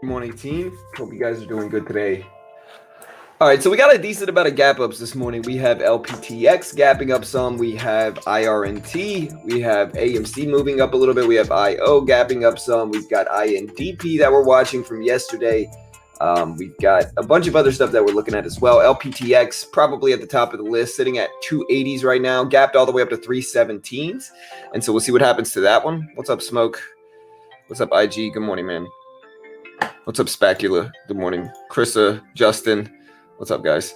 morning, team. Hope you guys are doing good today. All right, so we got a decent amount of gap ups this morning. We have LPTX gapping up some. We have IRNT. We have AMC moving up a little bit. We have IO gapping up some. We've got INDP that we're watching from yesterday. We've got a bunch of other stuff that we're looking at as well. LPTX probably at the top of the list, sitting at 280s right now, gapped all the way up to 317s. And so we'll see what happens to that one. What's up, Smoke? What's up, IG? Good morning, man. What's up, Spacula? Good morning. Krissa, Justin. What's up, guys?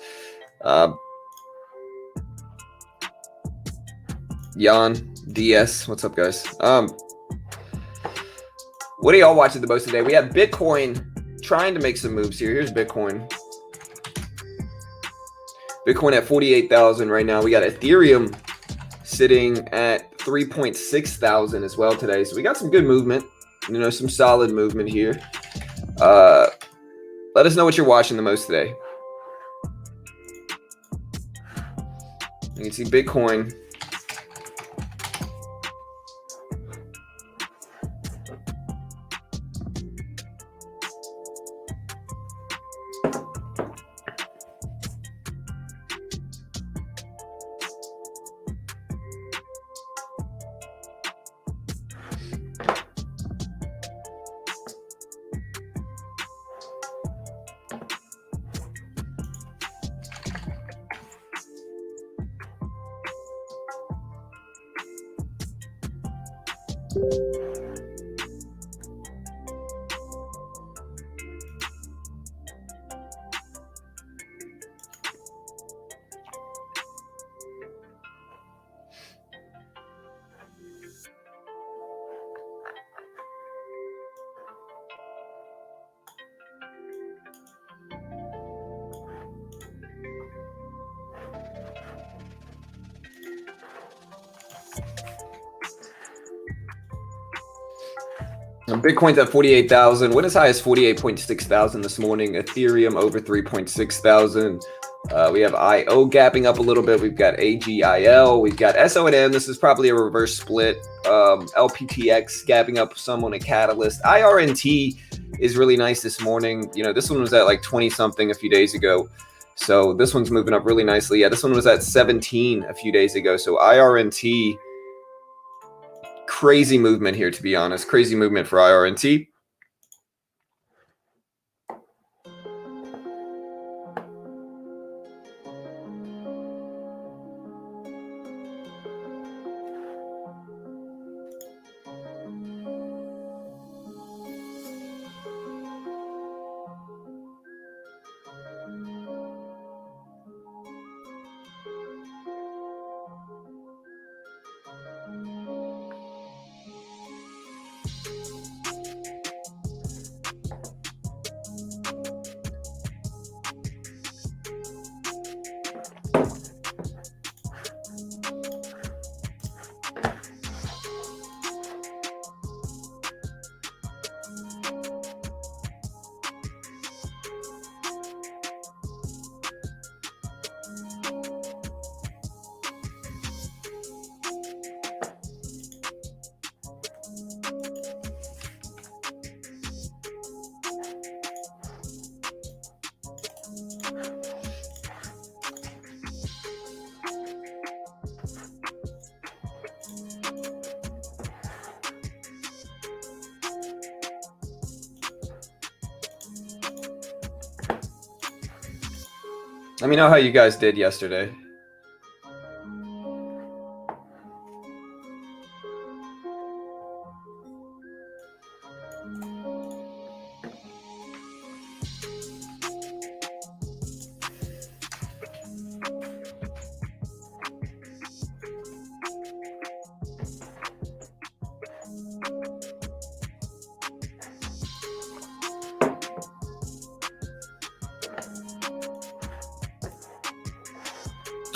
Jan, DS. What's up, guys? What are y'all watching the most today? We have Bitcoin trying to make some moves here. Here's Bitcoin. Bitcoin at 48,000 right now. We got Ethereum sitting at 3.6 thousand as well today. So we got some good movement, some solid movement here. Let us know what you're watching the most today. You can see Bitcoin. Bitcoin's at 48,000. Went as high as 48.6 thousand this morning. Ethereum over 3.6 thousand. We have IO gapping up a little bit. We've got AGIL. We've got SONM. This is probably a reverse split. LPTX gapping up some on a catalyst. IRNT is really nice this morning. This one was at like 20 something a few days ago. So this one's moving up really nicely. Yeah, this one was at 17 a few days ago. So IRNT, crazy movement here, to be honest. Crazy movement for IRNT. Let me know how you guys did yesterday.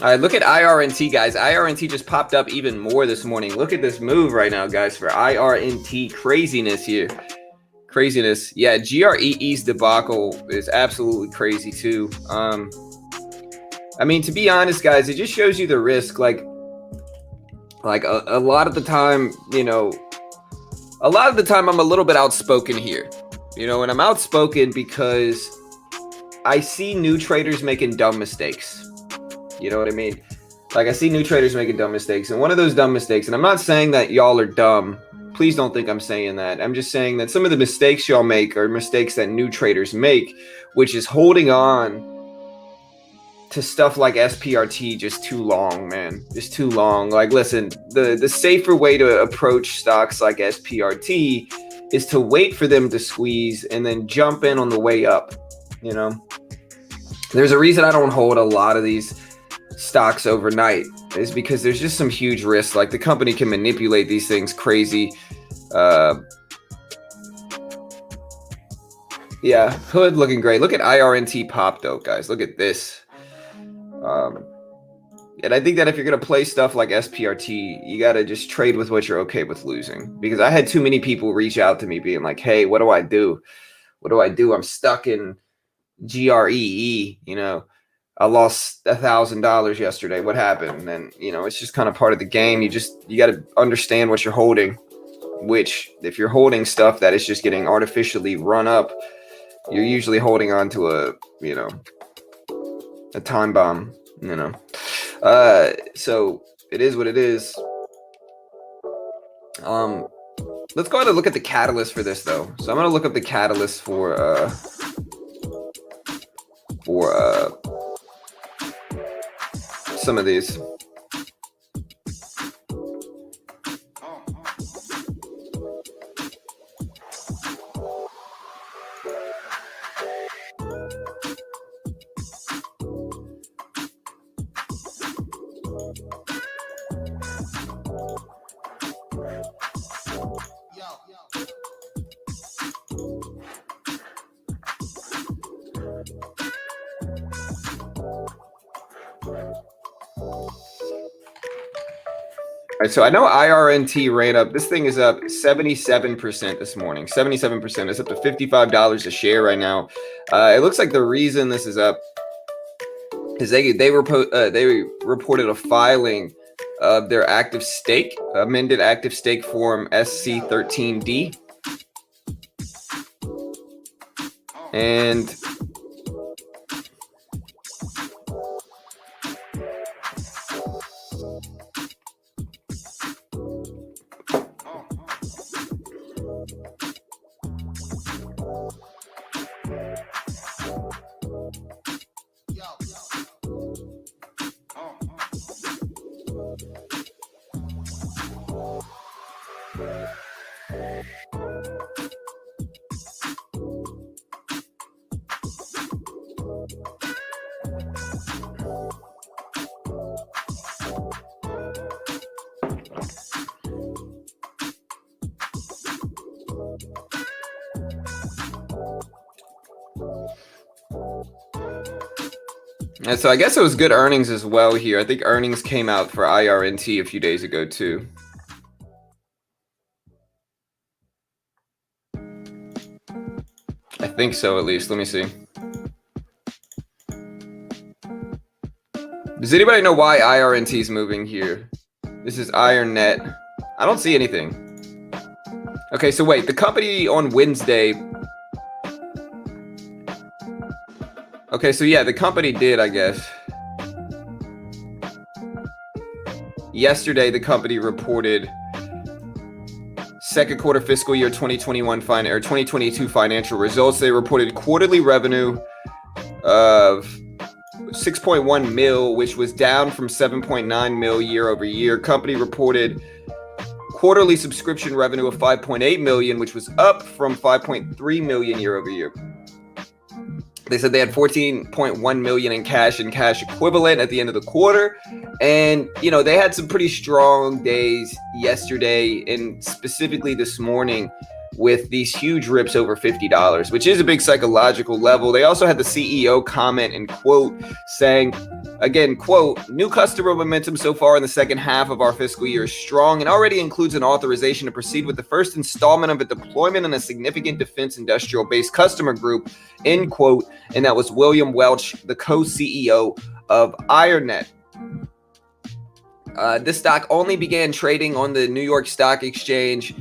All right, look at IRNT, guys. IRNT just popped up even more this morning. Look at this move right now, guys, for IRNT. Craziness here. Craziness. Yeah, GREE's debacle is absolutely crazy, too. I mean, to be honest, guys, it just shows you the risk. Like a lot of the time, I'm a little bit outspoken here. You know, and I'm outspoken because I see new traders making dumb mistakes. You know what I mean? Like, I see new traders making dumb mistakes. And one of those dumb mistakes, and I'm not saying that y'all are dumb. Please don't think I'm saying that. I'm just saying that some of the mistakes y'all make are mistakes that new traders make, which is holding on to stuff like SPRT just too long, man. Just too long. Like, listen, the safer way to approach stocks like SPRT is to wait for them to squeeze and then jump in on the way up. You know, there's a reason I don't hold a lot of these stocks overnight, is because there's just some huge risks. Like, the company can manipulate these things crazy. Yeah, hood looking great. Look at IRNT pop though, guys. Look at this. And I think that if you're going to play stuff like SPRT, you got to just trade with what you're okay with losing. Because I had too many people reach out to me being like, hey, what do I do? What do I do? I'm stuck in GREE. You know, I lost $1,000 yesterday. What happened? And, you know, it's just kind of part of the game. You got to understand what you're holding, which if you're holding stuff that is just getting artificially run up, you're usually holding on to a time bomb, you know. So it is what it is. Let's go ahead and look at the catalyst for this though. So I'm gonna look up the catalyst for some of these. All right, so I know IRNT ran up. This thing is up 77% this morning. 77%. It's up to $55 a share right now. It looks like the reason this is up is they reported a filing of their active stake, amended active stake form SC13D, and And so I guess it was good earnings as well here. I think earnings came out for IRNT a few days ago too. I think so, at least. Let me see. Does anybody know why IRNT is moving here? This is IronNet. I don't see anything. Okay, so wait. The company on Wednesday... Okay, so yeah, the company did, I guess. Yesterday, the company reported second quarter fiscal year 2022 financial results. They reported quarterly revenue of 6.1 mil, which was down from 7.9 mil year over year. Company reported quarterly subscription revenue of 5.8 million, which was up from 5.3 million year over year. They said they had 14.1 million in cash and cash equivalent at the end of the quarter. And, you know, they had some pretty strong days yesterday and specifically this morning with these huge rips over $50, which is a big psychological level. They also had the CEO comment and quote saying, again, quote, new customer momentum so far in the second half of our fiscal year is strong and already includes an authorization to proceed with the first installment of a deployment in a significant defense industrial based customer group, end quote. And that was William Welch, the co-CEO of IronNet. This stock only began trading on the New York Stock Exchange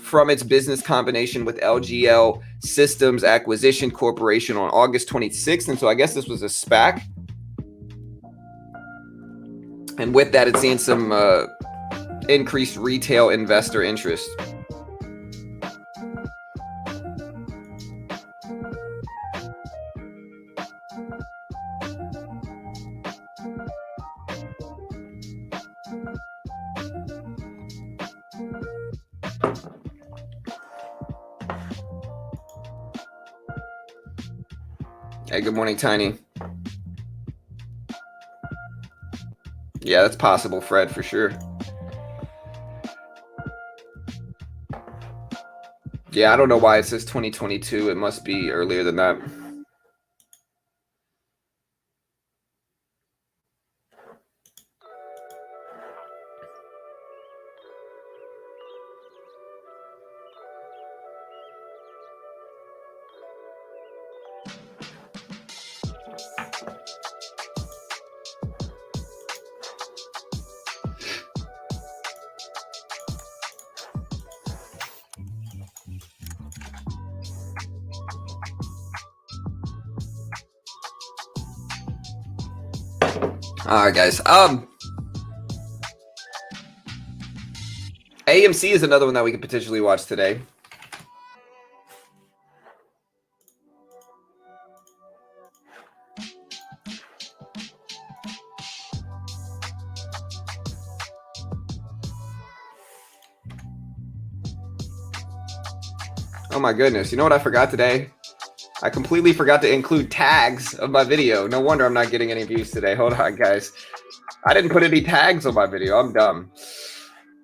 from its business combination with LGL Systems Acquisition Corporation on August 26th. And so I guess this was a SPAC. And with that, it's seeing some increased retail investor interest. Hey, good morning, Tiny. Yeah, that's possible, Fred, for sure. Yeah, I don't know why it says 2022. It must be earlier than that. All right, guys. AMC is another one that we could potentially watch today. Oh my goodness. You know what I forgot today? I completely forgot to include tags of my video. No wonder I'm not getting any views today. Hold on, guys. I didn't put any tags on my video. I'm dumb.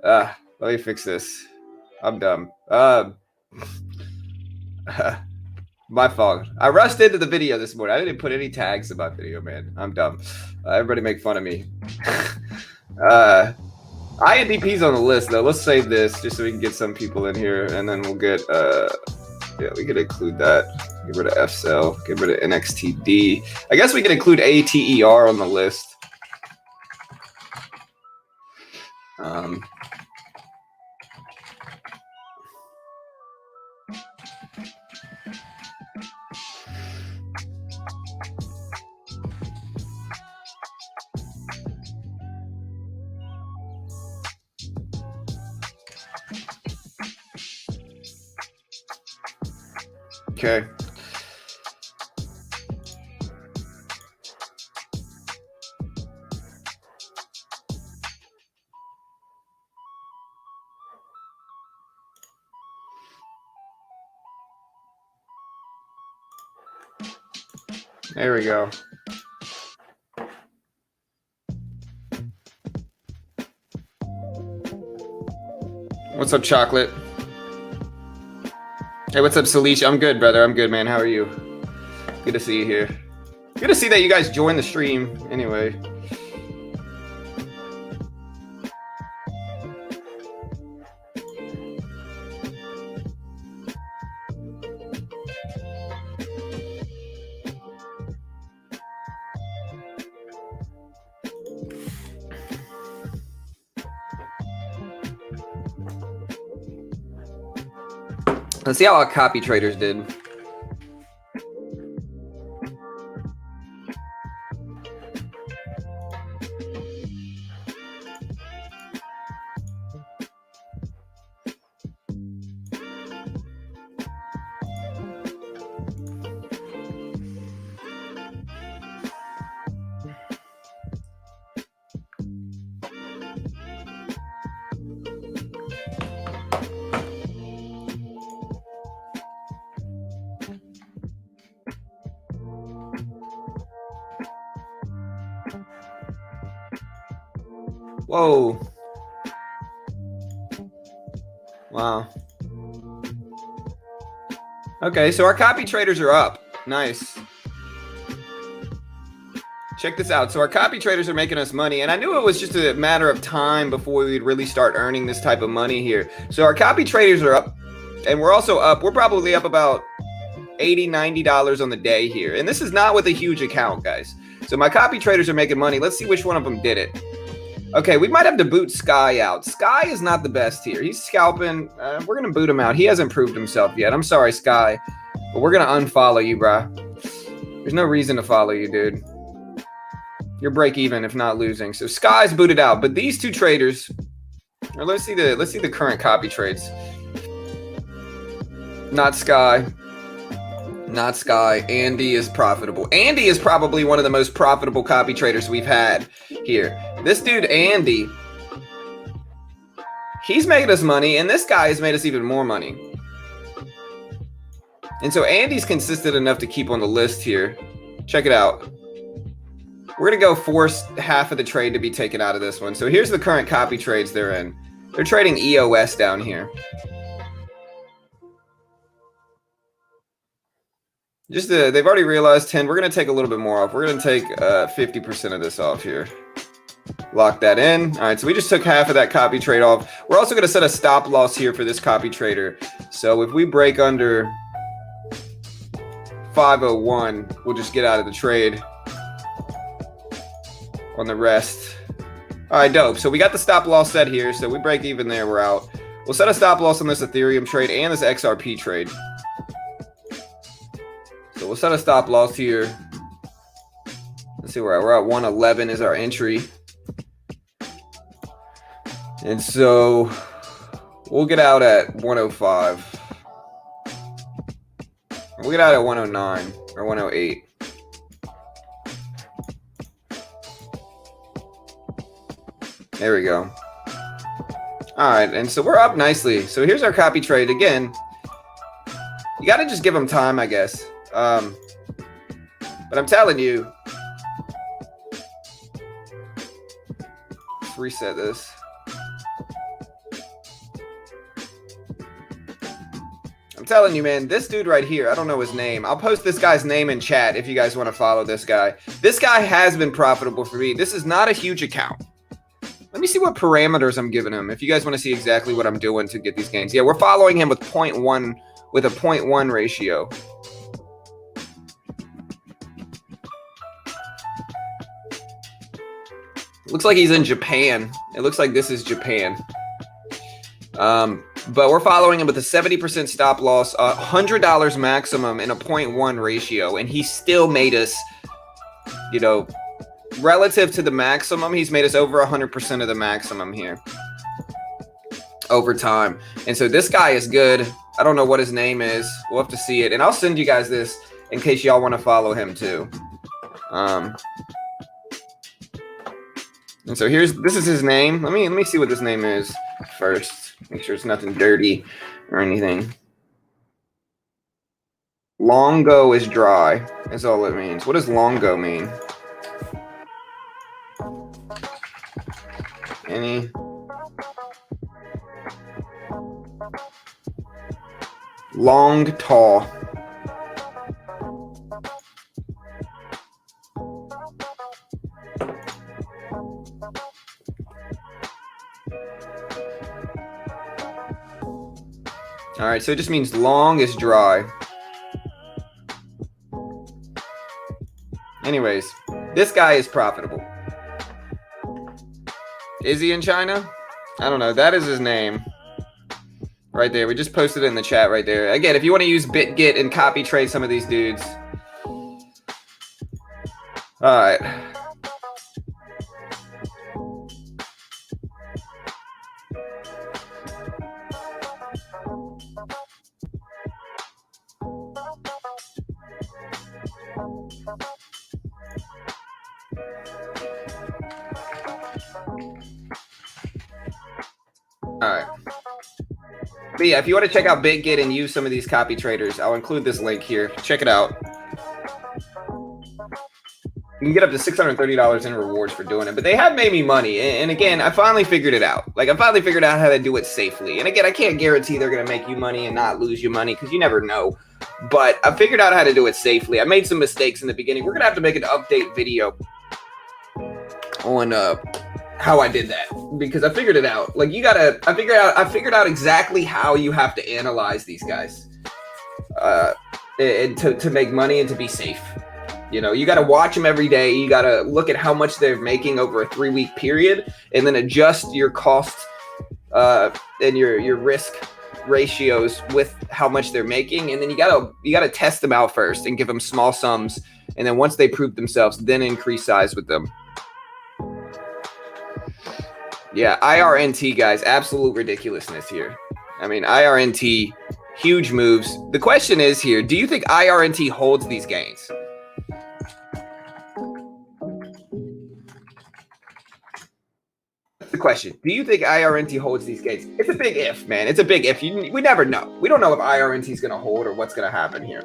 Let me fix this. I'm dumb. My fault. I rushed into the video this morning. I didn't put any tags in my video, man. I'm dumb. Everybody make fun of me. INDP's on the list, though. Let's save this just so we can get some people in here, and then we'll get yeah, we could include that. Get rid of FCell. Get rid of NXTD. I guess we could include ATER on the list. Okay. There we go. What's up, Chocolate? Hey, what's up, Salish? I'm good, brother. I'm good, man. How are you? Good to see you here. Good to see that you guys joined the stream anyway. Let's see how our copy traders did. Whoa. Wow. Okay, so our copy traders are up. Nice. Check this out. So our copy traders are making us money, and I knew it was just a matter of time before we would really start earning this type of money here. So our copy traders are up, and we're also up. We're probably up about $80, $90 on the day here. And this is not with a huge account, guys. So my copy traders are making money. Let's see which one of them did it. Okay, we might have to boot Sky out. Sky is not the best here. He's scalping. We're going to boot him out. He hasn't proved himself yet. I'm sorry, Sky, but we're going to unfollow you, bruh. There's no reason to follow you, dude. You're break even if not losing. So Sky's booted out, but these two traders, or let's see the current copy trades. Not Sky. Not Sky. Andy is profitable. Andy is probably one of the most profitable copy traders we've had here. This dude, Andy, he's made us money, and this guy has made us even more money. And so Andy's consistent enough to keep on the list here. Check it out. We're going to go force half of the trade to be taken out of this one. So here's the current copy trades they're in. They're trading EOS down here. They've already realized 10. We're going to take a little bit more off. We're going to take 50% of this off here. Lock that in. All right, so we just took half of that copy trade off. We're also going to set a stop loss here for this copy trader. So if we break under 501, we'll just get out of the trade on the rest. All right, dope. So we got the stop loss set here. So we break even there, we're out. We'll set a stop loss on this Ethereum trade and this XRP trade. So we'll set a stop loss here. Let's see where we're at. 111 is our entry. And so we'll get out at 105. We'll get out at 109 or 108. There we go. All right, and so we're up nicely. So here's our copy trade. Again, you got to just give them time, I guess. But I'm telling you, let's reset this. I'm telling you, man, this dude right here, I don't know his name. I'll post this guy's name in chat if you guys want to follow this guy. This guy has been profitable for me. This is not a huge account. Let me see what parameters I'm giving him if you guys want to see exactly what I'm doing to get these gains. Yeah, we're following him with 0.1 with a 0.1 ratio. Looks like he's in Japan. It looks like this is Japan. But we're following him with a 70% stop loss, $100 maximum, and a 0.1 ratio. And he still made us, you know, relative to the maximum, he's made us over 100% of the maximum here over time. And so this guy is good. I don't know what his name is. We'll have to see it. And I'll send you guys this in case y'all want to follow him too. And so this is his name. Let me see what this name is first. Make sure it's nothing dirty or anything. Longo is dry. That's all it means. What does longo mean? Any? Long tall. All right, so it just means long is dry. Anyways, this guy is profitable. Is he in China? I don't know. That is his name. Right there. We just posted it in the chat right there. Again, if you want to use BitGet and copy trade some of these dudes. All right. All right. But yeah, if you want to check out BitGet and use some of these copy traders, I'll include this link here. Check it out. You can get up to $630 in rewards for doing it. But they have made me money. And again, I finally figured it out. Like, I finally figured out how to do it safely. And again, I can't guarantee they're going to make you money and not lose you money because you never know. But I figured out how to do it safely. I made some mistakes in the beginning. We're going to have to make an update video on how I did that because I figured it out. Like, I figured out exactly how you have to analyze these guys and to make money and to be safe. You know, you got to watch them every day. You got to look at how much they're making over a 3-week period, and then adjust your cost and your risk ratios with how much they're making. And then you gotta test them out first and give them small sums. And then once they prove themselves, then increase size with them. Yeah, IRNT, guys, absolute ridiculousness here. I mean, IRNT, huge moves. The question is here, do you think IRNT holds these gains? That's the question. Do you think IRNT holds these gains? It's a big if, man. It's a big if. We never know. We don't know if IRNT is going to hold or what's going to happen here.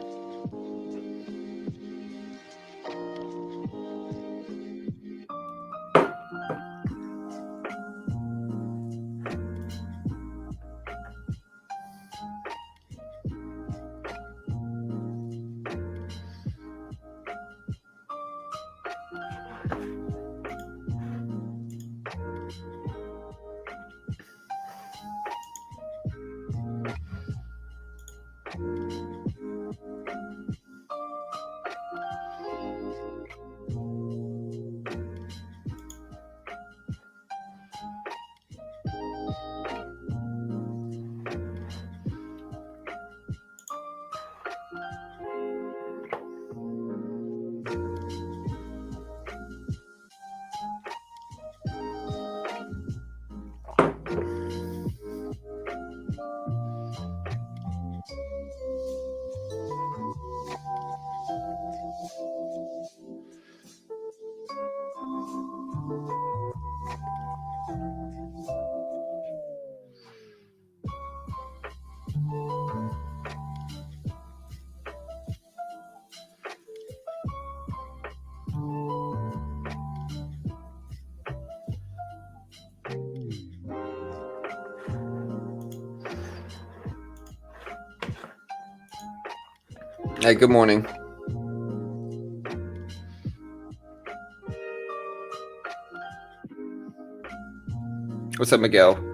Hey, good morning. What's up, Miguel?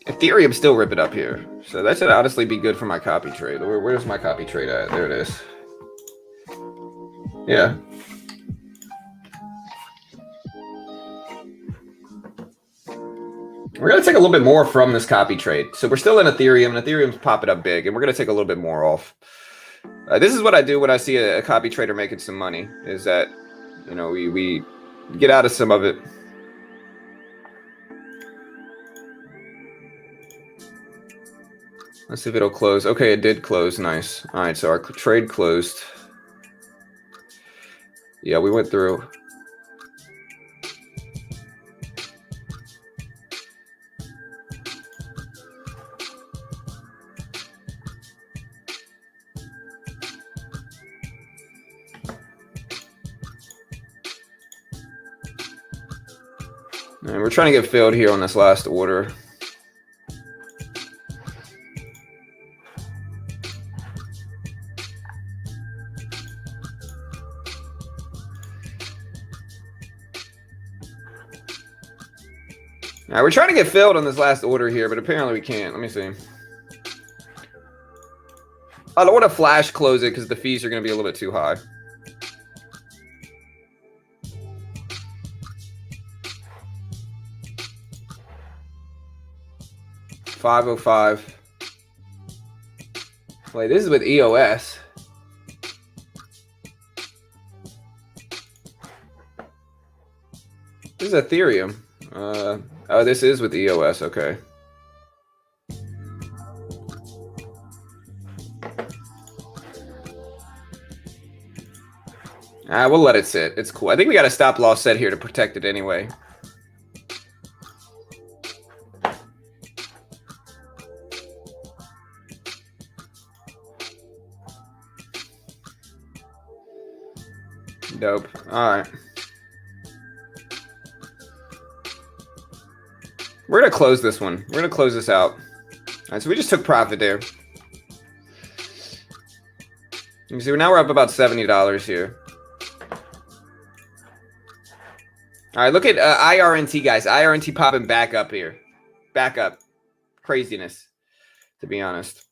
Ethereum still rip it up here. So that should honestly be good for my copy trade. Where's my copy trade at? There it is. Yeah. We're going to take a little bit more from this copy trade. So we're still in Ethereum, and Ethereum's popping up big, and we're going to take a little bit more off. This is what I do when I see a copy trader making some money, is that, you know, we get out of some of it. Let's see if it'll close. Okay, it did close. Nice. All right, so our trade closed. Yeah, we went through. And we're trying to get filled here on this last order. All right, we're trying to get filled on this last order here, but apparently we can't. Let me see. I don't want to flash close it because the fees are going to be a little bit too high. $5.05. Wait, this is with EOS. This is Ethereum. Oh, this is with EOS. Okay. We'll let it sit. It's cool. I think we got a stop loss set here to protect it anyway. Dope. All right. We're going to close this one. We're going to close this out. All right, so we just took profit there. You see, now we're up about $70 here. All right, look at IRNT, guys. IRNT popping back up here. Back up. Craziness, to be honest.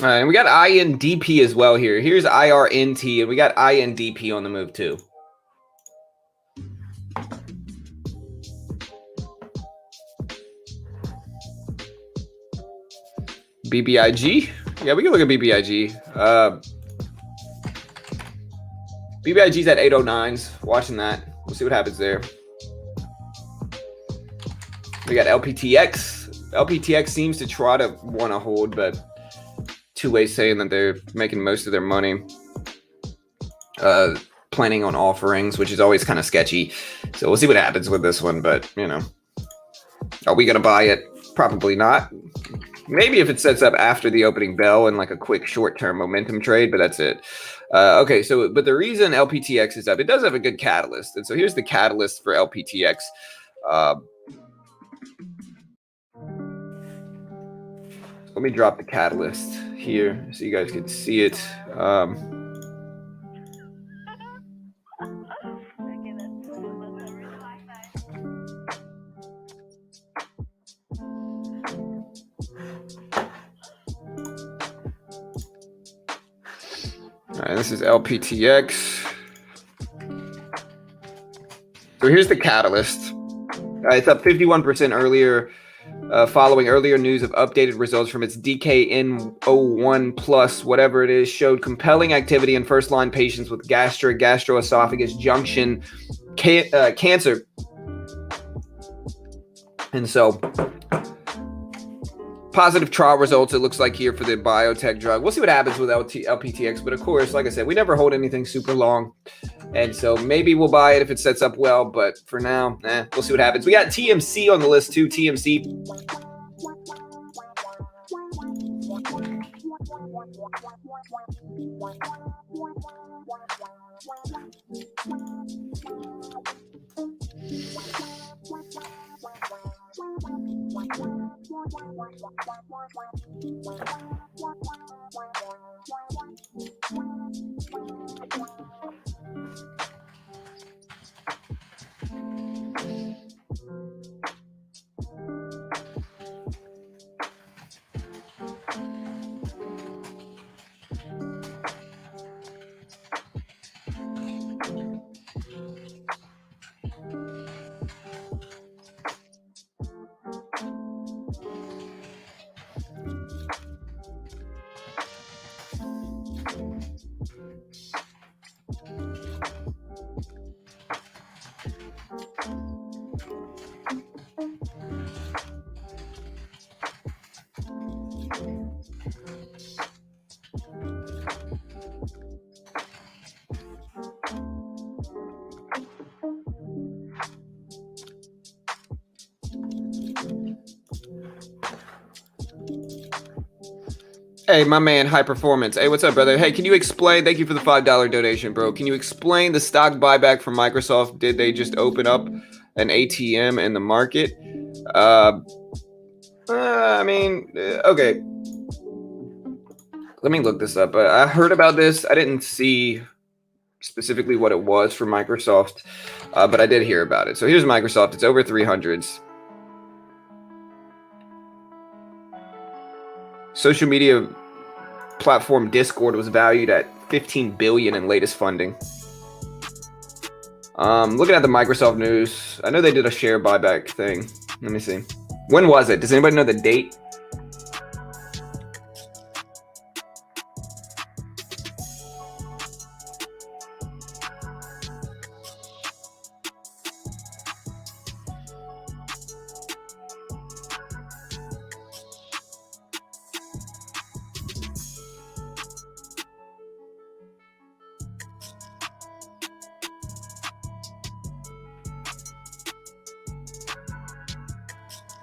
All right, and we got INDP as well here. Here's IRNT, and we got INDP on the move too. BBIG? Yeah, we can look at BBIG. BBIG's at 809s. Watching that. We'll see what happens there. We got LPTX. LPTX seems to try to want to hold, but two-way saying that they're making most of their money planning on offerings, which is always kind of sketchy. So we'll see what happens with this one, but, you know. Are we going to buy it? Probably not. Maybe if it sets up after the opening bell and like a quick short-term momentum trade, but that's it. Okay, so but the reason LPTX is up, it does have a good catalyst. And so here's the catalyst for LPTX. Let me drop the catalyst here so you guys can see it. All right, this is LPTX. So here's the catalyst. It's up 51% earlier, following earlier news of updated results from its DKN01 plus, whatever it is, showed compelling activity in first-line patients with gastroesophagus junction cancer. And so positive trial results, it looks like here for the biotech drug. We'll see what happens with LPTX. But of course, like I said, we never hold anything super long. And so maybe we'll buy it if it sets up well. But for now, we'll see what happens. We got TMC on the list too. TMC. Hey, my man, High Performance. Hey, what's up, brother? Hey, can you explain? Thank you for the $5 donation, bro. Can you explain the stock buyback from Microsoft? Did they just open up an ATM in the market? Okay. Let me look this up. I heard about this. I didn't see specifically what it was for Microsoft, but I did hear about it. So here's Microsoft. It's over 300s. Social media platform Discord was valued at $15 billion in latest funding. Looking at the Microsoft news, I know they did a share buyback thing. Let me see. When was it? Does anybody know the date?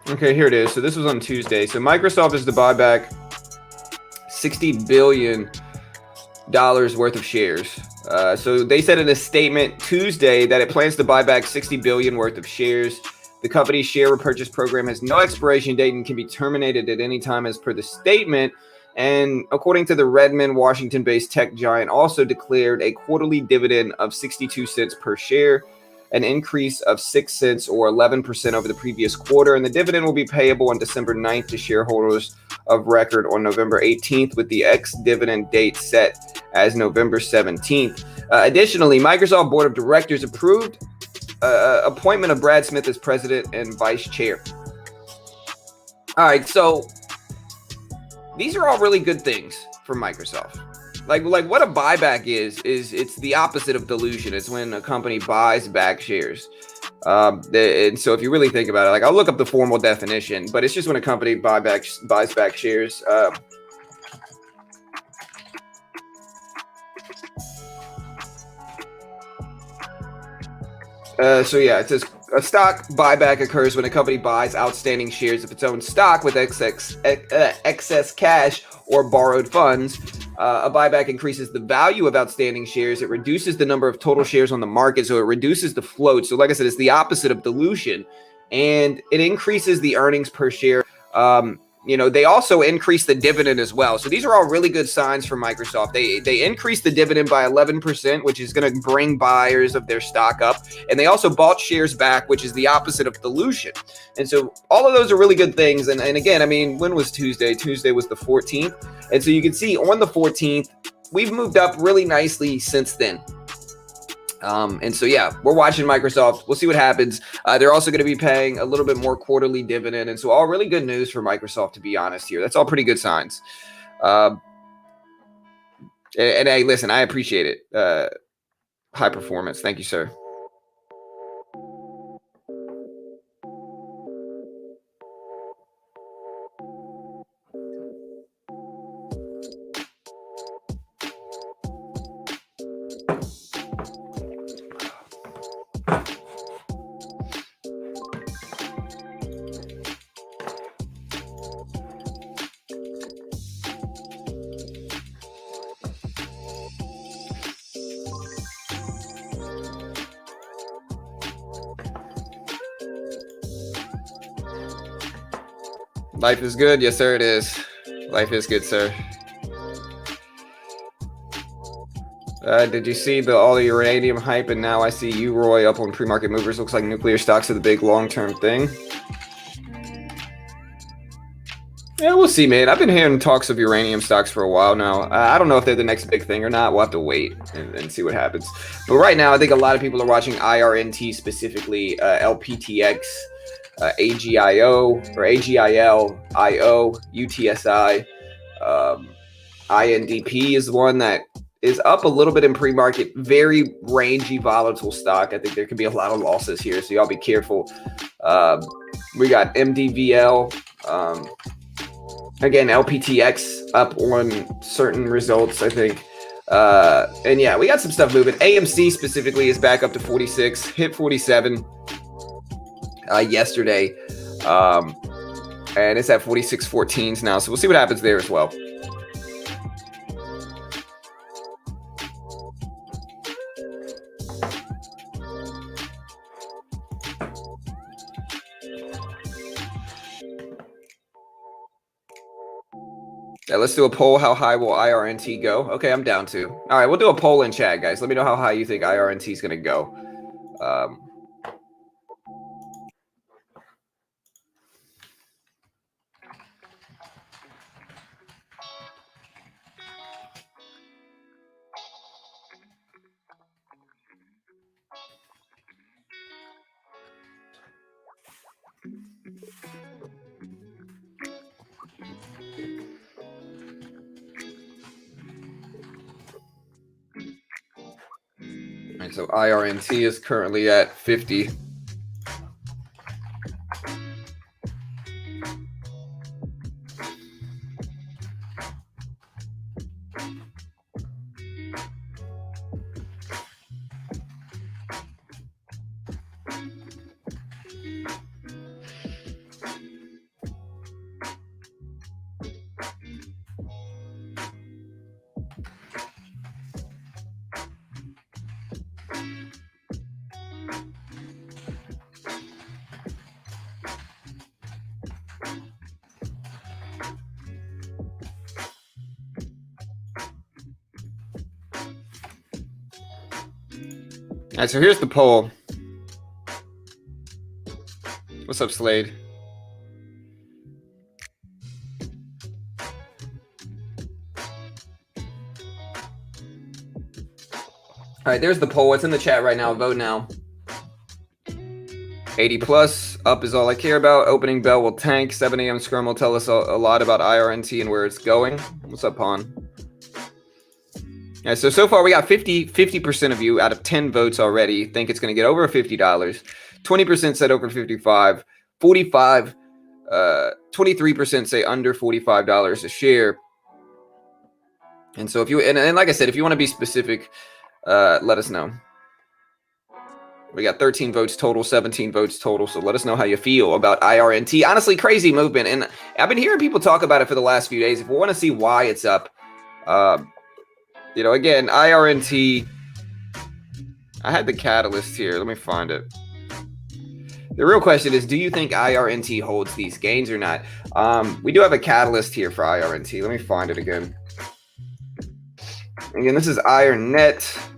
Okay, here it is. So this was on Tuesday. So Microsoft is to buy back $60 billion worth of shares. So they said in a statement Tuesday that it plans to buy back $60 billion worth of shares. The company's share repurchase program has no expiration date and can be terminated at any time as per the statement. And according to the Redmond, Washington-based tech giant, also declared a quarterly dividend of 62 cents per share, an increase of 6 cents or 11% over the previous quarter. And the dividend will be payable on December 9th to shareholders of record on November 18th, with the ex-dividend date set as November 17th. Additionally, Microsoft Board of Directors approved appointment of Brad Smith as president and vice chair. All right, so these are all really good things for Microsoft. Like what a buyback is it's the opposite of dilution. It's when a company buys back shares. And so if you really think about it, like I'll look up the formal definition, but it's just when a company buys back shares. So yeah, it says a stock buyback occurs when a company buys outstanding shares of its own stock with excess cash or borrowed funds. A buyback increases the value of outstanding shares. It reduces the number of total shares on the market, so it reduces the float. So like I said, it's the opposite of dilution, and it increases the earnings per share. They also increase the dividend as well. So these are all really good signs for Microsoft. They increased the dividend by 11%, which is going to bring buyers of their stock up. And they also bought shares back, which is the opposite of dilution. And so all of those are really good things. And again, I mean, when was Tuesday? Tuesday was the 14th. And so you can see on the 14th, we've moved up really nicely since then. And so, yeah, we're watching Microsoft. We'll see what happens. They're also going to be paying a little bit more quarterly dividend. And so all really good news for Microsoft, to be honest here. That's all pretty good signs. And hey, listen, I appreciate it. High Performance. Thank you, sir. Life is good. Yes, sir, it is. Life is good, sir. Did you see all the uranium hype? And now I see you, Roy, up on pre-market movers. Looks like nuclear stocks are the big long-term thing. Yeah, we'll see, man. I've been hearing talks of uranium stocks for a while now. I don't know if they're the next big thing or not. We'll have to wait and see what happens. But right now, I think a lot of people are watching IRNT, specifically LPTX, AGIO or AGIL, IO, UTSI. INDP is the one that is up a little bit in pre-market. Very rangy, volatile stock. I think there could be a lot of losses here, so y'all be careful. We got MDVL. Again, LPTX up on certain results, I think. And yeah, we got some stuff moving. AMC specifically is back up to 46, hit 47 yesterday. And it's at 46.14s now. So we'll see what happens there as well. Yeah, let's do a poll. How high will IRNT go? Okay, I'm down to. All right, we'll do a poll in chat, guys. Let me know how high you think IRNT is going to go. All right, so IRNT is currently at 50. All right, so here's the poll. What's up, Slade? All right, there's the poll. It's in the chat right now. Vote now. 80 plus. Up is all I care about. Opening bell will tank. 7 a.m. scrum will tell us a lot about IRNT and where it's going. What's up, Pawn? Yeah, so far we got 50% of you out of 10 votes already think it's going to get over $50. 20% said over 55. 23% say under $45 a share. And so if you and like I said, if you want to be specific, let us know. We got 13 votes total, 17 votes total. So let us know how you feel about IRNT. Honestly, crazy movement. And I've been hearing people talk about it for the last few days. If we want to see why it's up, again, IRNT, I had the catalyst here. Let me find it. The real question is, do you think IRNT holds these gains or not? We do have a catalyst here for IRNT. Let me find it again. Again, this is IronNet.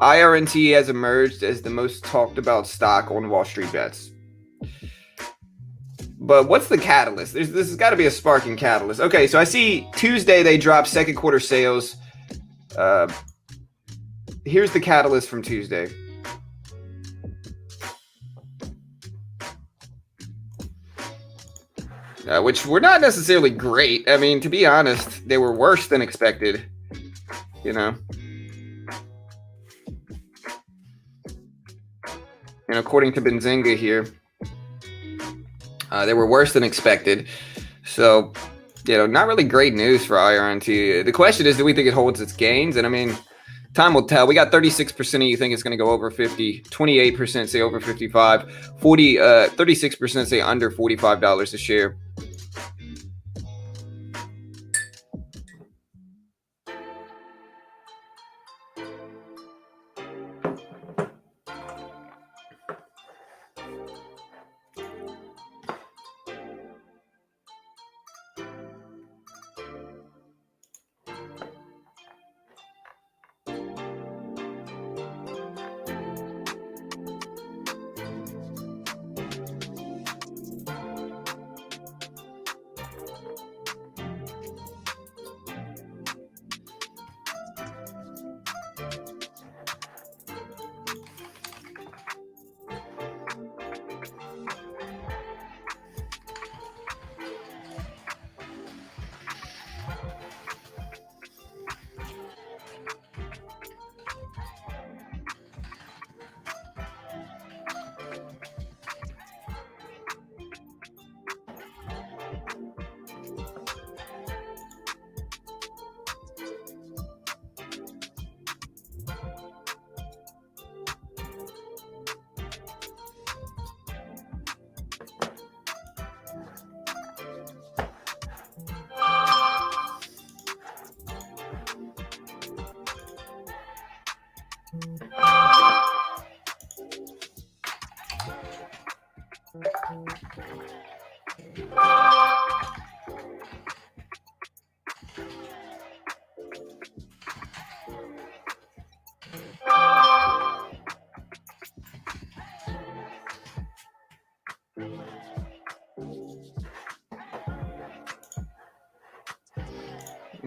IRNT has emerged as the most talked about stock on Wall Street Bets. But what's the catalyst? This has got to be a sparking catalyst. Okay, so I see Tuesday they dropped second quarter sales. Here's the catalyst from Tuesday. Which were not necessarily great. I mean, to be honest, they were worse than expected. And according to Benzinga here, they were worse than expected. So, not really great news for IRNT. The question is, do we think it holds its gains? And I mean, time will tell. We got 36% of you think it's going to go over 50. 28% say over 55. 36% say under $45 a share.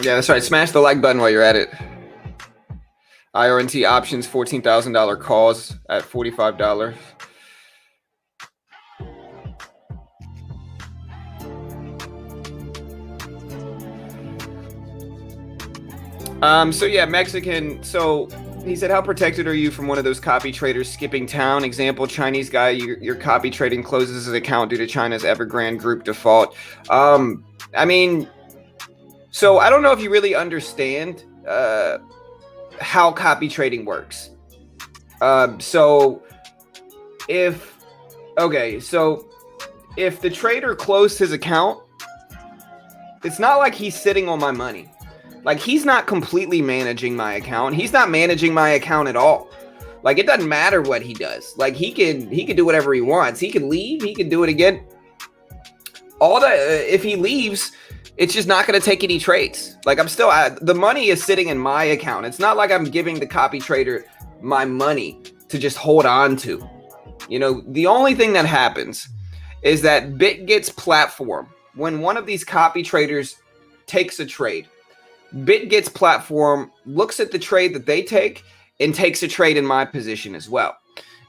Yeah, that's right. Smash the like button while you're at it. IRNT options, $14,000 calls at $45. So yeah, Mexican. So he said, how protected are you from one of those copy traders skipping town? Example, Chinese guy, your copy trading closes his account due to China's Evergrande group default. I mean, so I don't know if you really understand how copy trading works. So if the trader closed his account, it's not like he's sitting on my money. Like, he's not completely managing my account. He's not managing my account at all. Like, it doesn't matter what he does. Like, he can do whatever he wants. He can leave. He can do it again. If he leaves, it's just not going to take any trades. Like, the money is sitting in my account. It's not like I'm giving the copy trader my money to just hold on to. You know, the only thing that happens is that BitGet's platform, when one of these copy traders takes a trade, BitGet's platform looks at the trade that they take and takes a trade in my position as well.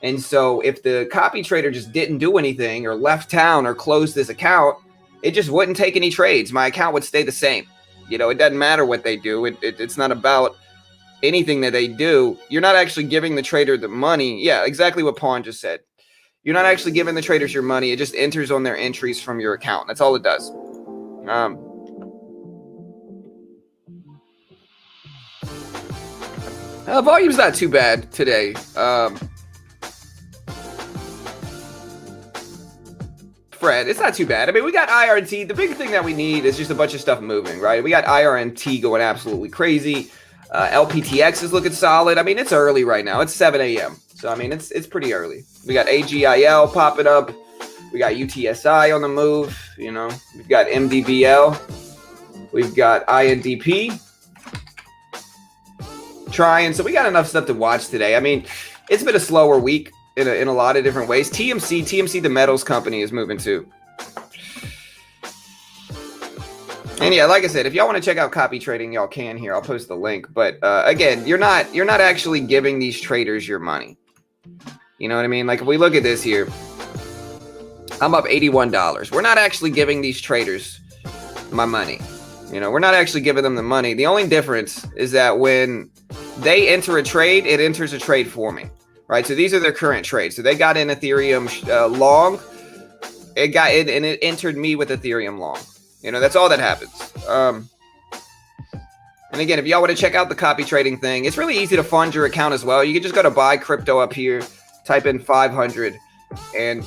And so if the copy trader just didn't do anything or left town or closed his account, it just wouldn't take any trades. My account would stay the same. You know, it doesn't matter what they do. It's not about anything that they do. You're not actually giving the trader the money. Yeah, exactly what Pawn just said. You're not actually giving the traders your money. It just enters on their entries from your account. That's all it does. Volume's not too bad today. Fred, it's not too bad. I mean, we got IRNT. The big thing that we need is just a bunch of stuff moving, right? We got IRNT going absolutely crazy. LPTX is looking solid. I mean, it's early right now. It's 7 a.m. So, I mean, it's pretty early. We got AGIL popping up. We got UTSI on the move. You know, we've got MDBL. We've got INDP. Trying. So we got enough stuff to watch today. I mean, it's been a slower week in a lot of different ways. TMC, the metals company, is moving too. And yeah, like I said, if y'all want to check out copy trading, y'all can here. I'll post the link. But again, you're not actually giving these traders your money. You know what I mean? Like, if we look at this here, I'm up $81. We're not actually giving these traders my money. You know, we're not actually giving them the money. The only difference is that when they enter a trade, it enters a trade for me, right? So these are their current trades. So they got in Ethereum long. It entered me with Ethereum long. You know, that's all that happens. And again, if y'all want to check out the copy trading thing, it's really easy to fund your account as well. You can just go to buy crypto up here, type in 500, and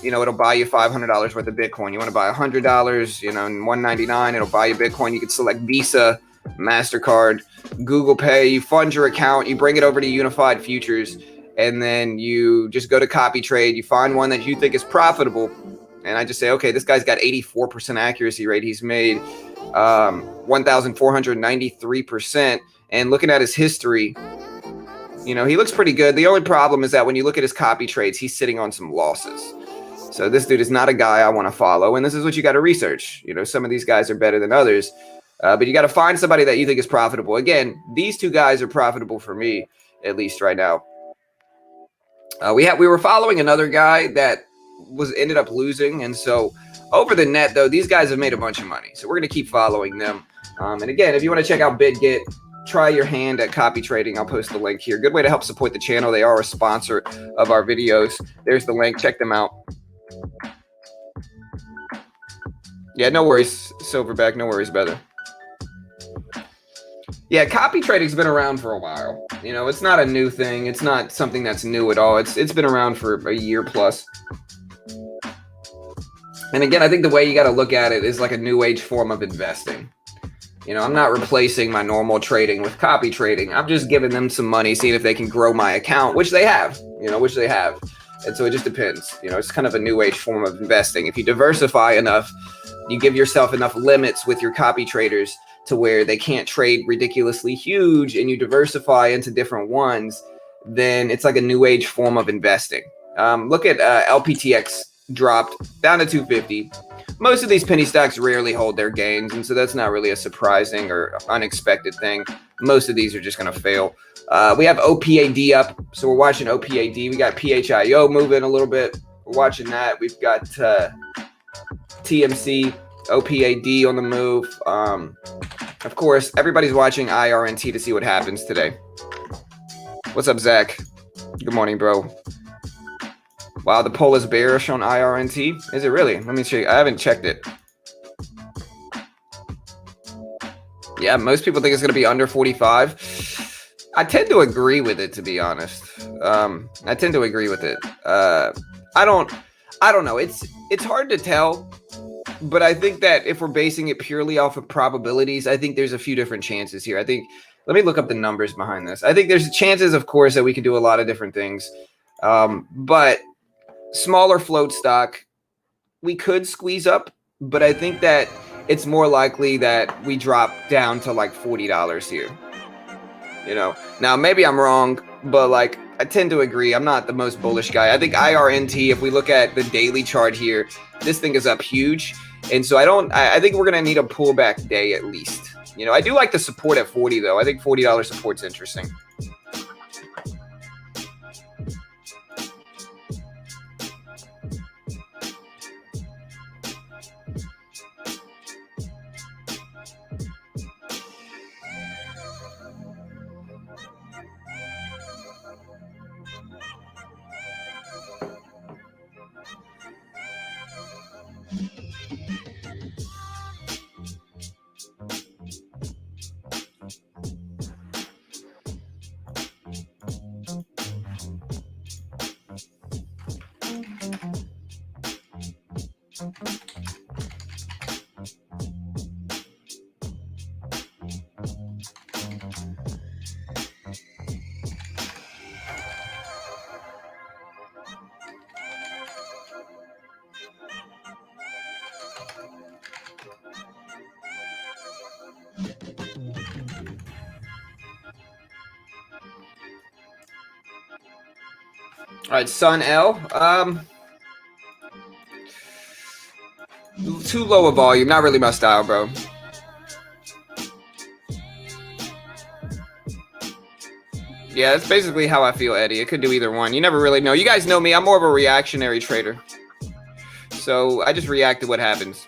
you know, it'll buy you $500 worth of Bitcoin. You want to buy $100, you know, and $199, it'll buy you Bitcoin. You can select Visa, MasterCard, Google Pay. You fund your account, you bring it over to Unified Futures, and then you just go to copy trade. You find one that you think is profitable, and I just say, okay, this guy's got 84% accuracy rate. He's made 1,493%. And looking at his history, you know, he looks pretty good. The only problem is that when you look at his copy trades, he's sitting on some losses. So this dude is not a guy I want to follow. And this is what you got to research. You know, some of these guys are better than others. But you got to find somebody that you think is profitable. Again, these two guys are profitable for me, at least right now. We were following another guy that ended up losing. And so over the net, though, these guys have made a bunch of money. So we're going to keep following them. And again, if you want to check out BitGet, try your hand at copy trading. I'll post the link here. Good way to help support the channel. They are a sponsor of our videos. There's the link. Check them out. Yeah, no worries, Silverback. No worries, brother. Yeah, copy trading's been around for a while. You know, it's not a new thing. It's not something that's new at all. It's been around for a year plus. And again, I think the way you got to look at it is like a new age form of investing. You know, I'm not replacing my normal trading with copy trading. I'm just giving them some money, seeing if they can grow my account, which they have, you know, which they have. And so it just depends. You know, it's kind of a new age form of investing. If you diversify enough, you give yourself enough limits with your copy traders to where they can't trade ridiculously huge, and you diversify into different ones, then it's like a new age form of investing. Look at LPTX dropped down to 250. Most of these penny stocks rarely hold their gains, and so that's not really a surprising or unexpected thing. Most of these are just going to fail. We have OPAD up, so we're watching OPAD. We got PHIO moving a little bit. We're watching that. We've got TMC, OPAD on the move. Of course, everybody's watching IRNT to see what happens today. What's up, Zach? Good morning, bro. Wow, the poll is bearish on IRNT. Is it really? Let me check. I haven't checked it. Yeah, most people think it's going to be under 45. I tend to agree with it, to be honest. I tend to agree with it. I don't know. It's hard to tell, but I think that if we're basing it purely off of probabilities, I think there's a few different chances here. Let me look up the numbers behind this. I think there's chances, of course, that we can do a lot of different things. But smaller float stock, we could squeeze up, but I think that it's more likely that we drop down to like $40 here. You know, now maybe I'm wrong, but like I tend to agree. I'm not the most bullish guy. I think IRNT, if we look at the daily chart here, this thing is up huge. And so I think we're going to need a pullback day at least. You know, I do like the support at 40 though. I think $40 support's interesting. All right, Sun L. Too low a volume. Not really my style, bro. Yeah, that's basically how I feel, Eddie. It could do either one. You never really know. You guys know me. I'm more of a reactionary trader. So I just react to what happens.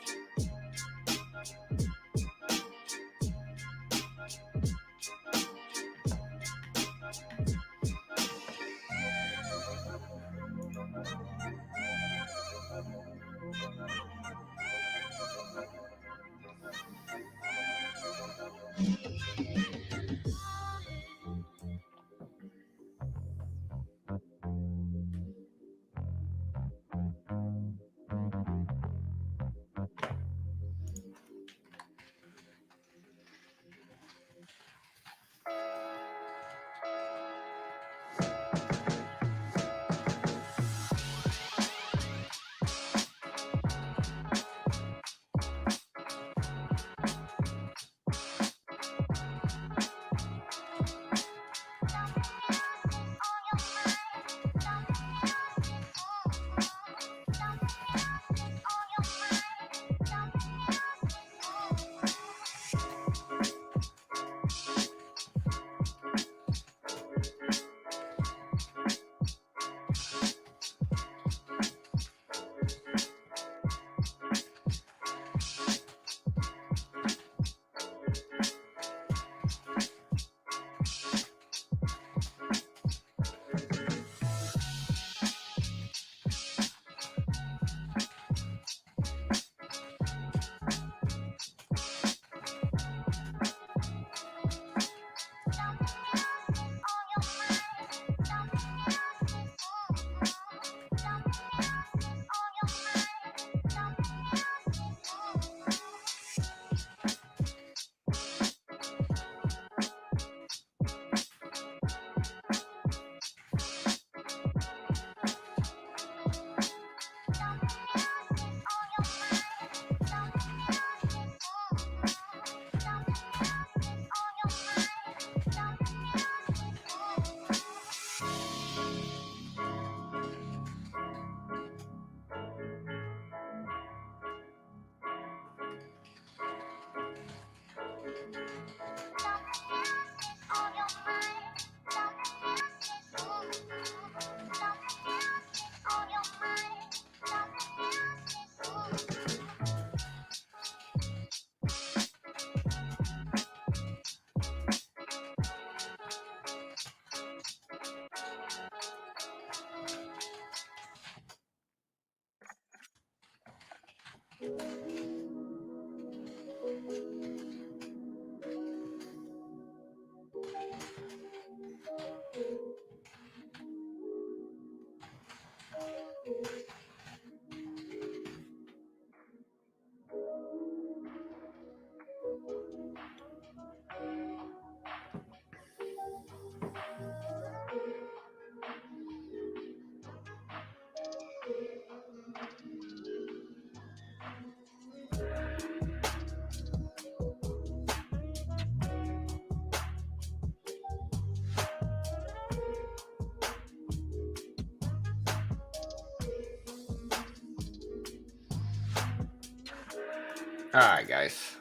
All right, guys.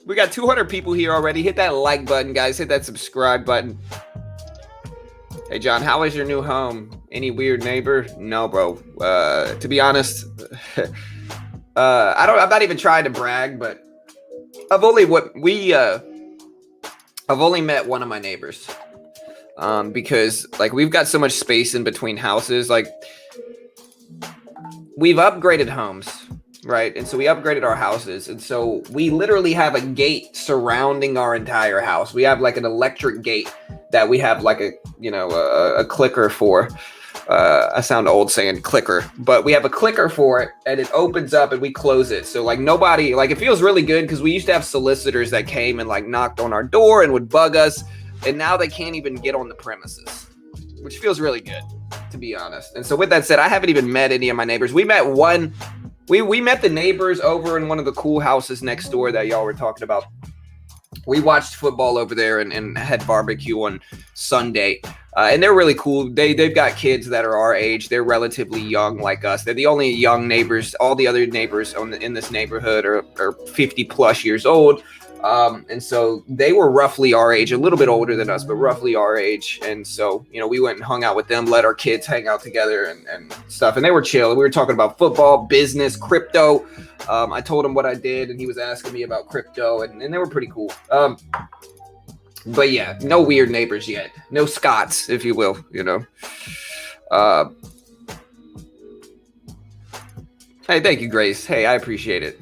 We got 200 people here already. Hit that like button, guys. Hit that subscribe button. Hey, John, how is your new home? Any weird neighbor? No, bro. To be honest, I'm not even trying to brag, but I've only met one of my neighbors. Because like we've got so much space in between houses. Like we've upgraded homes, right? And so we upgraded our houses, and so we literally have a gate surrounding our entire house. We have like an electric gate that we have like a clicker for. I sound old saying clicker, but we have a clicker for it, and it opens up and we close it. So like nobody, like it feels really good because we used to have solicitors that came and like knocked on our door and would bug us, and now they can't even get on the premises, which feels really good, to be honest. And so with that said, I haven't even met any of my neighbors. We met one. We met the neighbors over in one of the cool houses next door that y'all were talking about. We watched football over there and had barbecue on Sunday. And they're really cool. They've got kids that are our age. They're relatively young like us. They're the only young neighbors. All the other neighbors in this neighborhood are 50 plus years old. And so they were roughly our age, a little bit older than us, but roughly our age. And so, we went and hung out with them, let our kids hang out together and stuff. And they were chill. We were talking about football, business, crypto. I told him what I did, and he was asking me about crypto, and they were pretty cool. But yeah, no weird neighbors yet. No Scots, if you will, Hey, thank you, Grace. Hey, I appreciate it.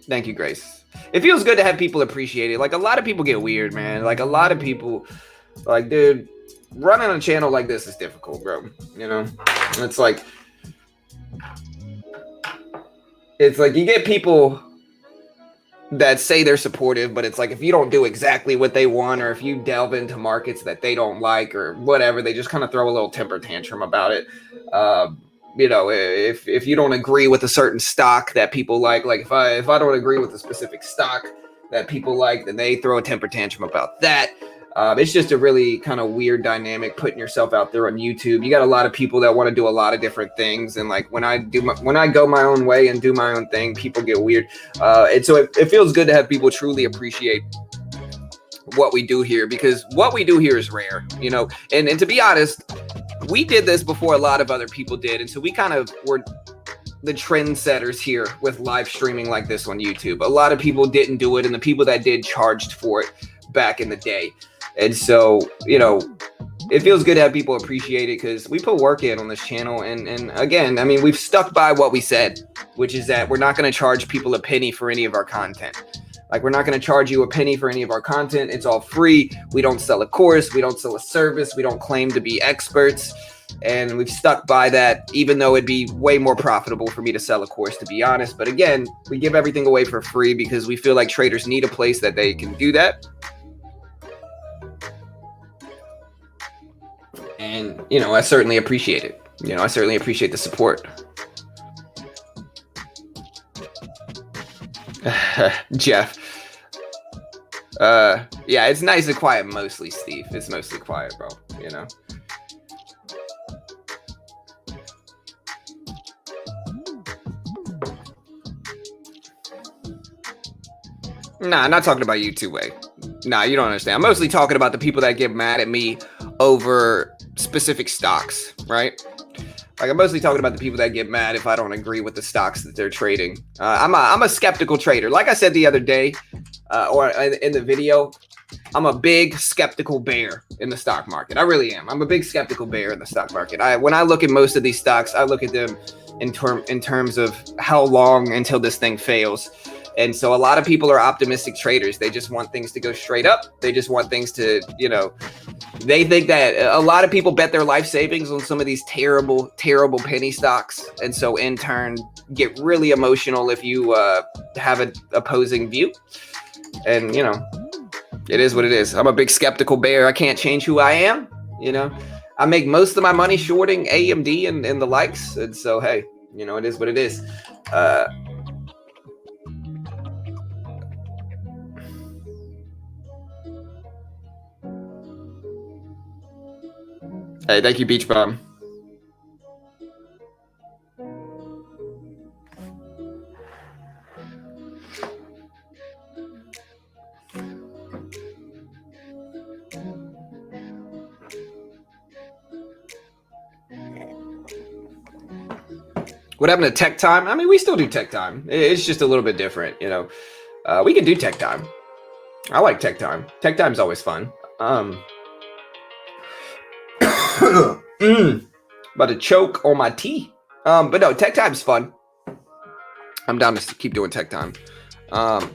Thank you, Grace. It feels good to have people appreciate it. Like, a lot of people get weird, man. Like, a lot of people, like, dude, running a channel like this is difficult, bro. It's like you get people that say they're supportive, but it's like if you don't do exactly what they want, or if you delve into markets that they don't like or whatever, they just kind of throw a little temper tantrum about it. If you don't agree with a certain stock that people like if I don't agree with a specific stock that people like, then they throw a temper tantrum about that. It's just a really kind of weird dynamic putting yourself out there on YouTube. You got a lot of people that want to do a lot of different things, and like when I go my own way and do my own thing, people get weird. And so it feels good to have people truly appreciate what we do here, because what we do here is rare, and to be honest, we did this before a lot of other people did, and so we kind of were the trendsetters here with live streaming like this on YouTube. A lot of people didn't do it, and the people that did charged for it back in the day. And so, it feels good to have people appreciate it, because we put work in on this channel. And again, I mean, we've stuck by what we said, which is that we're not going to charge people a penny for any of our content. Like, we're not going to charge you a penny for any of our content. It's all free. We don't sell a course. We don't sell a service. We don't claim to be experts. And we've stuck by that, even though it'd be way more profitable for me to sell a course, to be honest. But again, we give everything away for free because we feel like traders need a place that they can do that. And, I certainly appreciate it. I certainly appreciate the support. Jeff. Yeah, it's nice and quiet mostly, Steve. It's mostly quiet, bro, Nah, I'm not talking about you two-way. Nah, you don't understand. I'm mostly talking about the people that get mad at me over specific stocks, right? Like, I'm mostly talking about the people that get mad if I don't agree with the stocks that they're trading. I'm a skeptical trader. Like I said the other day, or in the video, I'm a big skeptical bear in the stock market. I really am. I'm a big skeptical bear in the stock market. When I look at most of these stocks, I look at them in terms of how long until this thing fails. And so a lot of people are optimistic traders. They just want things to go straight up. They just want things to, they think that a lot of people bet their life savings on some of these terrible, terrible penny stocks. And so in turn, get really emotional if you have an opposing view. And, it is what it is. I'm a big skeptical bear. I can't change who I am. I make most of my money shorting AMD and the likes. And so, hey, it is what it is. Hey, thank you, Beach Bum. What happened to tech time? I mean, we still do tech time. It's just a little bit different, you know. We can do tech time. I like tech time. Tech time's always fun. About to choke on my tea. But no, tech time's fun. I'm down to keep doing tech time.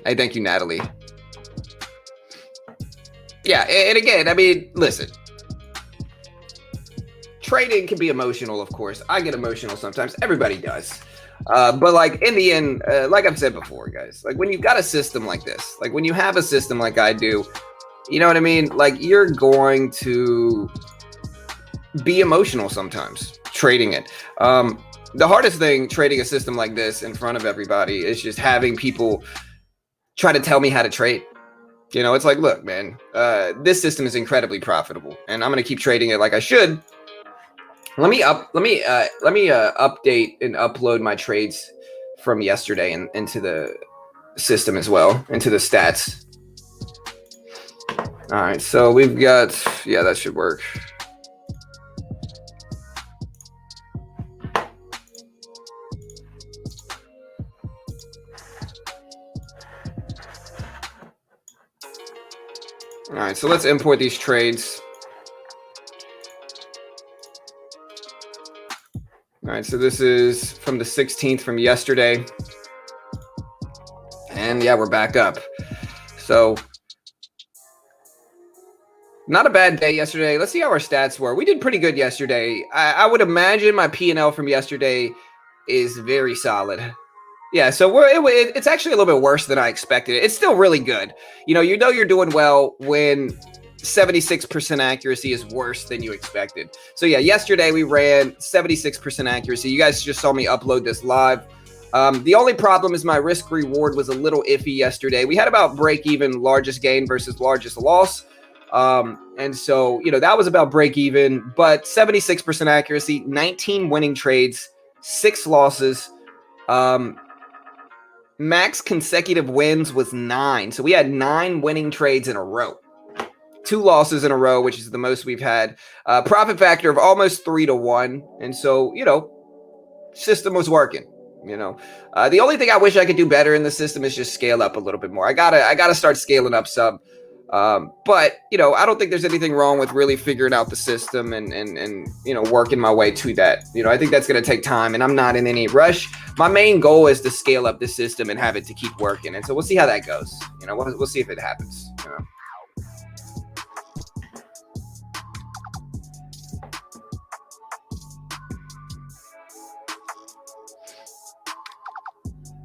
Hey, thank you, Natalie. Yeah, and again, I mean, listen. Trading can be emotional, of course. I get emotional sometimes. Everybody does. But like in the end, like I've said before, guys, like when you've got a system like this, like when you have a system like I do, you know what I mean? Like you're going to be emotional sometimes trading it. The hardest thing trading a system like this in front of everybody is just having people try to tell me how to trade. You know, it's like, look, man, this system is incredibly profitable and I'm going to keep trading it like I should. Let me update and upload my trades from yesterday into the system as well, into the stats. All right, so we've got, yeah, that should work. All right, so let's import these trades. All right, so this is from the 16th from yesterday. And yeah, we're back up. So not a bad day yesterday. Let's see how our stats were. We did pretty good yesterday. I would imagine my P&L from yesterday is very solid. Yeah, so it's actually a little bit worse than I expected. It's still really good. You know you're doing well when 76% accuracy is worse than you expected. So yeah, yesterday we ran 76% accuracy. You guys just saw me upload this live. The only problem is my risk reward was a little iffy yesterday. We had about break even largest gain versus largest loss. And so, you know, that was about break even, but 76% accuracy, 19 winning trades, 6 losses. Max consecutive wins was 9. So we had 9 winning trades in a row. 2 losses in a row, which is the most we've had. Profit factor of almost 3-1. And so, you know, system was working. You know, the only thing I wish I could do better in the system is just scale up a little bit more. I gotta start scaling up some. But you know, I don't think there's anything wrong with really figuring out the system and you know, working my way to that. You know, I think that's going to take time, and I'm not in any rush. My main goal is to scale up the system and have it to keep working. And so we'll see how that goes. You know, we'll see if it happens. You know?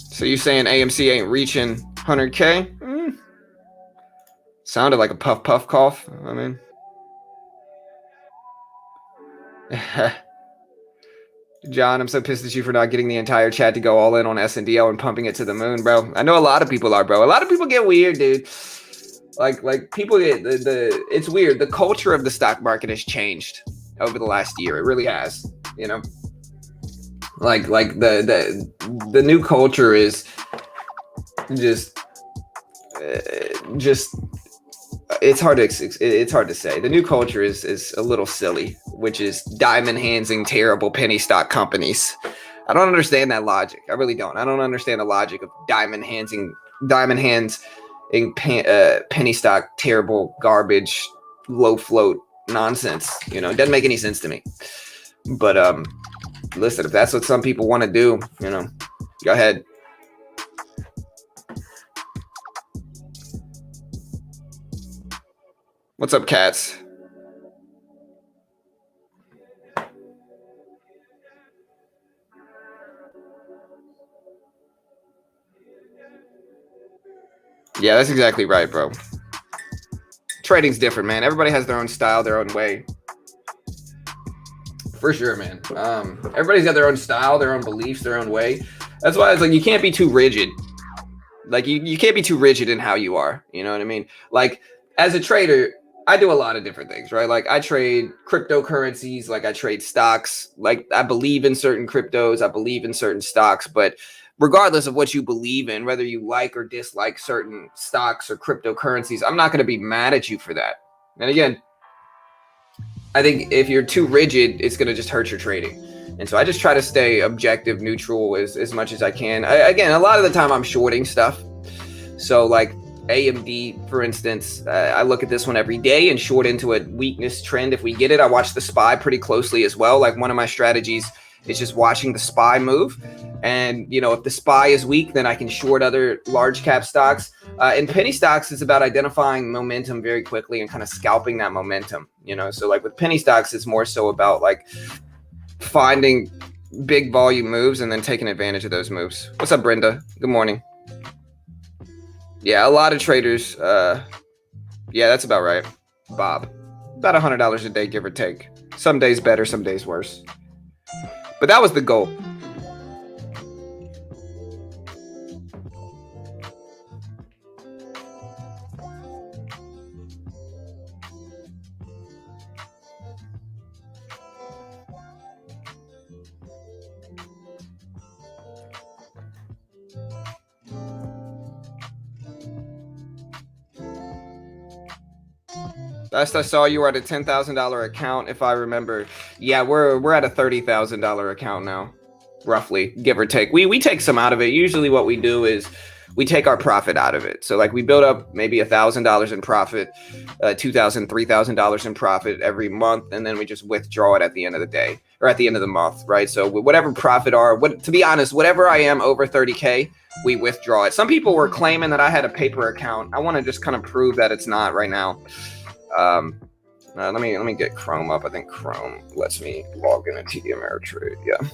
So you saying AMC ain't reaching 100K? Sounded like a puff cough. I mean, John, I'm so pissed at you for not getting the entire chat to go all in on SNDL and pumping it to the moon, bro. I know a lot of people are, bro. A lot of people get weird, dude. Like people get it's weird. The culture of the stock market has changed over the last year. It really has. You know, like the new culture is just it's hard to say. The new culture is a little silly, which is diamond handsing terrible penny stock companies. I don't understand that logic. I really don't. I don't understand the logic of diamond hands in penny stock terrible garbage low float nonsense. You know, it doesn't make any sense to me. But listen, if that's what some people want to do, you know, go ahead. What's up, cats? Yeah, that's exactly right, bro. Trading's different, man. Everybody has their own style, their own way. For sure, man. Everybody's got their own style, their own beliefs, their own way. That's why it's like you can't be too rigid. Like you can't be too rigid in how you are. You know what I mean? Like as a trader, I do a lot of different things, right? Like I trade cryptocurrencies, like I trade stocks, like I believe in certain cryptos, I believe in certain stocks, but regardless of what you believe in, whether you like or dislike certain stocks or cryptocurrencies, I'm not going to be mad at you for that. And again, I think if you're too rigid, it's going to just hurt your trading. And so I just try to stay objective, neutral as much as I can. Again, a lot of the time I'm shorting stuff. So like AMD, for instance, I look at this one every day and short into a weakness trend. If we get it, I watch the SPY pretty closely as well. Like one of my strategies is just watching the SPY move. And, you know, if the SPY is weak, then I can short other large cap stocks. And penny stocks is about identifying momentum very quickly and kind of scalping that momentum, you know. So like with penny stocks, it's more so about like finding big volume moves and then taking advantage of those moves. What's up, Brenda? Good morning. Yeah, a lot of traders. Yeah, that's about right. Bob, about $100 a day, give or take. Some days better, some days worse. But that was the goal. Last I saw, you were at a $10,000 account, if I remember. Yeah, we're at a $30,000 account now, roughly, give or take. We take some out of it. Usually, what we do is we take our profit out of it. So, like, we build up maybe $1,000 in profit, $2,000, $3,000 in profit every month, and then we just withdraw it at the end of the day or at the end of the month, right? So, whatever profit to be honest, whatever I am over 30K, we withdraw it. Some people were claiming that I had a paper account. I want to just kind of prove that it's not right now. Let me get Chrome up. I think Chrome lets me log in a TD Ameritrade. Yeah.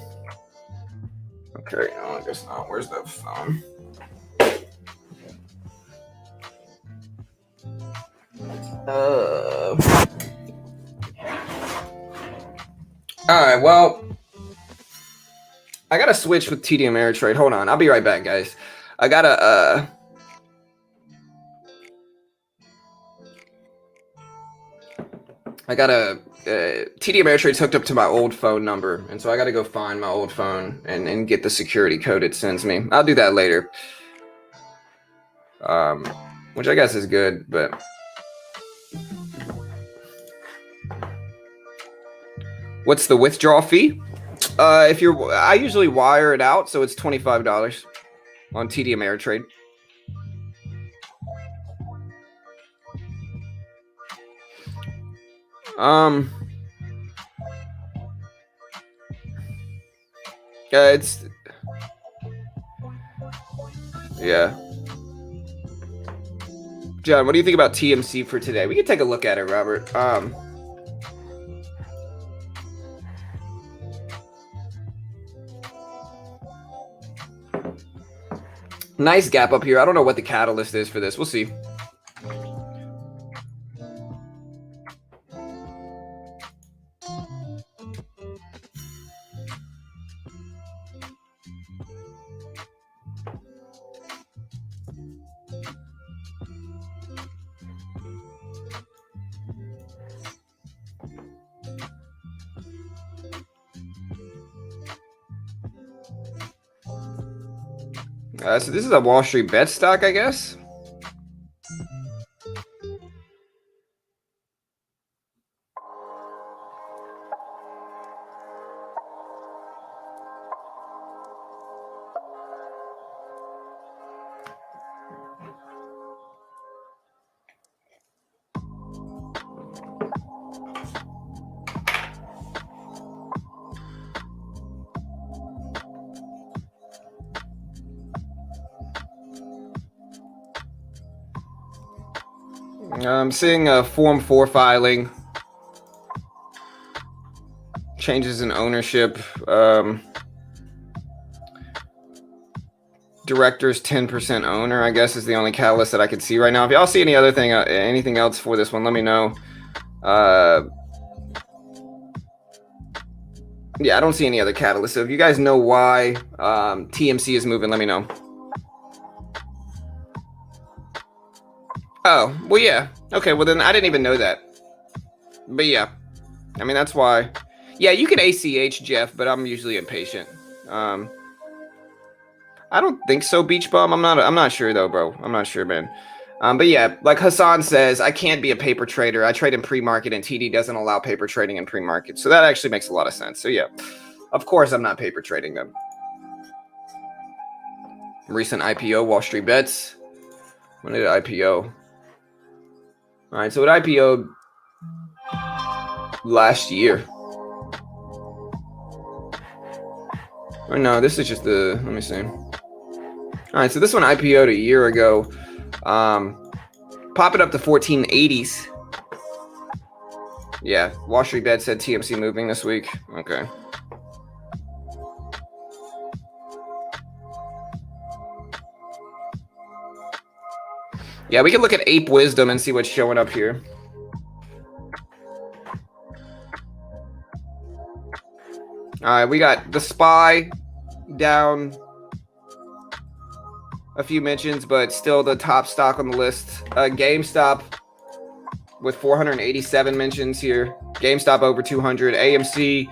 Okay. No, I guess not. Where's the phone? All right. Well, I gotta switch with TD Ameritrade. Hold on. I'll be right back, guys. I gotta TD Ameritrade's hooked up to my old phone number, and so I got to go find my old phone and get the security code it sends me. I'll do that later, which I guess is good, but what's the withdrawal fee? I usually wire it out, so it's $25 on TD Ameritrade. Yeah. John, what do you think about TMC for today? We can take a look at it, Robert. Nice gap up here. I don't know what the catalyst is for this. We'll see. So this is a Wall Street bet stock, I guess. I'm seeing a Form 4 filing, changes in ownership, director's 10% owner, I guess, is the only catalyst that I could see right now. If y'all see anything else for this one, let me know. Yeah, I don't see any other catalyst. So if you guys know why TMC is moving, let me know. Oh, well, yeah. Okay, well, then I didn't even know that. But yeah, I mean, that's why. Yeah, you can ACH, Jeff, but I'm usually impatient. I don't think so, Beach Bum. I'm not sure, though, bro. I'm not sure, man. But yeah, like Hassan says, I can't be a paper trader. I trade in pre-market, and TD doesn't allow paper trading in pre-market. So that actually makes a lot of sense. So yeah. Of course, I'm not paper trading them. Recent IPO, Wall Street Bets. When did it IPO? All right, so it IPO'd last year. Or no, this is just the, let me see. All right, so this one IPO'd a year ago. Popping up to 1480s. Yeah, Wall Street Bet said TMC moving this week. Okay. Yeah, we can look at Ape Wisdom and see what's showing up here. All right, we got the SPY down a few mentions, but still the top stock on the list. GameStop with 487 mentions here. GameStop over 200. AMC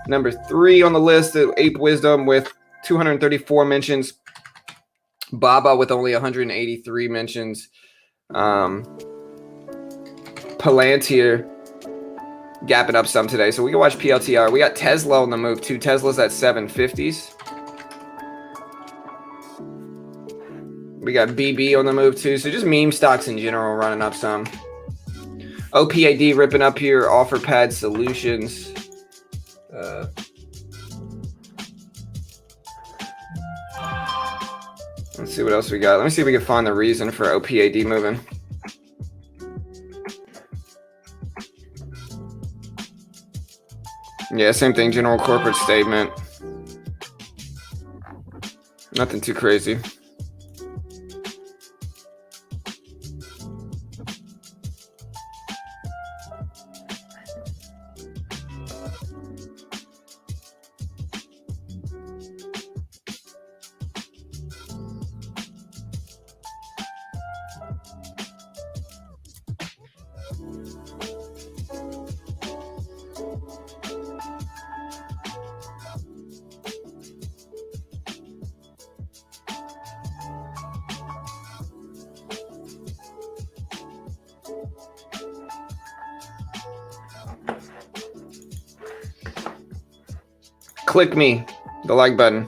number 3 on the list. Ape Wisdom with 234 mentions. Baba with only 183 mentions. Palantir gapping up some today. So we can watch PLTR. We got Tesla on the move too. Tesla's at 750s. We got BB on the move too. So just meme stocks in general running up some. OPAD ripping up here. OfferPad Solutions. Let's see what else we got. Let me see if we can find the reason for OPAD moving. Yeah, same thing. General corporate statement. Nothing too crazy. Click me, the like button.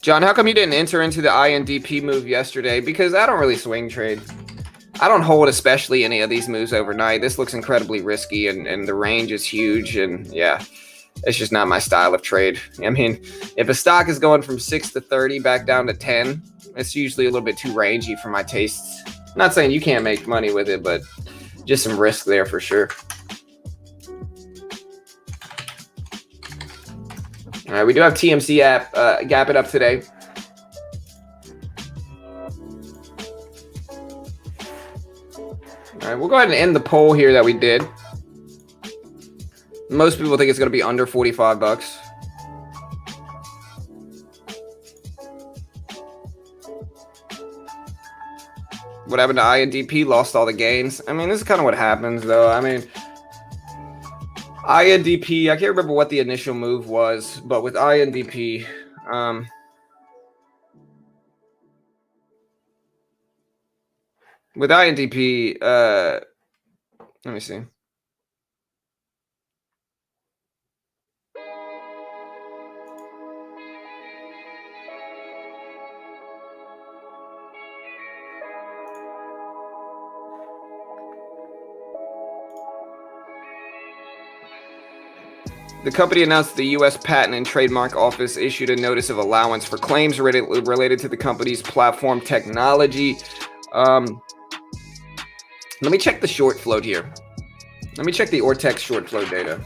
John, how come you didn't enter into the INDP move yesterday? Because I don't really swing trade. I don't hold especially any of these moves overnight. This looks incredibly risky and the range is huge. And yeah, it's just not my style of trade. I mean, if a stock is going from 6 to 30 back down to 10, it's usually a little bit too rangy for my tastes. I'm not saying you can't make money with it, but just some risk there for sure. All right, we do have TMC app gapping up today. All right, we'll go ahead and end the poll here that we did. Most people think it's going to be under 45 bucks. What happened to INDP? Lost all the gains. I mean, this is kind of what happens, though. I mean, INDP, I can't remember what the initial move was, but with INDP, let me see. The company announced the U.S. Patent and Trademark Office issued a notice of allowance for claims related to the company's platform technology. Let me check the short float here. Let me check the Ortex short float data.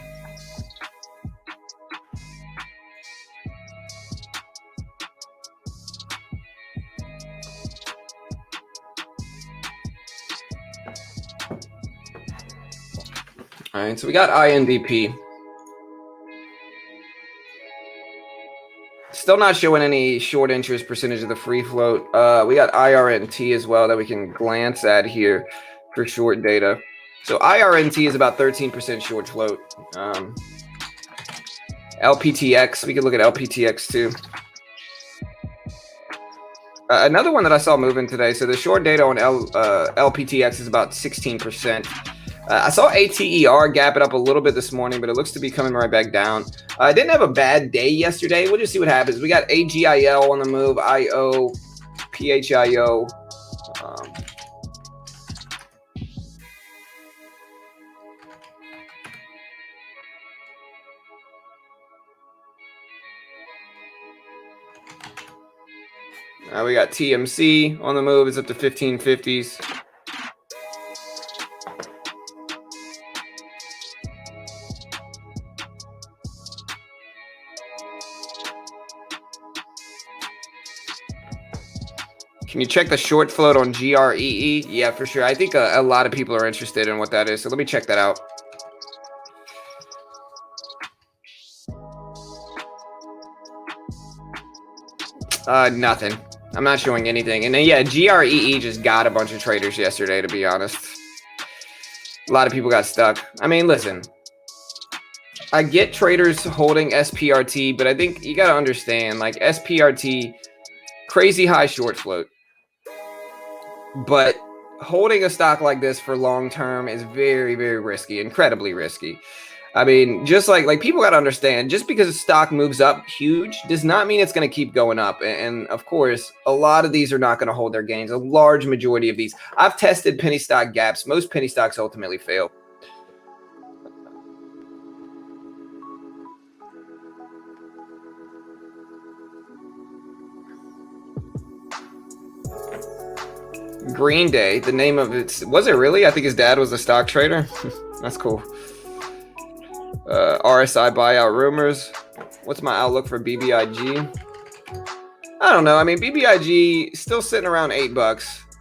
All right, so we got INDP. Still not showing any short interest percentage of the free float. We got IRNT as well that we can glance at here for short data. So IRNT is about 13% short float. LPTX, we can look at LPTX too. Another one that I saw moving today. So the short data on LPTX is about 16%. I saw ATER gap it up a little bit this morning, but it looks to be coming right back down. I didn't have a bad day yesterday. We'll just see what happens. We got AGIL on the move, IO, PHIO. We got TMC on the move. It's up to 1550s. Can you check the short float on GREE? Yeah, for sure. I think a lot of people are interested in what that is. So let me check that out. Nothing. I'm not showing anything. And then, yeah, GREE just got a bunch of traders yesterday, to be honest. A lot of people got stuck. I mean, listen. I get traders holding SPRT, but I think you got to understand, like, SPRT, crazy high short float. But holding a stock like this for long term is very, very risky, incredibly risky. I mean, just like people got to understand, just because a stock moves up huge does not mean it's going to keep going up. And of course, a lot of these are not going to hold their gains. A large majority of these. I've tested penny stock gaps. Most penny stocks ultimately fail. Green Day, the name of it, was it really? I think his dad was a stock trader. That's cool. RSI buyout rumors. What's my outlook for BBIG? I don't know. I mean, BBIG still sitting around $8.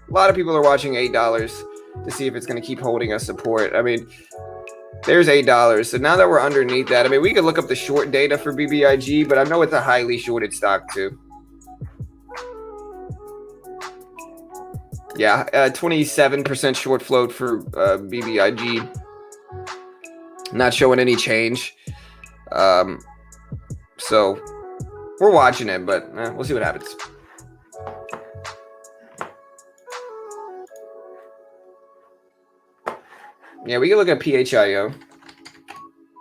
A lot of people are watching $8 to see if it's going to keep holding a support. I mean, there's $8. So now that we're underneath that, I mean, we could look up the short data for BBIG, but I know it's a highly shorted stock too. Yeah, 27% short float for BBIG. Not showing any change. So we're watching it, but we'll see what happens. Yeah, we can look at PHIO.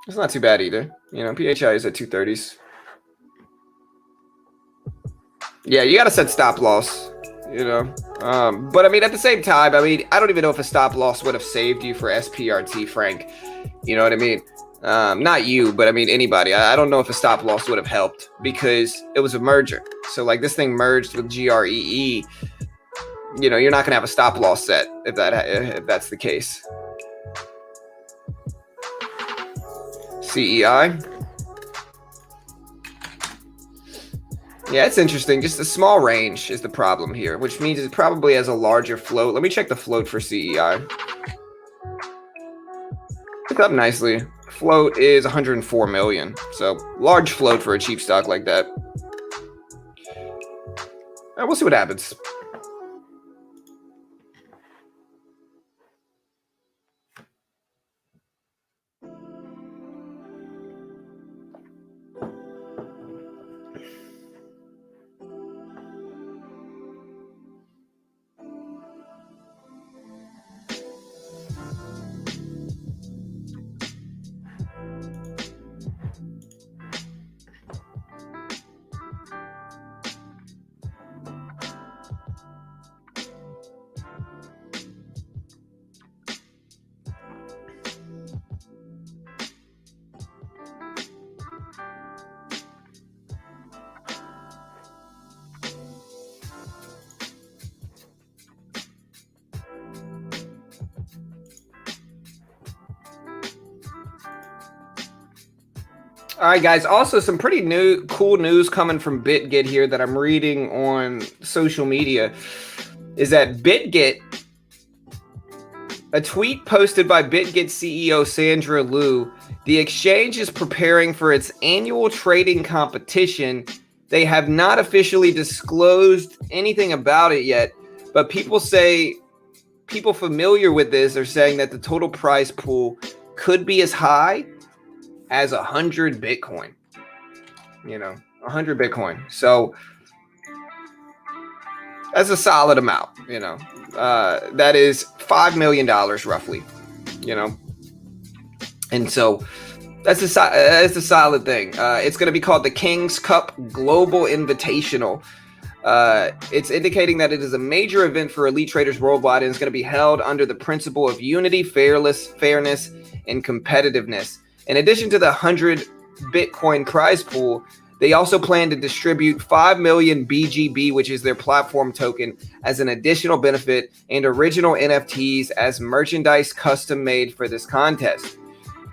It's not too bad either. You know, PHIO is at 230s. Yeah, you got to set stop loss, you know. But I mean, at the same time, I mean, I don't even know if a stop loss would have saved you for SPRT, Frank. You know what I mean? Not you, but I mean anybody. I don't know if a stop loss would have helped because it was a merger. So like this thing merged with GREE. You know, you're not gonna have a stop loss set if that's the case. CEI. Yeah, it's interesting. Just a small range is the problem here, which means it probably has a larger float. Let me check the float for CEI. Picked up nicely. Float is 104 million. So large float for a cheap stock like that. We'll see what happens. All right, guys. Also, some pretty cool news coming from BitGet here that I'm reading on social media is that BitGet, a tweet posted by BitGet CEO Sandra Liu, the exchange is preparing for its annual trading competition. They have not officially disclosed anything about it yet, but people familiar with this are saying that the total prize pool could be as high as 100 Bitcoin, you know, 100 Bitcoin. So that's a solid amount, you know, that is $5 million roughly. you know. And so that's a solid thing. It's going to be called the King's Cup Global Invitational. It's indicating that it is a major event for elite traders worldwide, and it's going to be held under the principle of unity, fairness, and competitiveness. In addition to the 100 Bitcoin prize pool, they also plan to distribute 5 million BGB, which is their platform token, as an additional benefit, and original NFTs as merchandise custom made for this contest.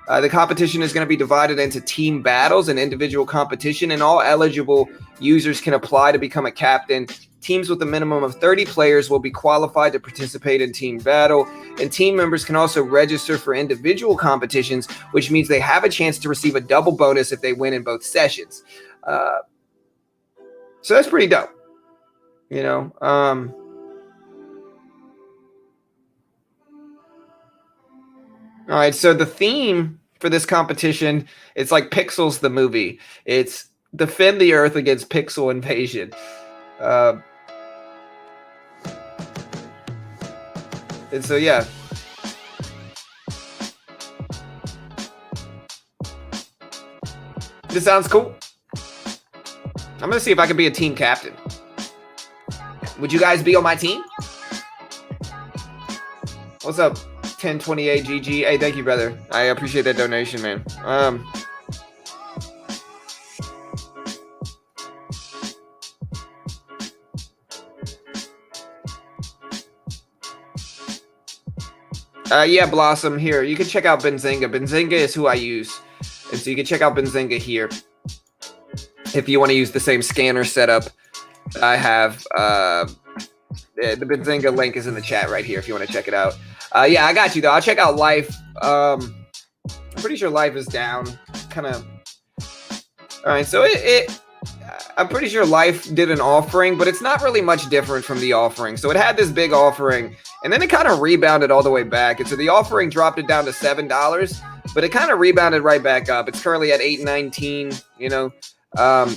The competition is going to be divided into team battles and individual competition, and all eligible users can apply to become a captain. Teams with a minimum of 30 players will be qualified to participate in team battle, and team members can also register for individual competitions, which means they have a chance to receive a double bonus if they win in both sessions. So that's pretty dope, you know. All right, so the theme for this competition, it's like Pixels the movie. It's defend the Earth against pixel invasion. And so, yeah. This sounds cool. I'm going to see if I can be a team captain. Would you guys be on my team? What's up, 1028 GG? Hey, thank you, brother. I appreciate that donation, man. Yeah, Blossom, here. You can check out Benzinga. Benzinga is who I use. And so you can check out Benzinga here if you want to use the same scanner setup I have. The Benzinga link is in the chat right here if you want to check it out. Yeah, I got you, though. I'll check out Life. I'm pretty sure Life is down. Kind of. All right, so I'm pretty sure Life did an offering, but it's not really much different from the offering. So it had this big offering, and then it kind of rebounded all the way back. And so the offering dropped it down to $7, but it kind of rebounded right back up. It's currently at $8.19, you know,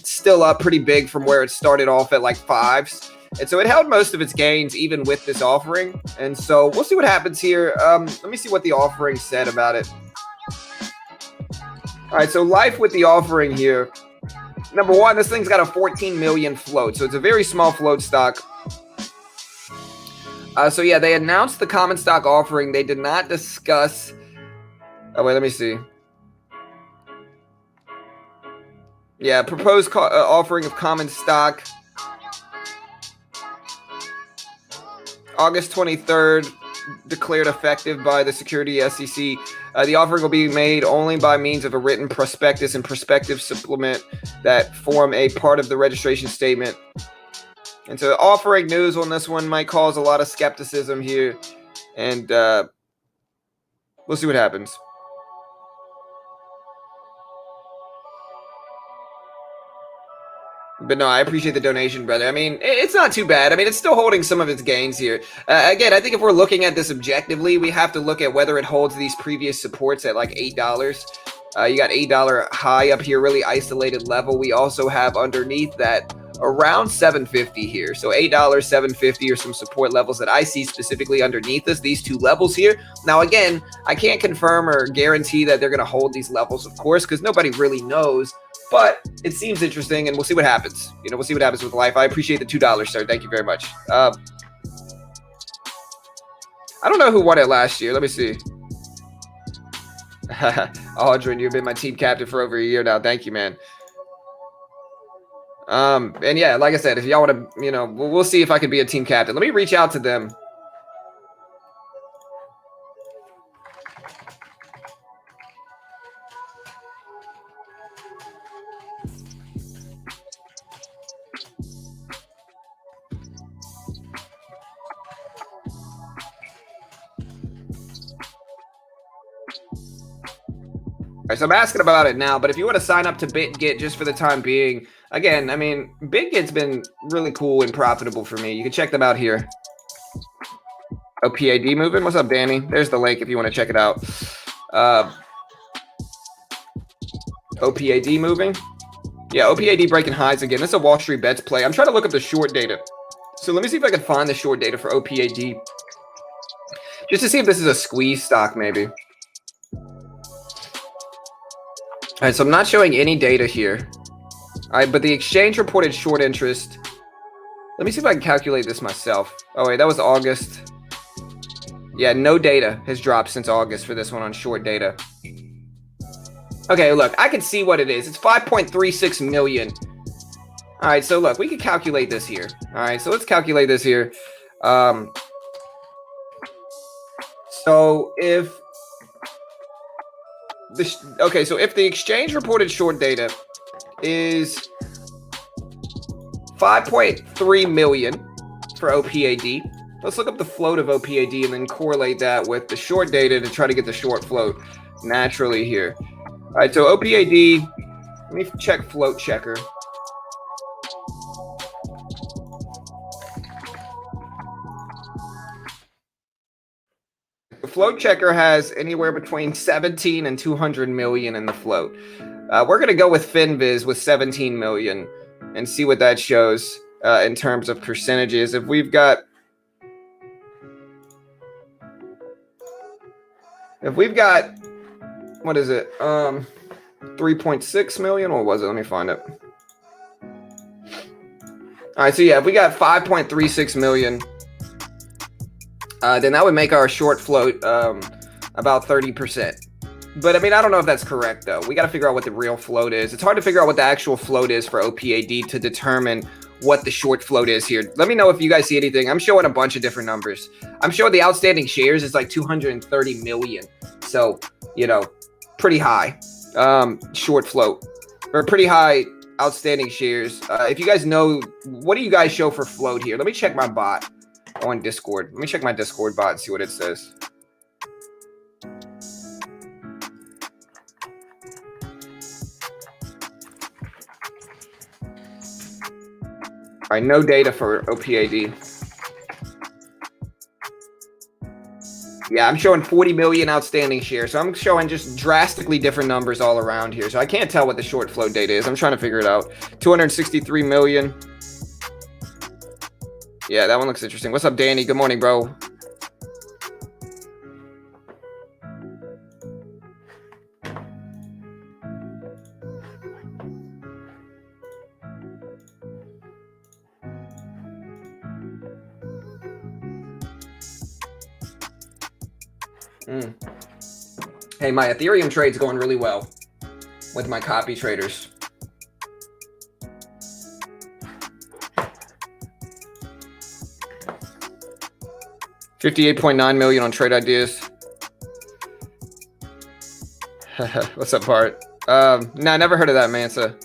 still up pretty big from where it started off at like $5s. And so it held most of its gains even with this offering. And so we'll see what happens here. Let me see what the offering said about it. All right, so Life with the offering here. Number one, this thing's got a 14 million float. So it's a very small float stock. So yeah, they announced the common stock offering. They did not discuss. Oh, wait, let me see. Yeah, proposed offering of common stock. August 23rd, declared effective by the Securities SEC. The offering will be made only by means of a written prospectus and prospective supplement that form a part of the registration statement. And so offering news on this one might cause a lot of skepticism here. And we'll see what happens. But no, I appreciate the donation, brother. I mean, it's not too bad. I mean, it's still holding some of its gains here. Again, I think if we're looking at this objectively, we have to look at whether it holds these previous supports at like $8. You got $8 high up here, really isolated level. We also have underneath that around $7.50 here. So $8, $7.50 are some support levels that I see specifically underneath us, these two levels here. Now, again, I can't confirm or guarantee that they're going to hold these levels, of course, because nobody really knows. But it seems interesting, and we'll see what happens. You know, we'll see what happens with Life. I appreciate the $2, sir. Thank you very much. I don't know who won it last year. Let me see. Aldrin, you've been my team captain for over a year now. Thank you, man. And yeah, like I said, if y'all want to, you know, we'll see if I can be a team captain. Let me reach out to them. All right, so I'm asking about it now, but if you want to sign up to BitGet just for the time being, again, I mean, BitGet's been really cool and profitable for me. You can check them out here. Oh, PAD moving? What's up, Danny? There's the link if you want to check it out. OPAD moving? Yeah, OPAD breaking highs again. This is a Wall Street Bets play. I'm trying to look up the short data. So let me see if I can find the short data for OPAD. just to see if this is a squeeze stock, maybe. All right, so I'm not showing any data here. All right, but the exchange reported short interest. Let me see if I can calculate this myself. Oh, wait, that was August. Yeah, no data has dropped since August for this one on short data. Okay, look, I can see what it is. It's 5.36 million. All right, so look, we can calculate this here. All right, so let's calculate this here. So if the exchange reported short data is 5.3 million for OPAD. Let's look up the float of OPAD and then correlate that with the short data to try to get the short float naturally here. All right, so OPAD, let me check float checker. The float checker has anywhere between 17 and 200 million in the float. We're going to go with FinViz with 17 million and see what that shows in terms of percentages. If we've got 3.6 million, or was it? Let me find it. All right, so yeah, if we got 5.36 million, then that would make our short float about 30%. But I mean, I don't know if that's correct though. We got to figure out what the real float is. It's hard to figure out what the actual float is for OPAD to determine what the short float is here. Let me know if you guys see anything. I'm showing a bunch of different numbers. I'm showing the outstanding shares is like 230 million. So, you know, pretty high short float, or pretty high outstanding shares. If you guys know, what do you guys show for float here? Let me check my bot on Discord. Let me check my Discord bot and see what it says. All right, no data for OPAD. Yeah, I'm showing 40 million outstanding shares. So I'm showing just drastically different numbers all around here. So I can't tell what the short flow data is. I'm trying to figure it out. 263 million. Yeah, that one looks interesting. What's up, Danny? Good morning, bro. Hey, my Ethereum trade's going really well with my copy traders. $58.9 million on trade ideas. What's up, Bart? Nah, never heard of that, Mansa.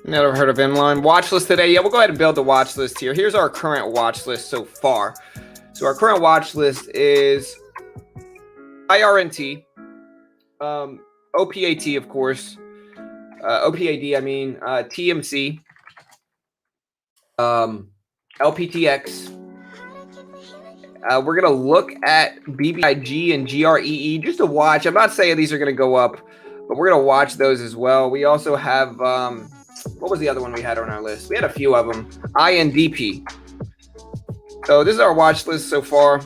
Never heard of inline. Watch list today. Yeah, we'll go ahead and build the watch list here. Here's our current watch list so far. So our current watch list is IRNT, OPAT, of course, OPAD, I mean, TMC, LPTX. We're going to look at BBIG and GREE just to watch. I'm not saying these are going to go up, but we're going to watch those as well. We also have, what was the other one we had on our list? We had a few of them. INDP. So this is our watch list so far.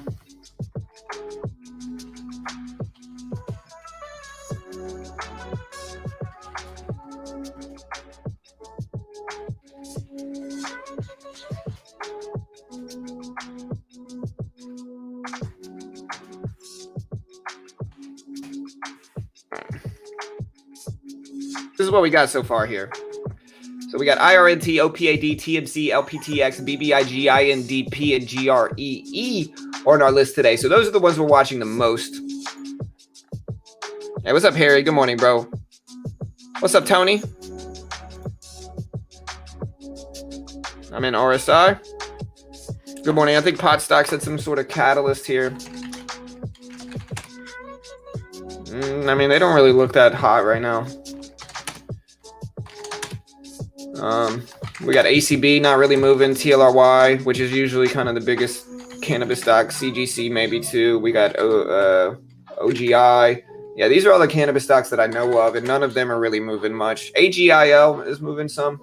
is what we got so far here. So we got IRNT, OPAD, TMC, LPTX, BBIG, INDP, and GREE are on our list today. So those are the ones we're watching the most. Hey, what's up, Harry? Good morning, bro. What's up, Tony? I'm in RSI. Good morning. I think pot stocks had some sort of catalyst here. I mean, they don't really look that hot right now. We got ACB not really moving, TLRY, which is usually kind of the biggest cannabis stock, CGC maybe too. We got OGI. Yeah, these are all the cannabis stocks that I know of, and none of them are really moving much. AGIL is moving some.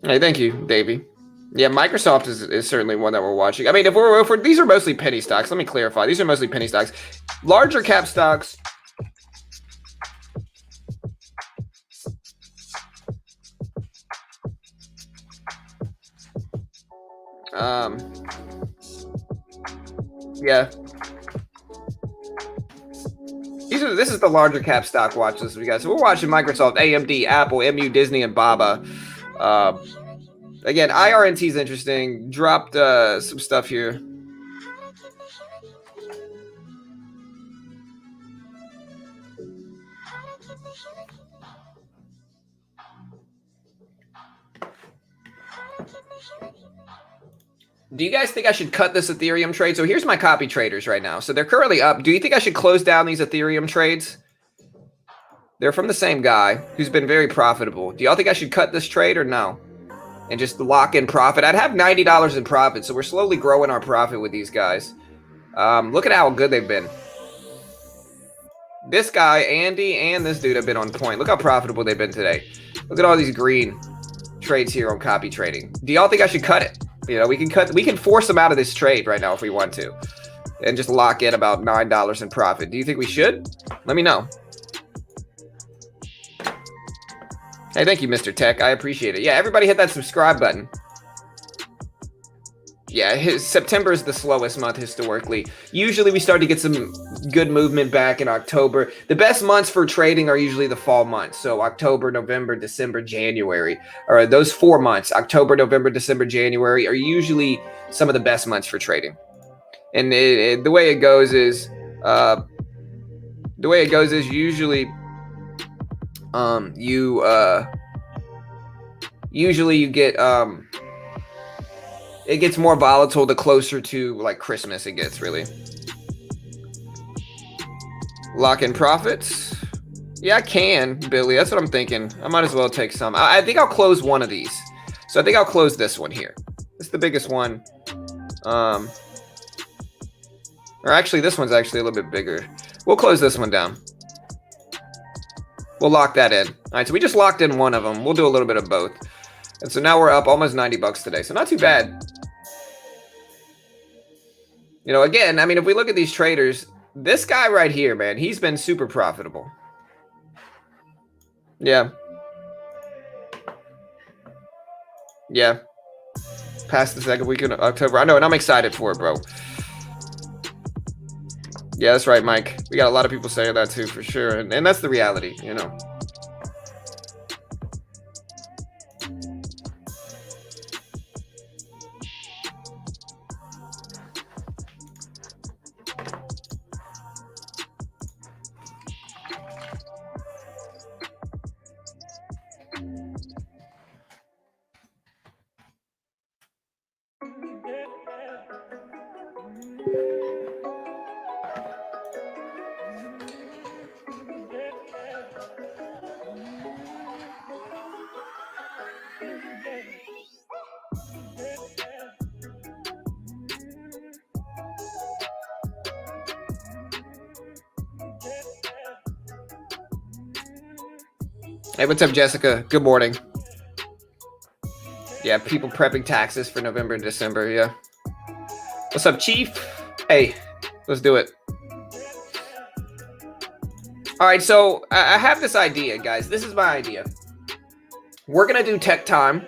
Hey, thank you, Davey. Yeah, Microsoft is certainly one that we're watching. I mean, if these are mostly penny stocks. Let me clarify. These are mostly penny stocks. Larger cap stocks. Yeah. This is the larger cap stock watch list we got. So we're watching Microsoft, AMD, Apple, MU, Disney, and Baba. Again, IRNT is interesting. Dropped some stuff here. Do you guys think I should cut this Ethereum trade? So here's my copy traders right now. So they're currently up. Do you think I should close down these Ethereum trades? They're from the same guy who's been very profitable. Do y'all think I should cut this trade or no? And just lock in profit? I'd have $90 in profit. So we're slowly growing our profit with these guys. Look at how good they've been. This guy, Andy, and this dude have been on point. Look how profitable they've been today. Look at all these green trades here on copy trading. Do y'all think I should cut it? You know, we can force them out of this trade right now if we want to, and just lock in about $9 in profit. Do you think we should? Let me know. Hey, thank you, Mr. Tech. I appreciate it. Yeah, everybody hit that subscribe button. Yeah, September is the slowest month historically. Usually we start to get some good movement back in October. The best months for trading are usually the fall months. So October, November, December, January. Or those 4 months, October, November, December, January, are usually some of the best months for trading. And the way it goes is usually you get it gets more volatile the closer to like Christmas it gets, really. Lock in profits. Yeah, I can, Billy. That's what I'm thinking. I might as well take some. I think I'll close one of these. So I think I'll close this one here. It's the biggest one. Or actually, this one's actually a little bit bigger. We'll close this one down. We'll lock that in. All right, so we just locked in one of them. We'll do a little bit of both. And so now we're up almost $90 today. So not too bad. You know, again, I mean, if we look at these traders, this guy right here, man, he's been super profitable. Yeah. Yeah. Past the second week in October. I know, and I'm excited for it, bro. Yeah, that's right, Mike. We got a lot of people saying that too, for sure. And that's the reality, you know. Hey, what's up, Jessica? Good morning. Yeah, people prepping taxes for November and December, yeah. What's up, Chief? Hey, let's do it. All right, so I have this idea, guys. This is my idea. We're going to do tech time,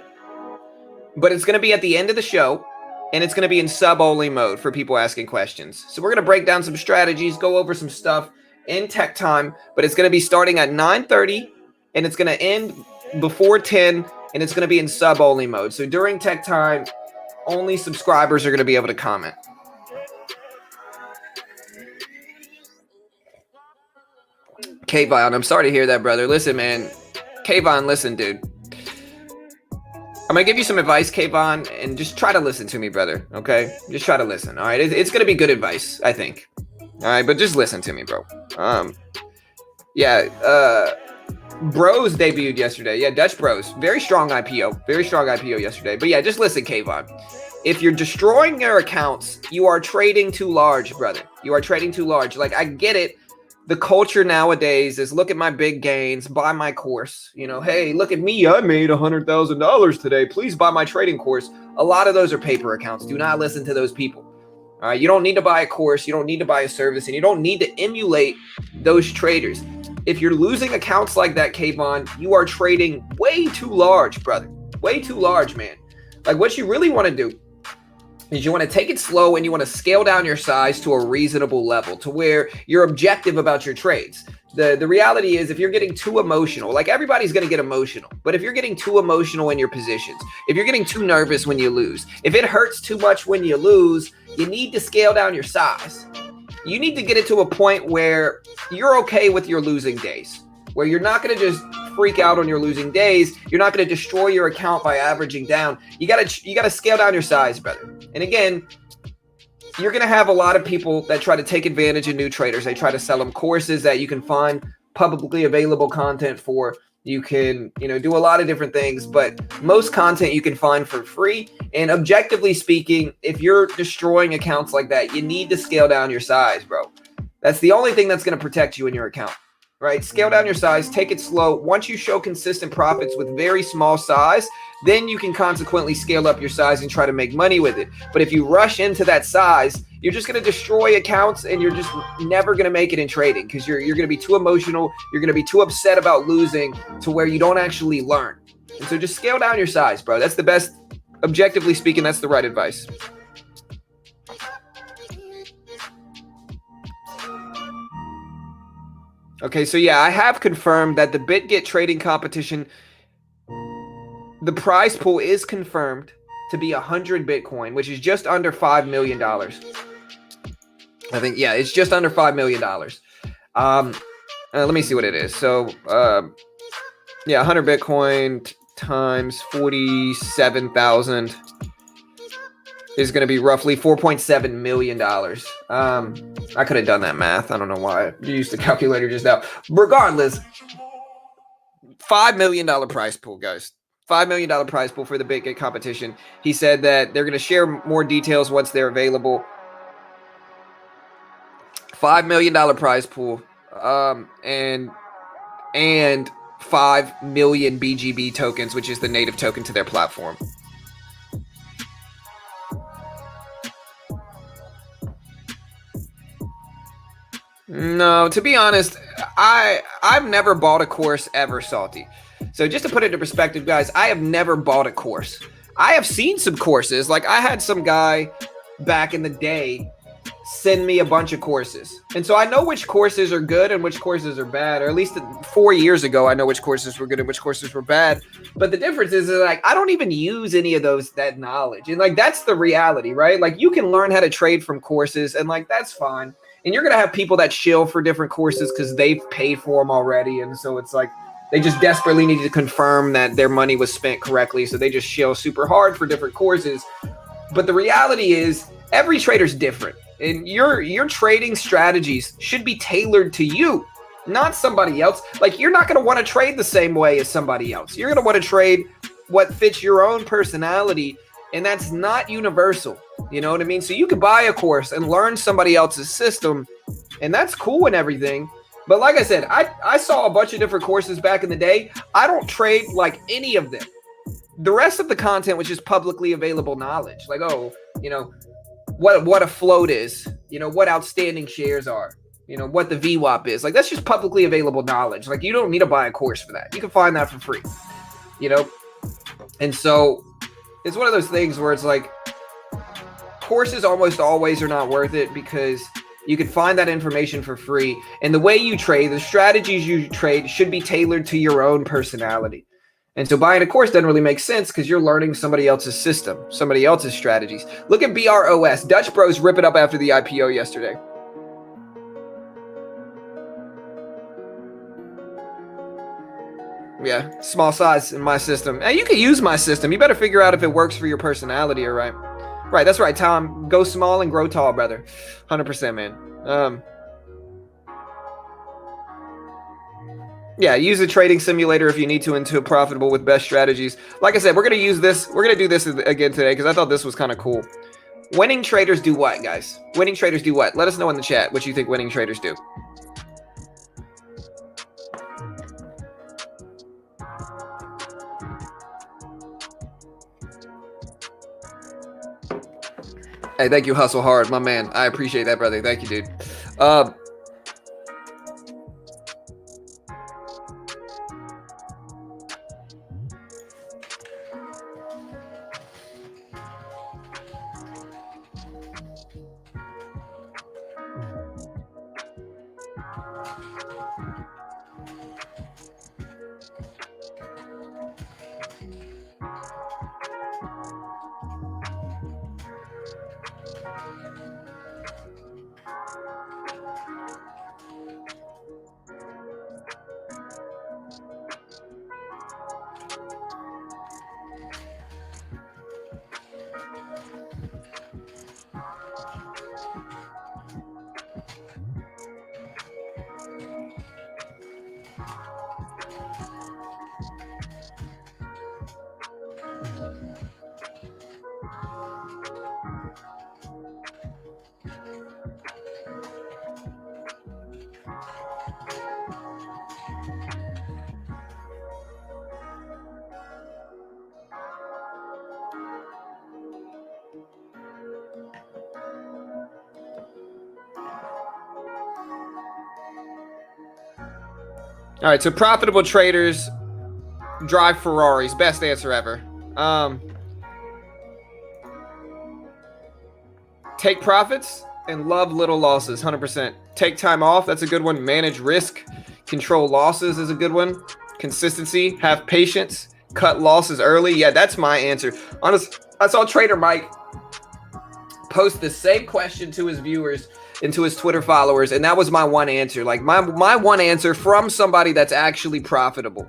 but it's going to be at the end of the show. and it's going to be in sub-only mode for people asking questions. So we're going to break down some strategies, go over some stuff in tech time, but it's going to be starting at 9:30 and it's going to end before 10, and it's going to be in sub-only mode. So during tech time, only subscribers are going to be able to comment. Kayvon, I'm sorry to hear that, brother. Listen, man. Kayvon, listen, dude. I'm going to give you some advice, Kayvon, and just try to listen to me, brother, okay? Just try to listen, all right? It's going to be good advice, I think. All right, but just listen to me, bro. Bros debuted yesterday. Yeah, Dutch Bros. Very strong IPO. Very strong IPO yesterday. But yeah, just listen, Kayvon. If you're destroying your accounts, you are trading too large, brother. You are trading too large. Like, I get it. The culture nowadays is look at my big gains, buy my course. You know, hey, look at me. I made $100,000 today. Please buy my trading course. A lot of those are paper accounts. Do not listen to those people. All right, you don't need to buy a course. You don't need to buy a service, and you don't need to emulate those traders. If you're losing accounts like that, Kayvon, you are trading way too large, brother. Way too large, man. Like, what you really want to do is you want to take it slow and you want to scale down your size to a reasonable level to where you're objective about your trades. The reality is if you're getting too emotional, like everybody's going to get emotional, but if you're getting too emotional in your positions, if you're getting too nervous when you lose, if it hurts too much when you lose, you need to scale down your size. You need to get it to a point where you're okay with your losing days, where you're not going to just freak out on your losing days. You're not going to destroy your account by averaging down. You got to scale down your size, brother. And again, you're going to have a lot of people that try to take advantage of new traders. They try to sell them courses that you can find publicly available content for. You can, do a lot of different things, but most content you can find for free. And objectively speaking, if you're destroying accounts like that, you need to scale down your size, bro. That's the only thing that's going to protect you in your account, right? Scale down your size, take it slow. Once you show consistent profits with very small size, then you can consequently scale up your size and try to make money with it. But if you rush into that size, you're just going to destroy accounts and you're just never going to make it in trading because you're going to be too emotional. You're going to be too upset about losing to where you don't actually learn. And so just scale down your size, bro. That's the best. Objectively speaking, that's the right advice. Okay, so yeah, I have confirmed that the BitGet trading competition, the prize pool is confirmed to be 100 Bitcoin, which is just under $5 million. I think, yeah, it's just under $5 million. Let me see what it is. So, 100 Bitcoin times 47,000 is going to be roughly $4.7 million. I could have done that math. I don't know why I used the calculator just now. Regardless, $5 million prize pool, guys. $5 million prize pool for the BitGet competition. He said that they're going to share more details once they're available. $5 million prize pool, and 5 million BGB tokens, which is the native token to their platform. No, to be honest, I've never bought a course ever, Salty. So just to put it into perspective, guys, I have never bought a course. I have seen some courses. Like I had some guy back in the day send me a bunch of courses. And so I know which courses are good and which courses are bad, or at least 4 years ago, I know which courses were good and which courses were bad. But the difference is like, I don't even use any of that knowledge. And like, that's the reality, right? Like you can learn how to trade from courses and like, that's fine. And you're going to have people that shill for different courses because they've paid for them already. And so it's like, they just desperately need to confirm that their money was spent correctly. So they just shill super hard for different courses. But the reality is every trader's different. And your trading strategies should be tailored to you, not somebody else. Like you're not going to want to trade the same way as somebody else. You're going to want to trade what fits your own personality. And that's not universal. You know what I mean? So you could buy a course and learn somebody else's system. And that's cool and everything. But like I said, I saw a bunch of different courses back in the day. I don't trade like any of them. The rest of the content was just publicly available knowledge. Like, what a float is, what outstanding shares are, what the VWAP is. Like, that's just publicly available knowledge. Like, you don't need to buy a course for that. You can find that for free, And so it's one of those things where it's like, courses almost always are not worth it because you can find that information for free. And the way you trade, the strategies you trade should be tailored to your own personality. And so buying a course doesn't really make sense because you're learning somebody else's system, somebody else's strategies. Look at BROS. Dutch Bros rip it up after the IPO yesterday. Yeah, small size in my system. Hey, you can use my system. You better figure out if it works for your personality, all right? Right, that's right, Tom. Go small and grow tall, brother. 100%, man. Yeah, use a trading simulator if you need to into a profitable with best strategies. Like I said, we're going to use this. We're going to do this again today because I thought this was kind of cool. Winning traders do what, guys? Winning traders do what? Let us know in the chat what you think winning traders do. Hey, thank you, Hustle Hard, my man. I appreciate that, brother. Thank you, dude. All right, so profitable traders drive Ferraris. Best answer ever. Take profits and love little losses. 100%. Take time off. That's a good one. Manage risk. Control losses is a good one. Consistency. Have patience. Cut losses early. Yeah, that's my answer. Honestly, I saw Trader Mike post the same question to his viewers and to his Twitter followers, and that was my one answer. Like my one answer from somebody that's actually profitable.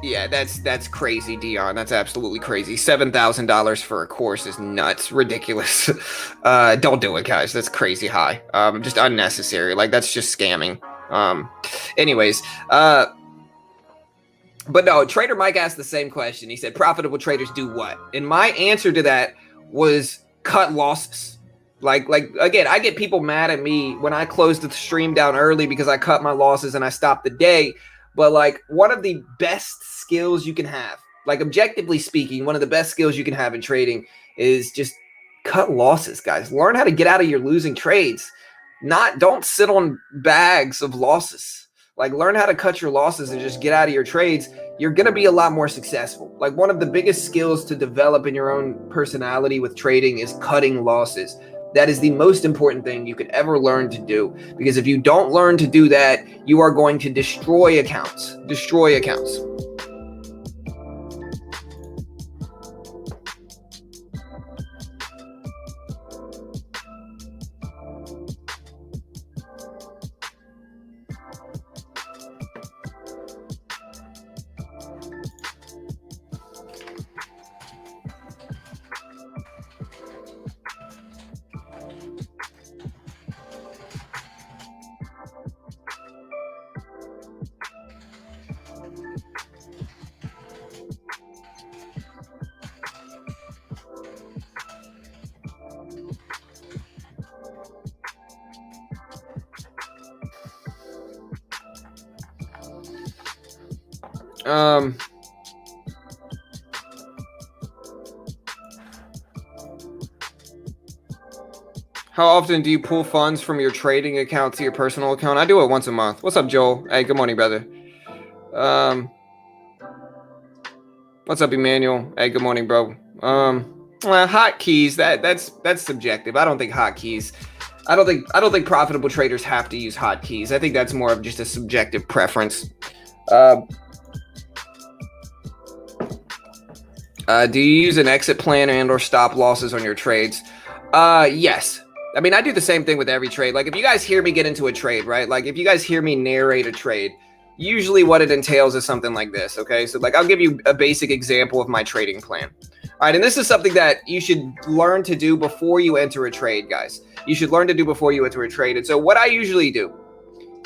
Yeah, that's crazy, Dion. That's absolutely crazy. $7,000 for a course is nuts, ridiculous. Don't do it, guys. That's crazy high. Just unnecessary. Like that's just scamming. Anyways, but no, Trader Mike asked the same question. He said, profitable traders do what? And my answer to that was cut losses. Like again, I get people mad at me when I close the stream down early because I cut my losses and I stopped the day. But like one of the best skills you can have, like objectively speaking, one of the best skills you can have in trading is just cut losses, guys. Learn how to get out of your losing trades. Don't sit on bags of losses. Like learn how to cut your losses and just get out of your trades. You're going to be a lot more successful. Like one of the biggest skills to develop in your own personality with trading is cutting losses. That is the most important thing you could ever learn to do. Because if you don't learn to do that, you are going to destroy accounts. Destroy accounts. How often do you pull funds from your trading account to your personal account? I do it once a month. What's up, Joel? Hey, good morning, brother. What's up, Emmanuel? Hey, good morning, bro. Hotkeys, that's subjective. I don't think hotkeys. I don't think profitable traders have to use hotkeys. I think that's more of just a subjective preference. Do you use an exit plan and or stop losses on your trades? Yes. I mean, I do the same thing with every trade. Like, if you guys hear me get into a trade, right? Like, if you guys hear me narrate a trade, usually what it entails is something like this, okay? So, like, I'll give you a basic example of my trading plan. All right, and this is something that you should learn to do before you enter a trade, guys. You should learn to do before you enter a trade. And so what I usually do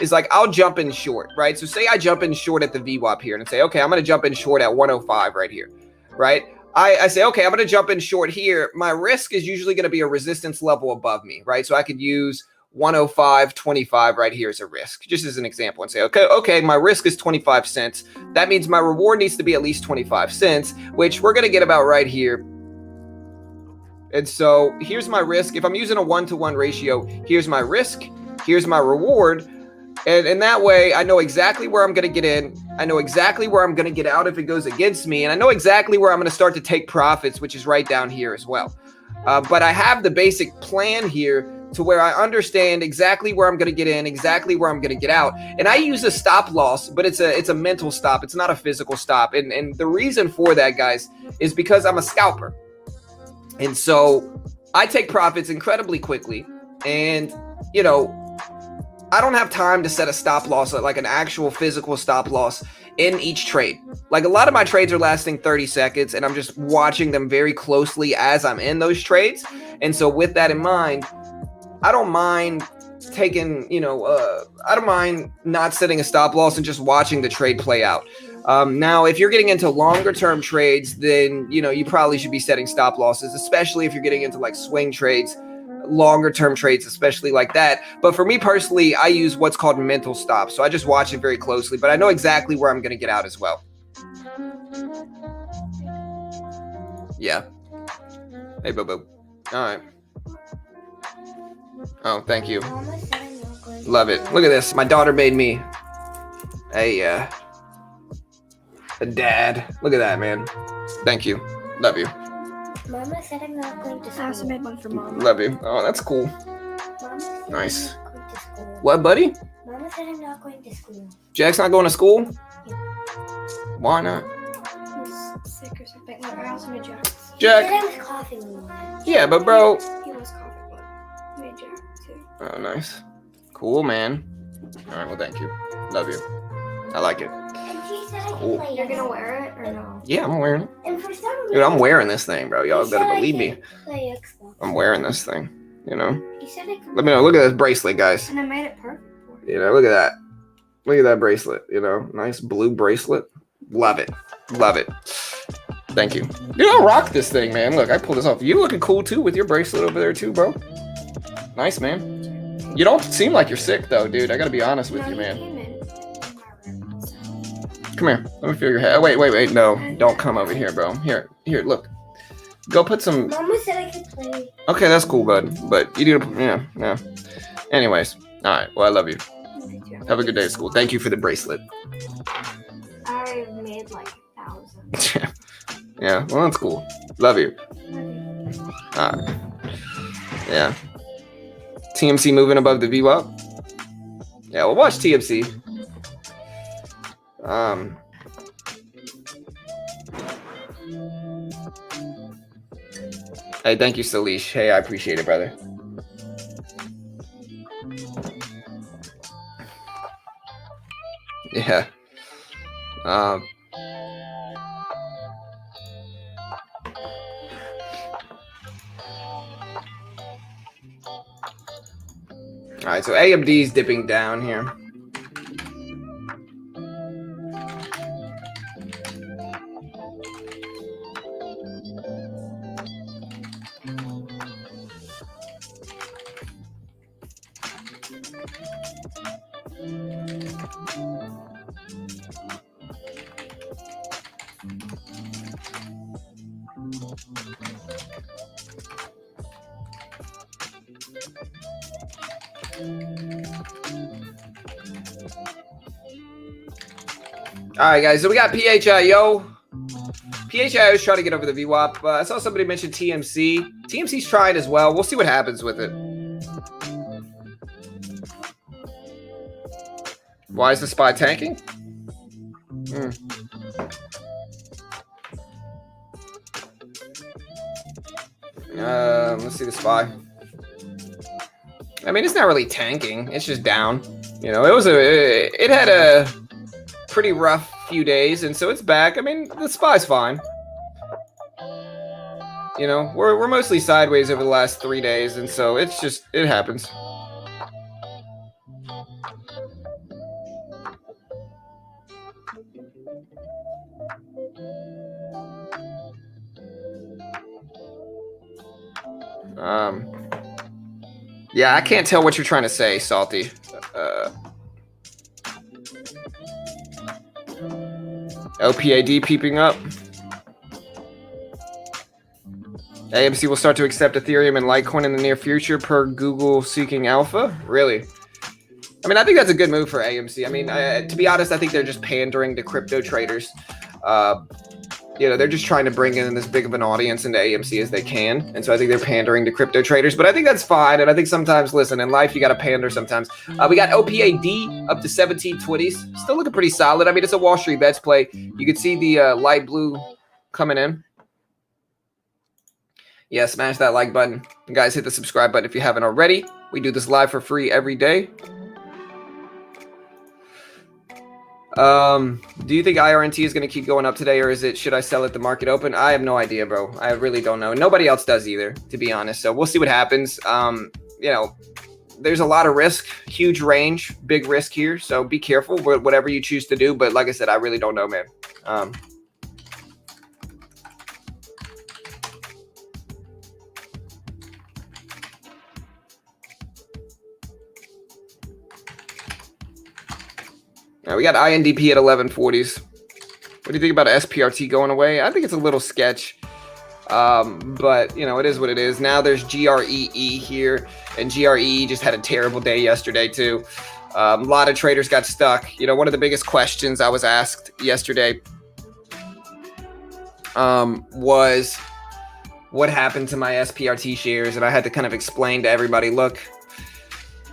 is, like, I'll jump in short, right? So say I jump in short at the VWAP here and say, okay, I'm going to jump in short at 105 right here, right? I say, okay, I'm going to jump in short here. My risk is usually going to be a resistance level above me, right? So I could use 105.25 right here as a risk, just as an example, and say, okay, my risk is 25 cents. That means my reward needs to be at least 25 cents, which we're going to get about right here. And so here's my risk. If I'm using a 1-to-1 ratio, here's my risk, here's my reward. And in that way, I know exactly where I'm going to get in. I know exactly where I'm going to get out if it goes against me. And I know exactly where I'm going to start to take profits, which is right down here as well. But I have the basic plan here to where I understand exactly where I'm going to get in, exactly where I'm going to get out. And I use a stop loss, but it's a mental stop. It's not a physical stop. And the reason for that, guys, is because I'm a scalper. And so I take profits incredibly quickly. And, you know, I don't have time to set a stop loss, like an actual physical stop loss in each trade. Like, a lot of my trades are lasting 30 seconds and I'm just watching them very closely as I'm in those trades. And so with that in mind, I don't mind taking, I don't mind not setting a stop loss and just watching the trade play out. Now, if you're getting into longer term trades, then, you probably should be setting stop losses, especially if you're getting into like swing trades. Longer term trades, especially like that. But for me personally, I use what's called mental stops. So I just watch it very closely, but I know exactly where I'm going to get out as well. Yeah. Hey, boo-boo. All right. Oh, thank you. Love it. Look at this. My daughter made me a dad. Look at that, man. Thank you. Love you. Mama said I'm not going to school. I also made one for Mom. Love you. Oh, that's cool. Nice. I'm not going to school. What, buddy? Mama said I'm not going to school. Jack's not going to school? Yeah. Why not? He's sick or something. Like, I also made Jack. Jack. He said I was coughing a lot. Yeah, but bro. He was coughing, but I made Jack too. Oh, nice. Cool, man. All right, well, thank you. Love you. I like it. Cool. You're gonna wear it or no? Yeah, I'm wearing it. And for some reason, Dude, I'm wearing this thing, bro. Y'all better believe me. Play Xbox. I'm wearing this thing, He said I could. Let me know. Look at this bracelet, guys. And I made it perfect for you. Look at that. Look at that bracelet. Nice blue bracelet. Love it. Love it. Thank you. Dude, I rock this thing, man. Look, I pulled this off. You looking cool, too, with your bracelet over there, too, bro. Nice, man. You don't seem like you're sick, though, dude. I gotta be honest with you, man. Come here. Let me feel your head. Wait. No, don't come over here, bro. Here, look. Go put some... Mama said I could play. Okay, that's cool, bud. But you need to... Yeah. Anyways. All right. Well, I love you. Have a good day at school. Thank you for the bracelet. I made like 1,000. Yeah. Well, that's cool. Love you. All right. Yeah. TMC moving above the VWAP. Yeah, we'll watch TMC. Hey, thank you, Salish. Hey, I appreciate it, brother. Yeah. All right, so AMD is dipping down here. All right, guys, so we got PHIO. PHI always try to get over the VWAP. I saw somebody mention TMC. TMC's trying as well. We'll see what happens with it. Why is the SPY tanking? Let's see the SPY. I mean, it's not really tanking. It's just down. You know, it had a pretty rough few days, and so it's back. I mean, the SPY's fine. You know, we're mostly sideways over the last 3 days, and so it's just, it happens. Yeah, I can't tell what you're trying to say, Salty. LPAD peeping up. AMC will start to accept Ethereum and Litecoin in the near future per Google seeking alpha. Really? I mean, I think that's a good move for AMC. I mean, to be honest, I think they're just pandering to crypto traders. You know, they're just trying to bring in as big of an audience into AMC as they can. And so I think they're pandering to crypto traders, but I think that's fine. And I think sometimes, listen, in life, you got to pander sometimes. We got OPAD up to 1720s. Still looking pretty solid. I mean, it's a Wall Street bets play. You can see the light blue coming in. Yeah, smash that like button. And guys, hit the subscribe button if you haven't already. We do this live for free every day. Do you think IRNT is going to keep going up today, or is it, should I sell at the market open? I have no idea, bro. I really don't know. Nobody else does either, to be honest. So we'll see what happens. You know, there's a lot of risk, huge range, big risk here. So be careful with whatever you choose to do. But like I said, I really don't know, man. Now we got INDP at 1140s. What do you think about SPRT going away? I think it's a little sketch, but you know, it is what it is. Now there's GREE here, and GRE just had a terrible day yesterday too. A lot of traders got stuck. You know, one of the biggest questions I was asked yesterday was what happened to my SPRT shares, and I had to kind of explain to everybody, look,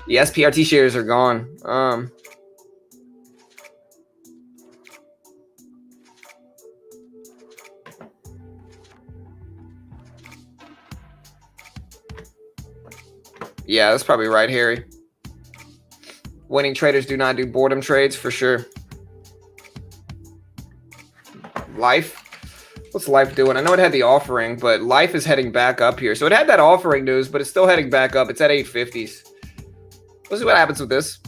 the SPRT shares are gone. Yeah, that's probably right, Harry. Winning traders do not do boredom trades, for sure. Life? What's Life doing? I know it had the offering, but Life is heading back up here. So it had that offering news, but it's still heading back up. It's at 850s. Let's see what happens with this.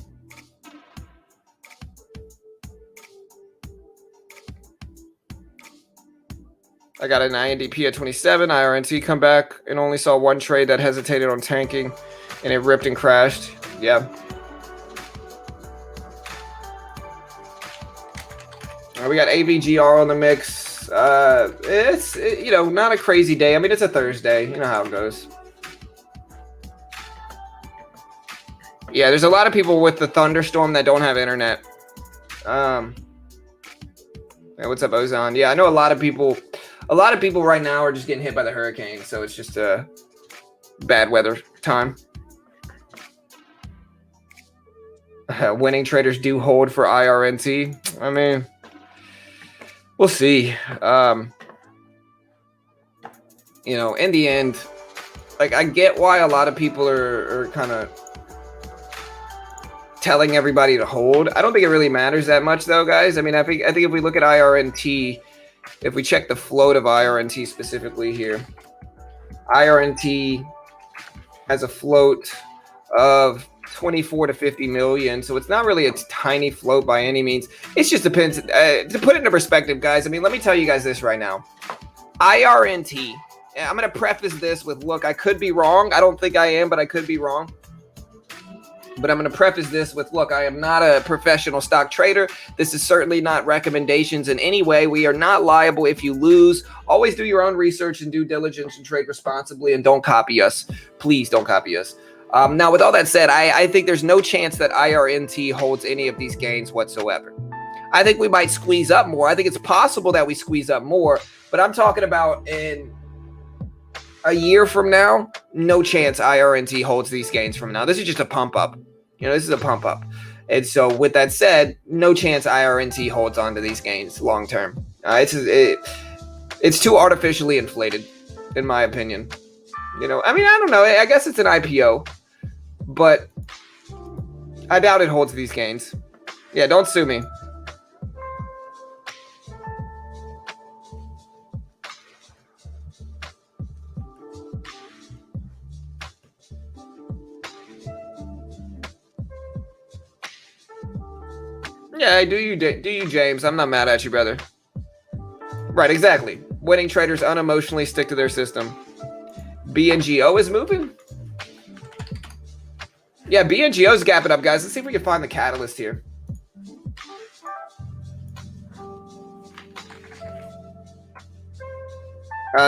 I got an INDP at 27. IRNT come back and only saw one trade that hesitated on tanking, and it ripped and crashed. Yeah. We got AVGR on the mix. It's you know, not a crazy day. I mean, it's a Thursday. You know how it goes. Yeah, there's a lot of people with the thunderstorm that don't have internet. Yeah, what's up, Ozon? Yeah, I know a lot of people right now are just getting hit by the hurricane, so it's just a bad weather time. Winning traders do hold for IRNT. I mean, we'll see. You know, in the end, like, I get why a lot of people are kind of telling everybody to hold. I don't think it really matters that much, though, guys. I mean, I think if we look at IRNT, if we check the float of IRNT specifically here, IRNT has a float of 24 to 50 million. So it's not really a tiny float by any means. It just depends. To put it into perspective, guys, I mean, let me tell you guys this right now. IRNT, I'm going to preface this with, look, I could be wrong. I don't think I am, but I could be wrong. But I'm going to preface this with, look, I am not a professional stock trader. This is certainly not recommendations in any way. We are not liable if you lose. Always do your own research and due diligence and trade responsibly, and don't copy us. Please don't copy us. Now, with all that said, I think there's no chance that IRNT holds any of these gains whatsoever. I think we might squeeze up more. I think it's possible that we squeeze up more, but I'm talking about in a year from now, no chance IRNT holds these gains from now. This is just a pump up. This is a pump up. And so with that said, no chance IRNT holds on to these gains long term. It's too artificially inflated, in my opinion. I don't know. I guess it's an IPO, but I doubt it holds these gains. Yeah, don't sue me. Yeah, do you, James? I'm not mad at you, brother. Right, exactly. Winning traders unemotionally stick to their system. BNGO is moving? Yeah, BNGO's gapping up, guys. Let's see if we can find the catalyst here.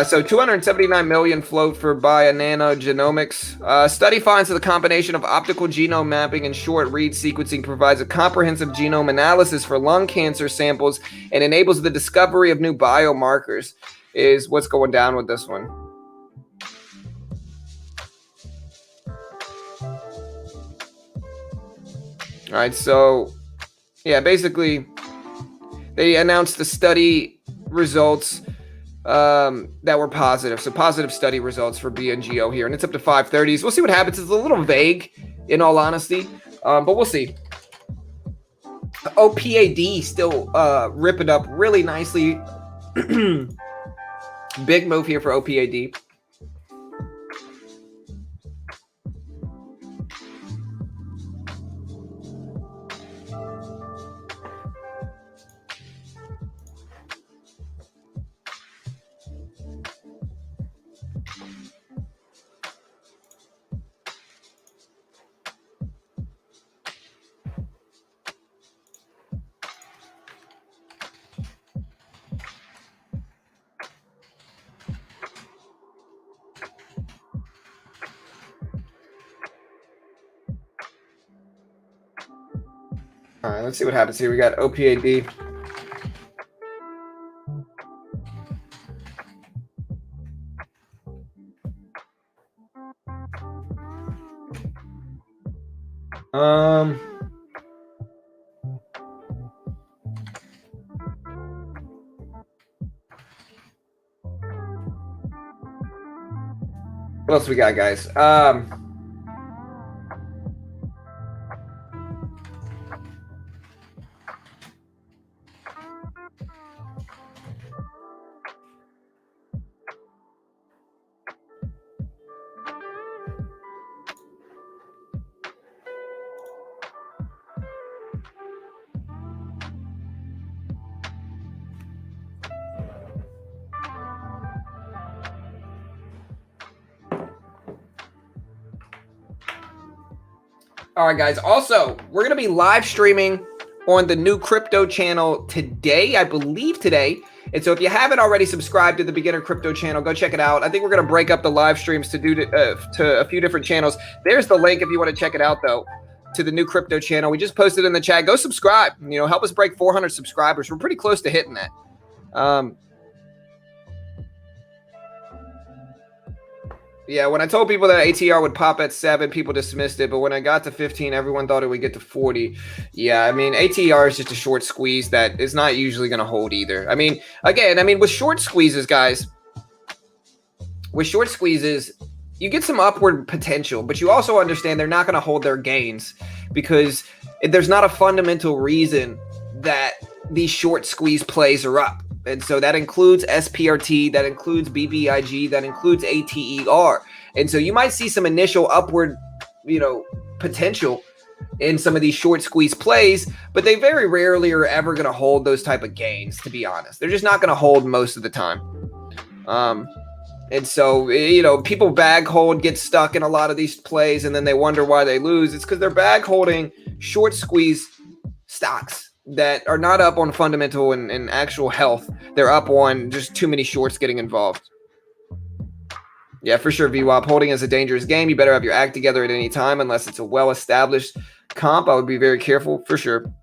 So 279 million float for Bionano Genomics. Study finds that the combination of optical genome mapping and short read sequencing provides a comprehensive genome analysis for lung cancer samples and enables the discovery of new biomarkers, is what's going down with this one. All right, so yeah, basically they announced the study results that were positive. So positive study results for BNGO here, and it's up to 530s. We'll see what happens. It's a little vague, in all honesty, but we'll see. OPAD still ripping up really nicely. Big move here for OPAD. All right, let's see what happens here. We got OPAD. What else we got, guys? All right, guys. Also, we're going to be live streaming on the new crypto channel today, I believe today. And so if you haven't already subscribed to the beginner crypto channel, go check it out. I think we're going to break up the live streams to a few different channels. There's the link if you want to check it out, though, to the new crypto channel. We just posted in the chat. Go subscribe. Help us break 400 subscribers. We're pretty close to hitting that. Yeah, when I told people that ATR would pop at 7, people dismissed it. But when I got to 15, everyone thought it would get to 40. Yeah, ATR is just a short squeeze that is not usually going to hold either. Again, with short squeezes, guys, you get some upward potential, but you also understand they're not going to hold their gains because there's not a fundamental reason that these short squeeze plays are up. And so that includes SPRT, that includes BBIG, that includes ATER. And so you might see some initial upward, potential in some of these short squeeze plays, but they very rarely are ever going to hold those type of gains, to be honest. They're just not going to hold most of the time. And so, people bag hold, get stuck in a lot of these plays, and then they wonder why they lose. It's because they're bag holding short squeeze stocks that are not up on fundamental and actual health. They're up on just too many shorts getting involved. Yeah, for sure, VWAP. Holding is a dangerous game. You better have your act together at any time unless it's a well-established comp. I would be very careful, for sure.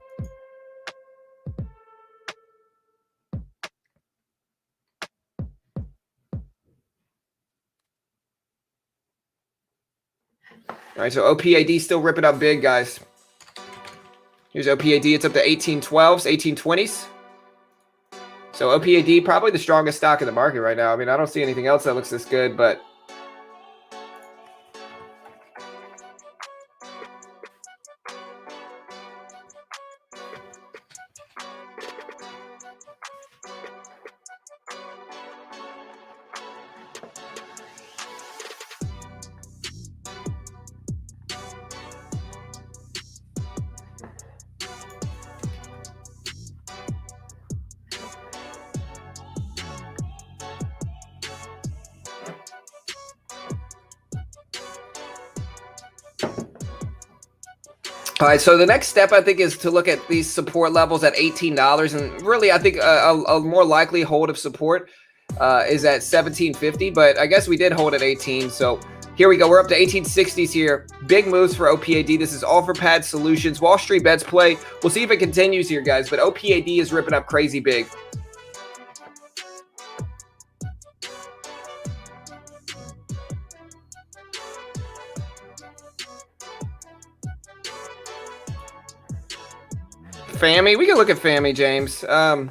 All right, so OPAD still ripping up big, guys. Here's OPAD. It's up to 1812s, 1820s. So OPAD, probably the strongest stock in the market right now. I mean, I don't see anything else that looks this good, but all right, so the next step, I think, is to look at these support levels at $18. And really, I think a more likely hold of support is at $17.50. But I guess we did hold at 18. So here we go. We're up to 1860s here. Big moves for OPAD. This is all for pad solutions. Wall Street bets play. We'll see if it continues here, guys. But OPAD is ripping up crazy big. FAMI, we can look at FAMI, James. Now,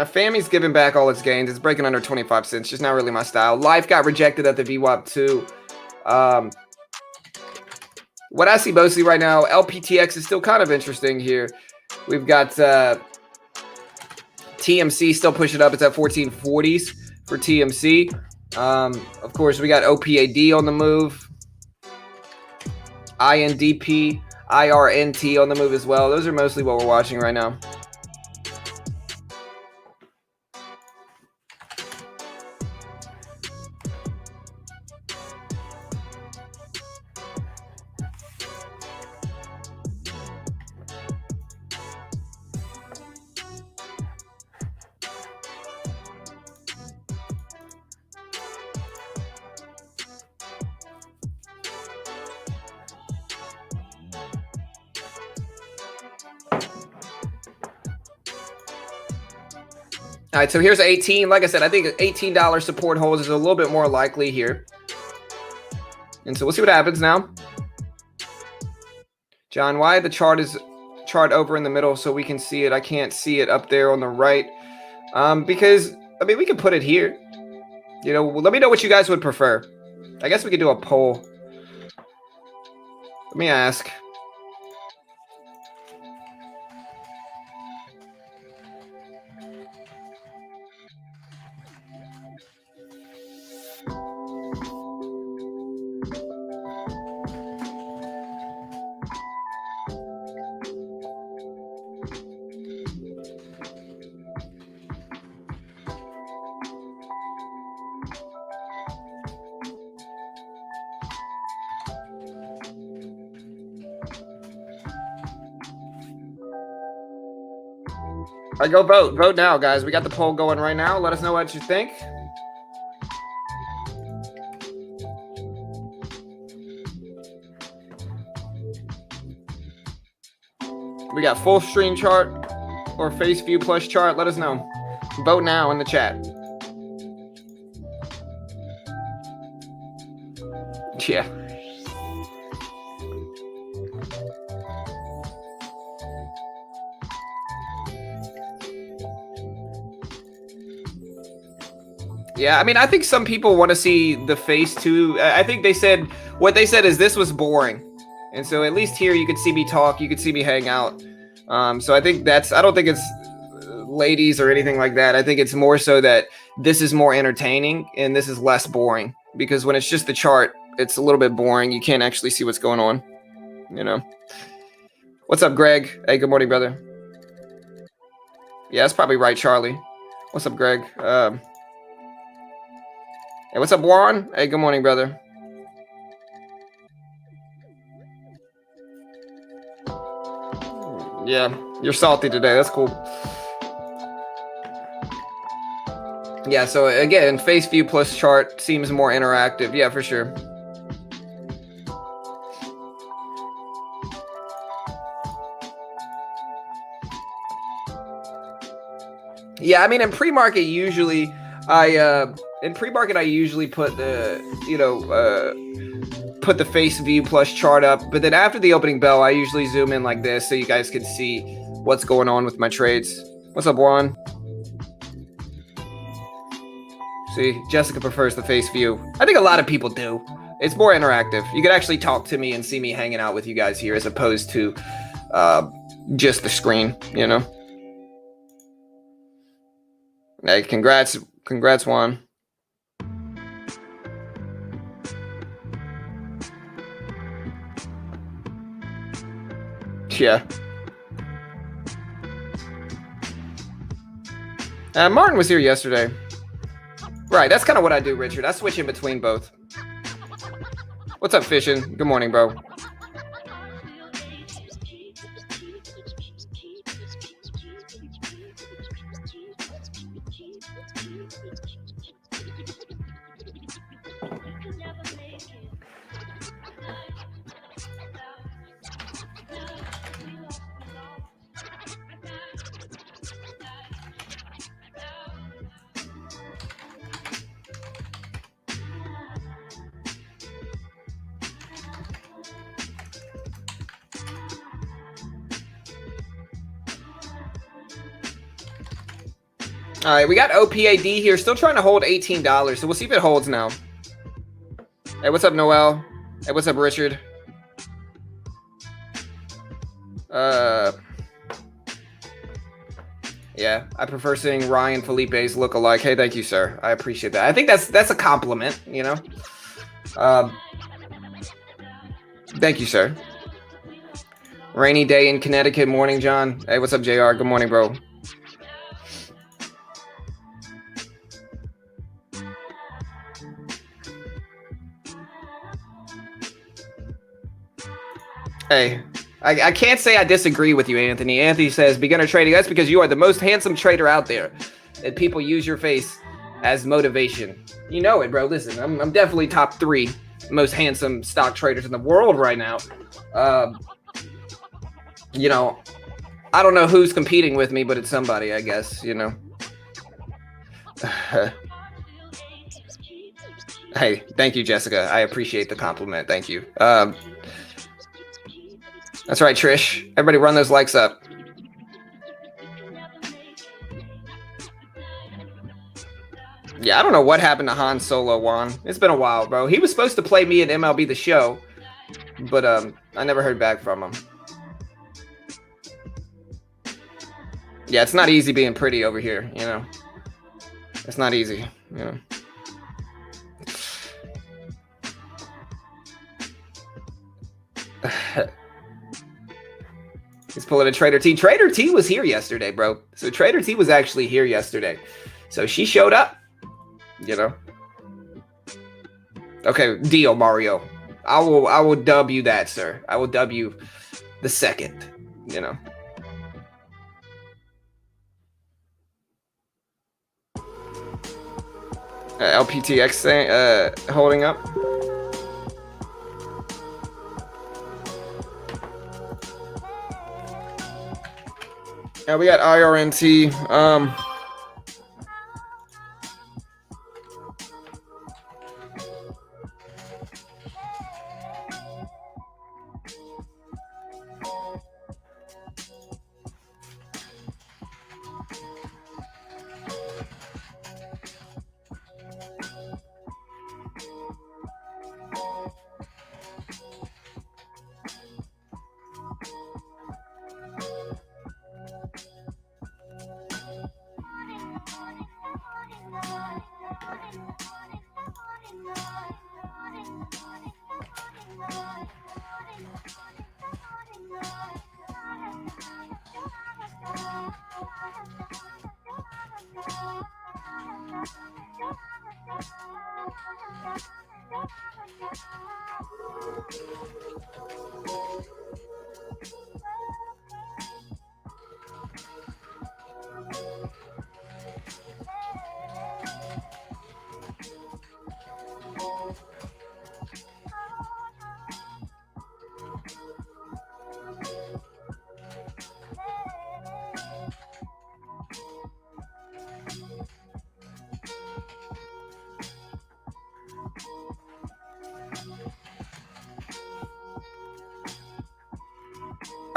FAMI's giving back all its gains. It's breaking under 25 cents. Just not really my style. Life got rejected at the VWAP too. What I see mostly right now, LPTX is still kind of interesting here. We've got TMC still pushing up. It's at 1440s for TMC. Of course, we got OPAD on the move. INDP, IRNT on the move as well. Those are mostly what we're watching right now. All right, so here's 18. Like I said, I think $18 support holds is a little bit more likely here. And so we'll see what happens now. John, why the chart is over in the middle so we can see it? I can't see it up there on the right. Because, I mean, we can put it here. You know, let me know what you guys would prefer. I guess we could do a poll. Let me ask. All right, go vote. Vote now, guys. We got the poll going right now. Let us know what you think. We got full screen chart or face view plus chart. Let us know. Vote now in the chat. Yeah. Yeah, I mean, I think some people want to see the face too. I think what they said is this was boring. And so at least here you could see me talk, you could see me hang out. So I think I don't think it's ladies or anything like that. I think it's more so that this is more entertaining and this is less boring. Because when it's just the chart, it's a little bit boring. You can't actually see what's going on, you know. What's up, Greg? Hey, good morning, brother. Yeah, that's probably right, Charlie. What's up, Greg? Hey, what's up, Warren? Hey, good morning, brother. Yeah, you're salty today. That's cool. Yeah, so again, face view plus chart seems more interactive. Yeah, for sure. Yeah, I mean, in pre-market, usually I usually put the put the face view plus chart up, but then after the opening bell, I usually zoom in like this so you guys can see what's going on with my trades. What's up, Juan? See, Jessica prefers the face view. I think a lot of people do. It's more interactive. You could actually talk to me and see me hanging out with you guys here as opposed to just the screen, you know? Hey, congrats, Juan. Yeah. Martin was here yesterday. Right, that's kind of what I do, Richard. I switch in between both. What's up, Fishin'? Good morning, bro. All right, we got OPAD here, still trying to hold $18, so we'll see if it holds now. Hey, what's up, Noel? Hey, what's up, Richard? Yeah, I prefer seeing Ryan Felipe's look alike. Hey, thank you, sir. I appreciate that. I think that's a compliment, you know? Thank you, sir. Rainy day in Connecticut. Morning, John. Hey, what's up, JR? Good morning, bro. Hey, I can't say I disagree with you, Anthony. Anthony says, beginner trading, that's because you are the most handsome trader out there. And people use your face as motivation. You know it, bro. Listen, I'm definitely top 3 most handsome stock traders in the world right now. You know, I don't know who's competing with me, but it's somebody, I guess, you know. Hey, thank you, Jessica. I appreciate the compliment. Thank you. That's right, Trish. Everybody run those likes up. Yeah, I don't know what happened to Han Solo, Juan. It's been a while, bro. He was supposed to play me in MLB The Show, but I never heard back from him. Yeah, it's not easy being pretty over here, you know. It's not easy, you know. He's pulling a Trader T. Trader T was here yesterday, bro. So Trader T was actually here yesterday. So she showed up, you know. Okay, deal, Mario. I will dub you that, sir. I will dub you the second, you know. LPTX holding up. Yeah, we got IRNT.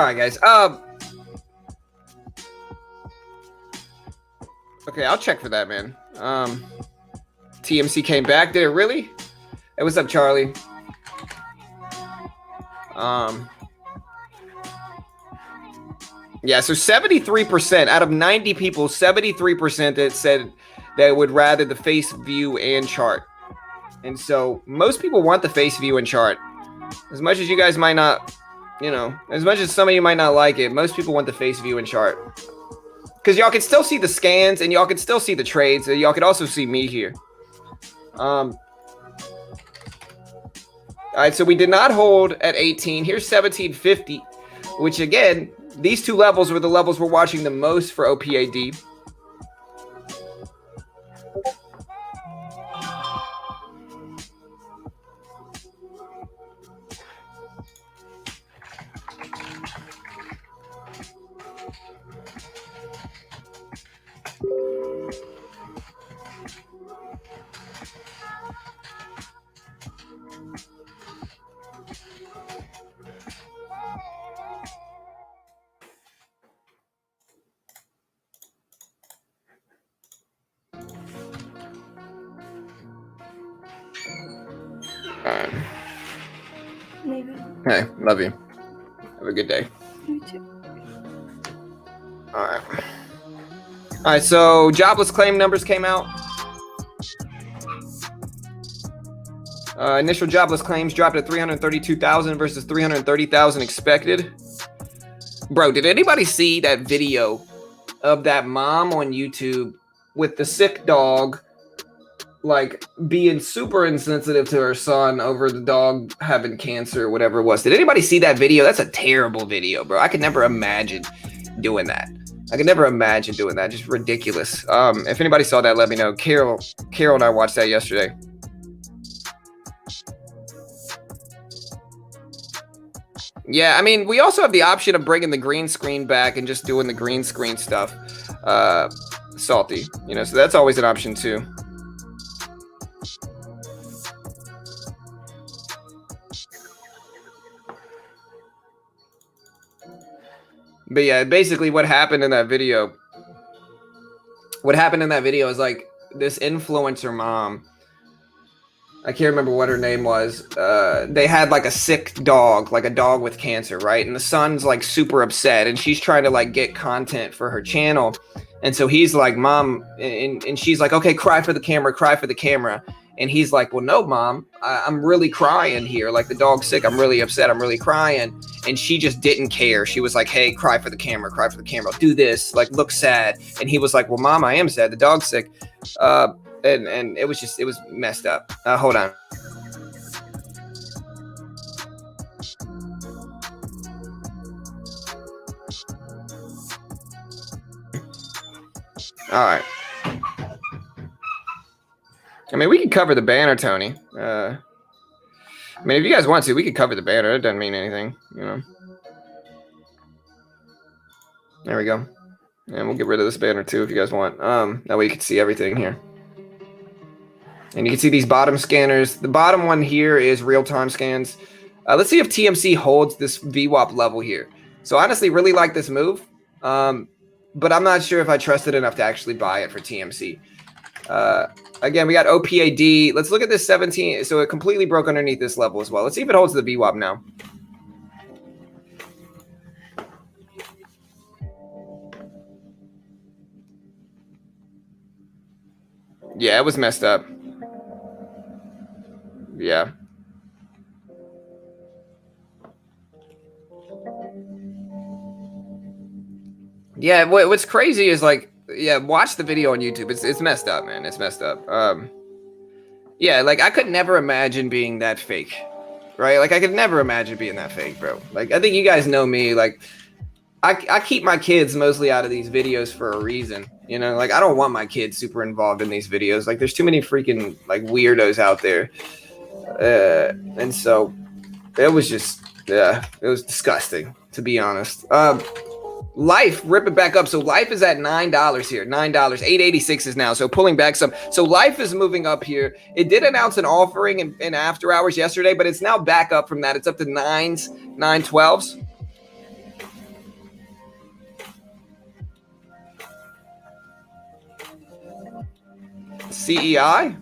All right, guys. Okay, I'll check for that, man. TMC came back. Did it really? Hey, what's up, Charlie? Yeah, so 73% out of 90 people, 73% that said they would rather the face view and chart. And so most people want the face view and chart. As much as you guys might not, you know, as much as some of you might not like it, most people want the face view and chart. Because y'all can still see the scans and y'all can still see the trades. And y'all can also see me here. All right, so we did not hold at 18. Here's 1750, which again, these two levels were the levels we're watching the most for OPAD. Maybe. Hey, love you. Have a good day. You too. All right. All right, so jobless claim numbers came out. Initial jobless claims dropped at 332,000 versus 330,000 expected. Bro, did anybody see that video of that mom on YouTube with the sick dog, like being super insensitive to her son over the dog having cancer or whatever it was? Did anybody see that video? That's a terrible video, bro. I could never imagine doing that. I could never imagine doing that. Just ridiculous. If anybody saw that, let me know. Carol and I watched that yesterday. Yeah, I mean, we also have the option of bringing the green screen back and just doing the green screen stuff. Salty, you know, so that's always an option too. But yeah, basically what happened in that video is like this influencer mom, I can't remember what her name was. They had like a sick dog, like a dog with cancer, right? And the son's like super upset and she's trying to like get content for her channel. And so he's like, Mom, and she's like, okay, cry for the camera, cry for the camera. And he's like, well, no, Mom, I'm really crying here. Like the dog's sick. I'm really upset. I'm really crying. And she just didn't care. She was like, hey, cry for the camera, do this, like look sad. And he was like, well, Mom, I am sad. The dog's sick. And it was messed up. Hold on. All right. I mean, we could cover the banner, Tony. I mean, if you guys want to, we could cover the banner. It doesn't mean anything, you know. There we go. And we'll get rid of this banner too if you guys want. That way you can see everything here. And you can see these bottom scanners. The bottom one here is real-time scans. Let's see if TMC holds this VWAP level here. So honestly, really like this move. But I'm not sure if I trust it enough to actually buy it for TMC. Again, we got OPAD. Let's look at this 17. So it completely broke underneath this level as well. Let's see if it holds the VWAP now. Yeah, it was messed up. Yeah. Yeah, what's crazy is like, yeah, watch the video on YouTube. It's messed up, man. It's messed up. Yeah, like I could never imagine being that fake, right? Like I could never imagine being that fake, bro. Like I think you guys know me. Like I keep my kids mostly out of these videos for a reason, you know. Like I don't want my kids super involved in these videos. Like there's too many freaking like weirdos out there, and so it was just, yeah, it was disgusting to be honest. Life, rip it back up. So Life is at $9 here. $9. 886 is now. So pulling back some. So Life is moving up here. It did announce an offering in after hours yesterday, but it's now back up from that. It's up to 9s, 912s. CEI.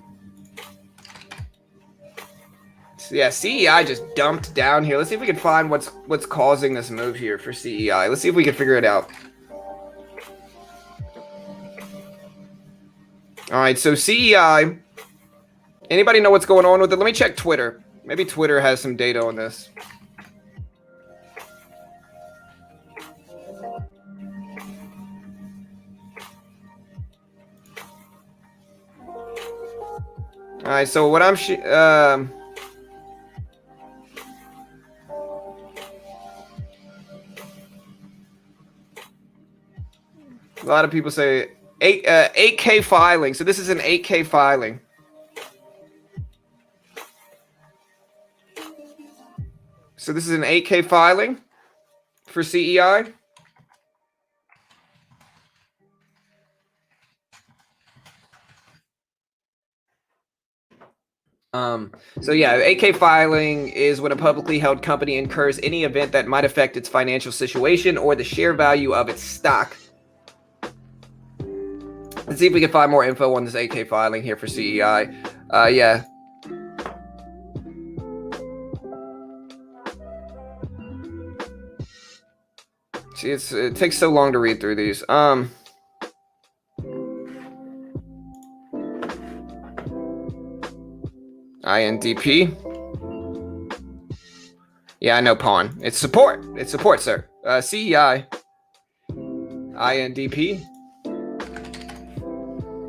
So yeah, CEI just dumped down here. Let's see if we can find what's causing this move here for CEI. Let's see if we can figure it out. All right, so CEI. Anybody know what's going on with it? Let me check Twitter. Maybe Twitter has some data on this. All right, so what I'm a lot of people say 8K filing. So this is an 8K filing. So this is an 8K filing for CEI. So yeah, 8K filing is when a publicly held company incurs any event that might affect its financial situation or the share value of its stock. Let's see if we can find more info on this 8K filing here for CEI. Yeah. See, it takes so long to read through these. INDP. Yeah, I know pawn. It's support. It's support, sir. CEI. INDP.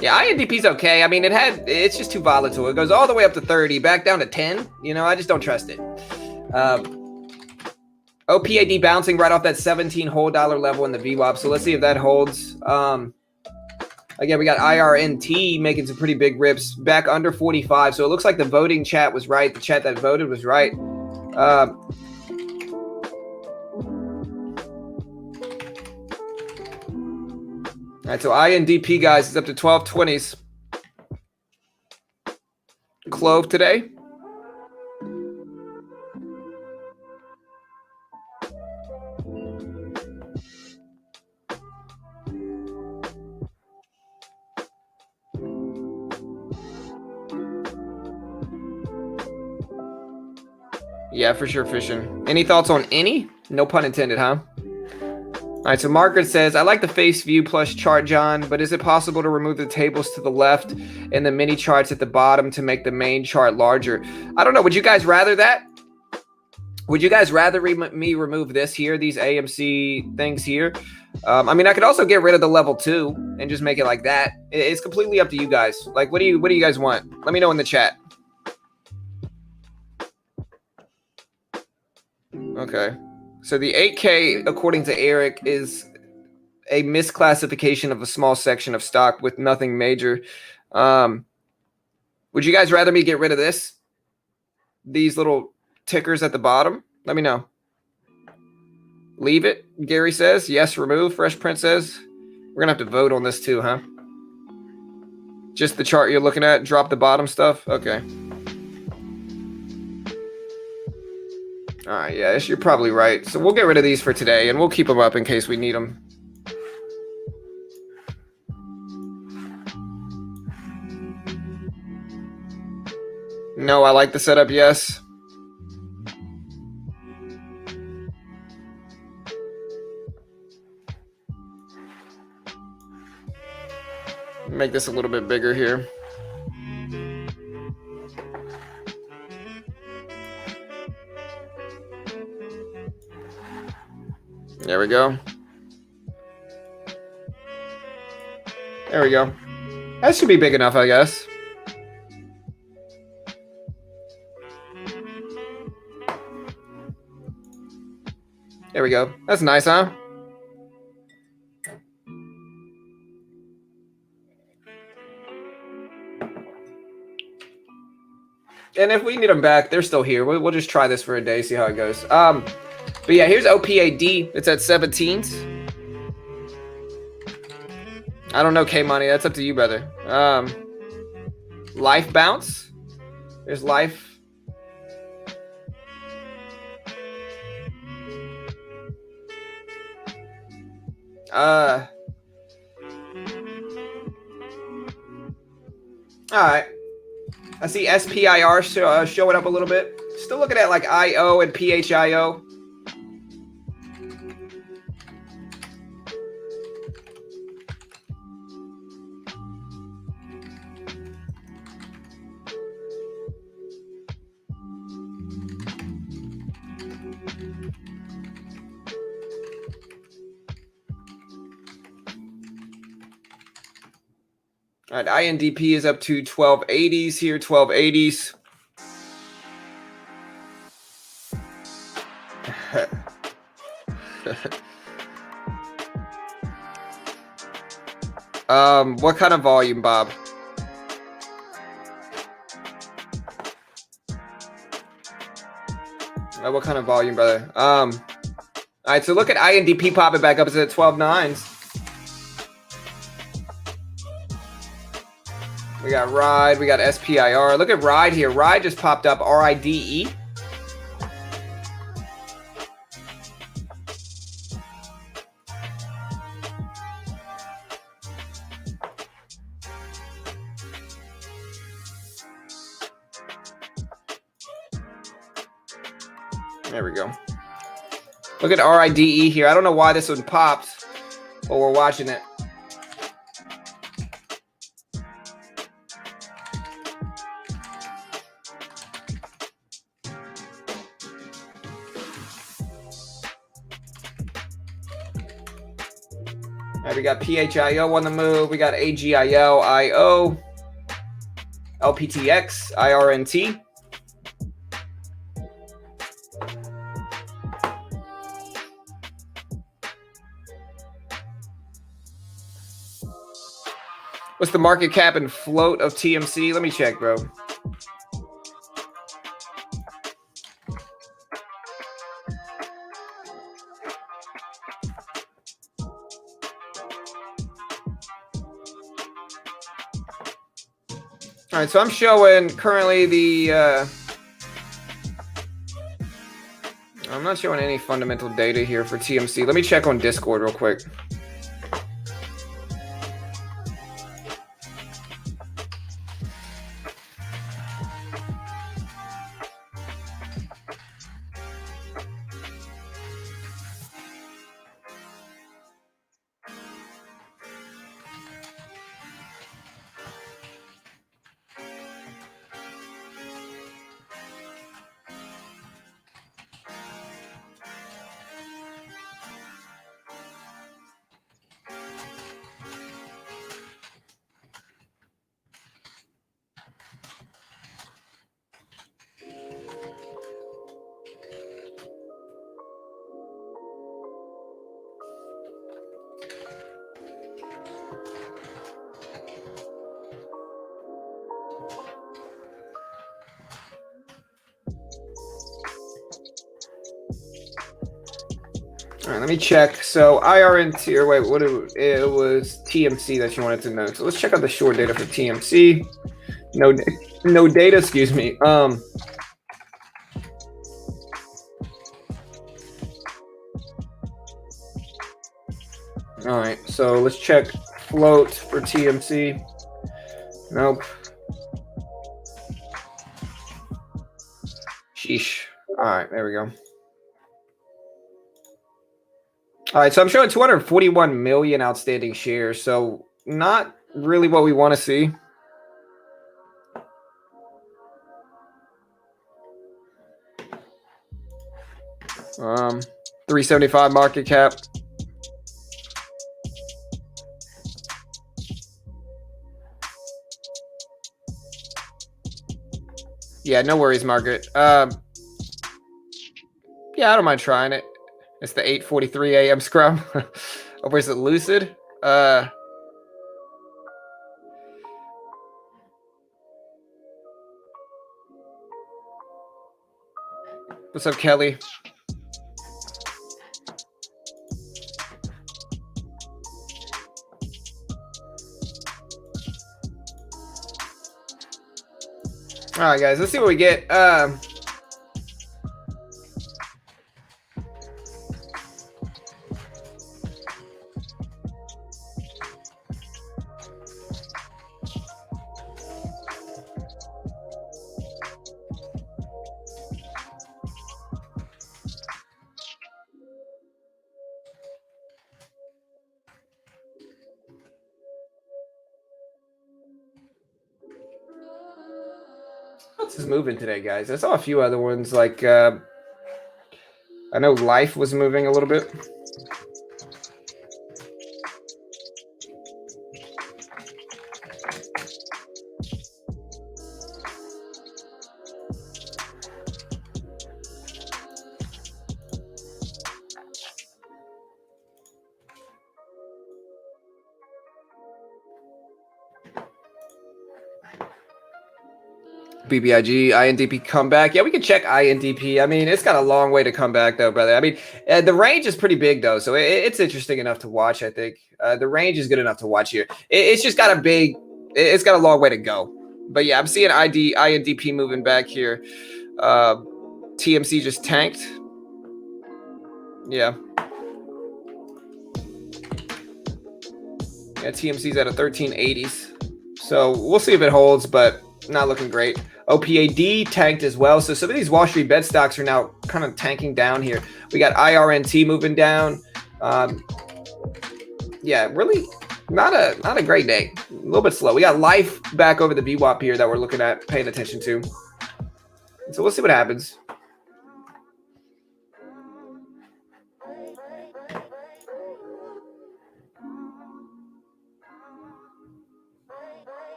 Yeah, INDP's okay. I mean, it's just too volatile. It goes all the way up to 30, back down to 10. You know, I just don't trust it. OPAD bouncing right off that 17 whole dollar level in the VWAP. So let's see if that holds. Again, we got IRNT making some pretty big rips back under 45. So it looks like the voting chat was right. The chat that voted was right. All right, so INDP, guys, is up to 1220s. Clove today. Yeah, for sure, fishing. Any thoughts on any? No pun intended, huh? All right, so Margaret says, I like the face view plus chart, John, but is it possible to remove the tables to the left and the mini charts at the bottom to make the main chart larger? I don't know. Would you guys rather that? Would you guys rather me remove this here, these AMC things here? I mean, I could also get rid of the level 2 and just make it like that. It's completely up to you guys. Like, what do you guys want? Let me know in the chat. Okay. So the 8K, according to Eric, is a misclassification of a small section of stock with nothing major. Would you guys rather me get rid of this? These little tickers at the bottom? Let me know. Leave it, Gary says. Yes, remove. Fresh Prince says. We're going to have to vote on this too, huh? Just the chart you're looking at? Drop the bottom stuff? Okay. All right, yeah, you're probably right. So we'll get rid of these for today, and we'll keep them up in case we need them. No, I like the setup, yes. Make this a little bit bigger here. There we go. There we go. That should be big enough, I guess. There we go. That's nice, huh? And if we need them back, they're still here. We'll just try this for a day, see how it goes. But yeah, here's OPAD. It's at 17s. I don't know, K-Money. That's up to you, brother. Life bounce. There's life. All right. I see SPIR showing up a little bit. Still looking at like IO and PHIO. All right, INDP is up to 1280s here, 1280s. What kind of volume, Bob? What kind of volume, brother? All right, so look at INDP popping back up. It's at 12.9s. We got Ride, we got SPIR. Look at Ride here. Ride just popped up, RIDE. There we go. Look at RIDE here. I don't know why this one popped, but we're watching it. All right, we got PHIO on the move. We got AGIL, IO, LPTX, IRNT. What's the market cap and float of TMC? Let me check, bro. All right, so I'm showing currently the, I'm not showing any fundamental data here for TMC. Let me check on Discord real quick. All right, let me check. So IRNT, or wait, what it was TMC that you wanted to know. So let's check out the short data for TMC. No data, excuse me. All right, so let's check float for TMC. Nope. Sheesh. All right, there we go. All right, so I'm showing 241 million outstanding shares, so not really what we want to see. Um, 375 market cap. Yeah, no worries, Margaret. Yeah, I don't mind trying it. It's the 8:43 a.m. scrum. Or is it Lucid? What's up, Kelly? All right, guys, let's see what we get. else is moving today, guys? I saw a few other ones. Like, I know Life was moving a little bit. BBIG, INDP comeback. Yeah, we can check INDP. I mean, it's got a long way to come back, though, brother. I mean, the range is pretty big, though, so it's interesting enough to watch, I think. The range is good enough to watch here. It's just got it's got a long way to go. But, yeah, I'm seeing INDP moving back here. TMC just tanked. Yeah. Yeah, TMC's at a 1380s. So we'll see if it holds, but not looking great. OPAD tanked as well. So some of these Wall Street bet stocks are now kind of tanking down here. We got IRNT moving down. Yeah, really not a great day. A little bit slow. We got Life back over the VWAP here that we're looking at, paying attention to. So we'll see what happens.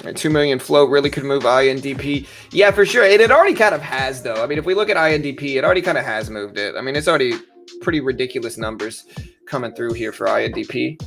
A 2 million float really could move INDP. Yeah, for sure. It already kind of has, though. I mean, if we look at INDP, it already kind of has moved it. I mean, it's already pretty ridiculous numbers coming through here for INDP.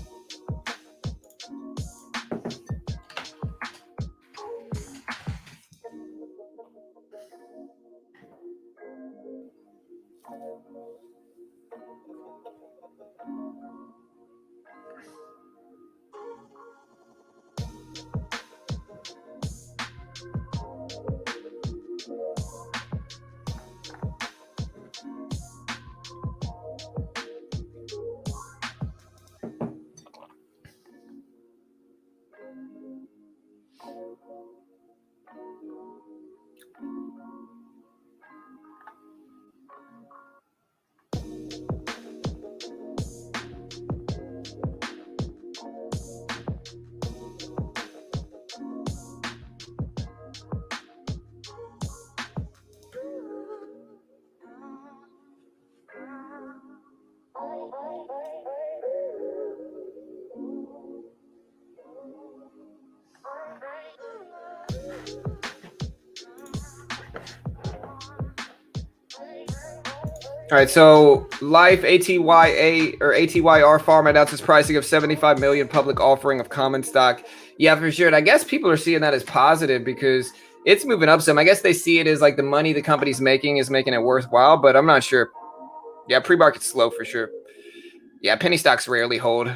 All right, so Life ATYA or ATYR Farm announces pricing of 75 million public offering of common stock. Yeah, for sure. And I guess people are seeing that as positive because it's moving up some. I guess they see it as like the money the company's making is making it worthwhile, but I'm not sure. Yeah, pre-market's slow for sure. Yeah, penny stocks rarely hold.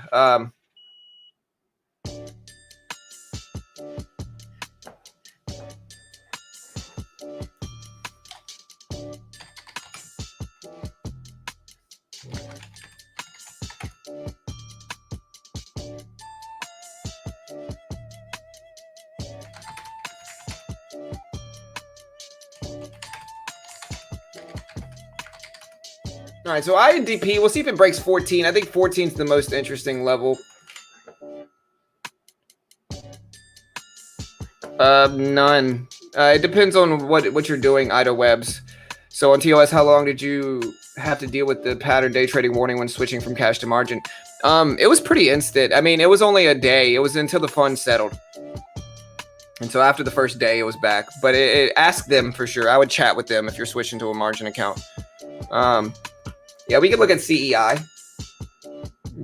All right, so INDP, we'll see if it breaks 14. I think 14 is the most interesting level. None. It depends on what you're doing, Ida Webs. So on TOS, how long did you have to deal with the pattern day trading warning when switching from cash to margin? It was pretty instant. I mean, it was only a day. It was until the fund settled. And so after the first day, it was back. But it asked them for sure. I would chat with them if you're switching to a margin account. Yeah, we could look at CEI,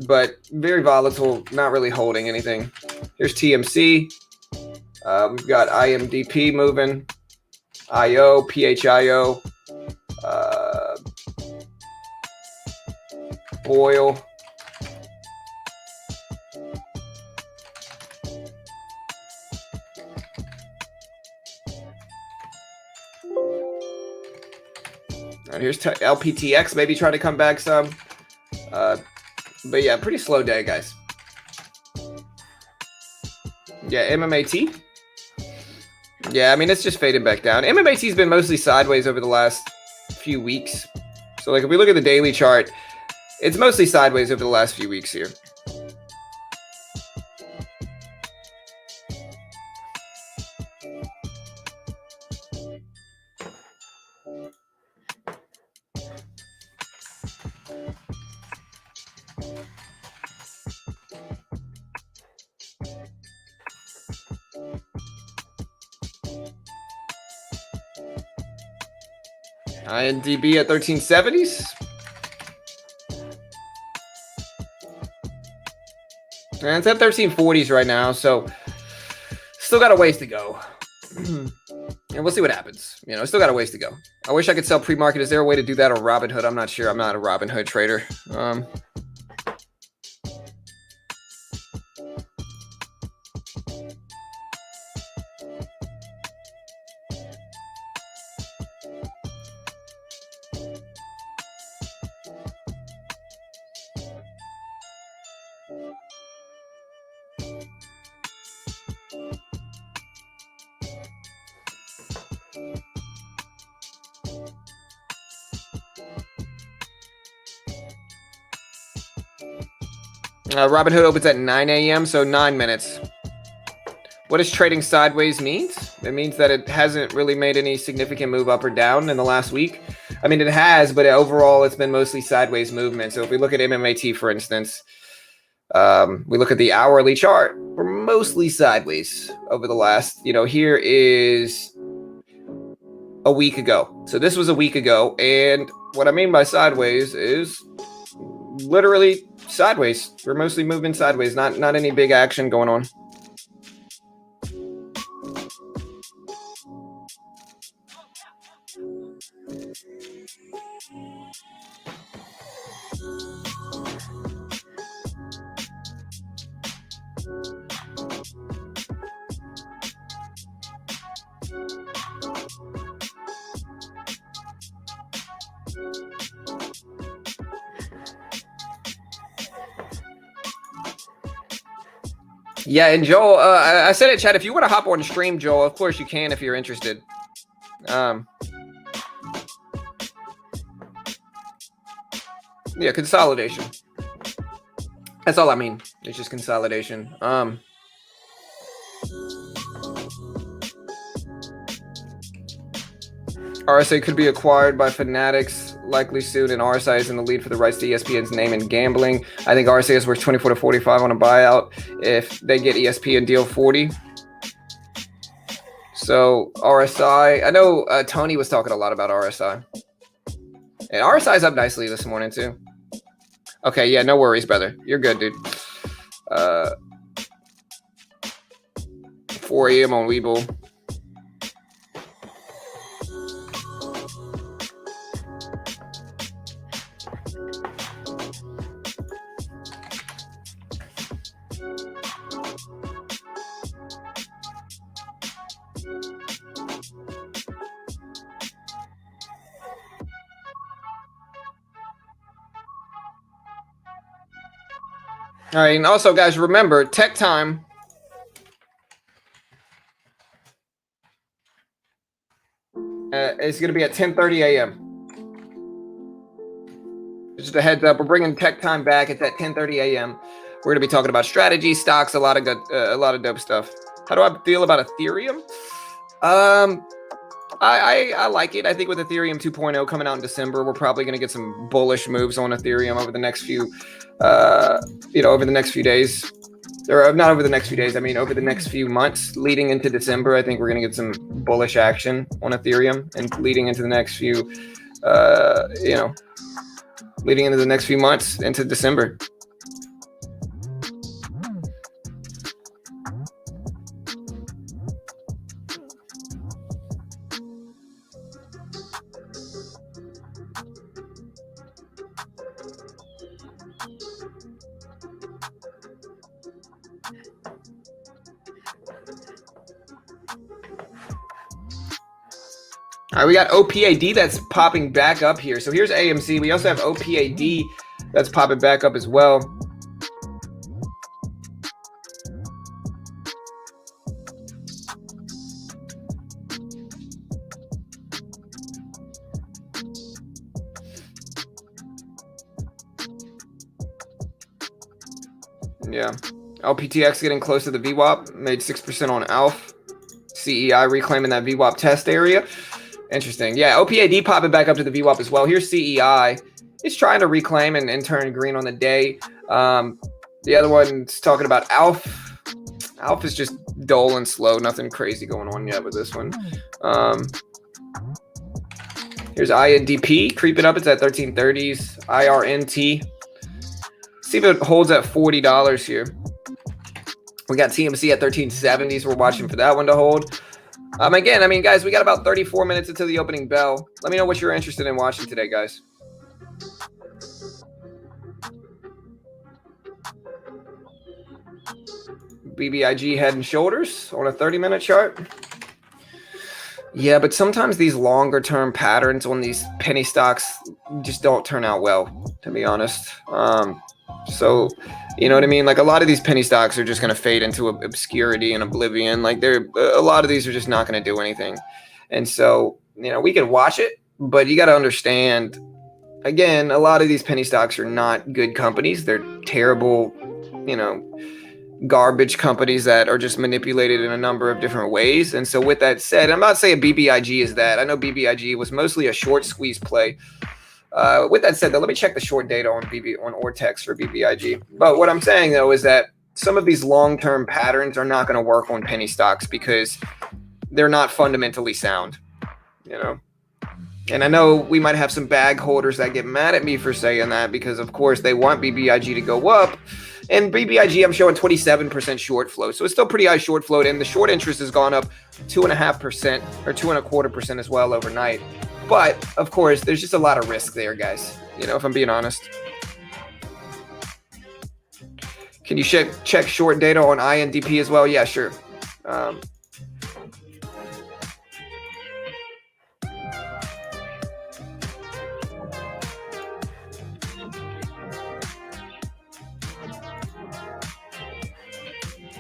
but very volatile, not really holding anything. Here's TMC. We've got IMDP moving, IO, PHIO, oil. And here's LPTX, maybe try to come back some. But yeah, pretty slow day, guys. Yeah, MMAT. Yeah, I mean, it's just faded back down. MMAT's been mostly sideways over the last few weeks. So, like, if we look at the daily chart, it's mostly sideways over the last few weeks here. INDB at 1370s. And it's at 1340s right now, so still got a ways to go. And we'll see what happens. You know, still got a ways to go. I wish I could sell pre-market. Is there a way to do that on Robinhood? I'm not sure. I'm not a Robinhood trader. Robinhood opens at 9 a.m., so 9 minutes. What does trading sideways mean? It means that it hasn't really made any significant move up or down in the last week. I mean, it has, but overall, it's been mostly sideways movement. So if we look at MMAT, for instance, we look at the hourly chart, we're mostly sideways over the last, you know, here is a week ago. So this was a week ago. And what I mean by sideways is literally sideways. We're mostly moving sideways, not any big action going on. Yeah, and Joel, I said it, chat, if you want to hop on stream, Joel, of course you can if you're interested. Yeah, consolidation. That's all I mean. It's just consolidation. RSA could be acquired by Fanatics likely soon, and RSI is in the lead for the rights to ESPN's name in gambling. I think RSA is worth 24 to 45 on a buyout if they get ESPN deal 40. So RSI, I know Tony was talking a lot about RSI. And RSI is up nicely this morning too. Okay, yeah, no worries, brother. You're good, dude. 4 a.m. on Webull. All right, and also, guys, remember, tech time. It's going to be at 10:30 a.m. Just a heads up, we're bringing tech time back. It's at 10:30 a.m. We're going to be talking about strategy, stocks, a lot of dope stuff. How do I feel about Ethereum? I like it. I think with Ethereum 2.0 coming out in December, we're probably going to get some bullish moves on Ethereum over the next few, over the next few days. Or not over the next few days. I mean, over the next few months leading into December, I think we're going to get some bullish action on Ethereum, and leading into the next few, leading into the next few months into December. All right, we got OPAD that's popping back up here. So here's AMC. We also have OPAD that's popping back up as well. Yeah. LPTX getting close to the VWAP. Made 6% on ALF. CEI reclaiming that VWAP test area. Interesting. Yeah, OPAD popping back up to the VWAP as well. Here's CEI. It's trying to reclaim and turn green on the day. The other one's talking about ALF. ALF is just dull and slow. Nothing crazy going on yet with this one. Here's INDP creeping up. It's at 1330s. IRNT. See if it holds at $40 here. We got TMC at 1370s. We're watching for that one to hold. Again, I mean, guys, we got about 34 minutes until the opening bell. Let me know what you're interested in watching today, guys. BBIG head and shoulders on a 30-minute chart. Yeah, but sometimes these longer term patterns on these penny stocks just don't turn out well, to be honest. So, you know what I mean? Like a lot of these penny stocks are just going to fade into obscurity and oblivion. Like a lot of these are just not going to do anything. And so, you know, we can watch it, but you got to understand, again, a lot of these penny stocks are not good companies. They're terrible, you know, garbage companies that are just manipulated in a number of different ways. And so with that said, I'm not saying BBIG is that. I know BBIG was mostly a short squeeze play. With that said, though, let me check the short data on Ortex for BBIG. But what I'm saying, though, is that some of these long-term patterns are not going to work on penny stocks because they're not fundamentally sound, you know. And I know we might have some bag holders that get mad at me for saying that because, of course, they want BBIG to go up. And BBIG, I'm showing 27% short flow. So it's still pretty high short float. And the short interest has gone up 2.5% or 2.25% as well overnight. But, of course, there's just a lot of risk there, guys. You know, if I'm being honest. Can you check short data on INDP as well? Yeah, sure.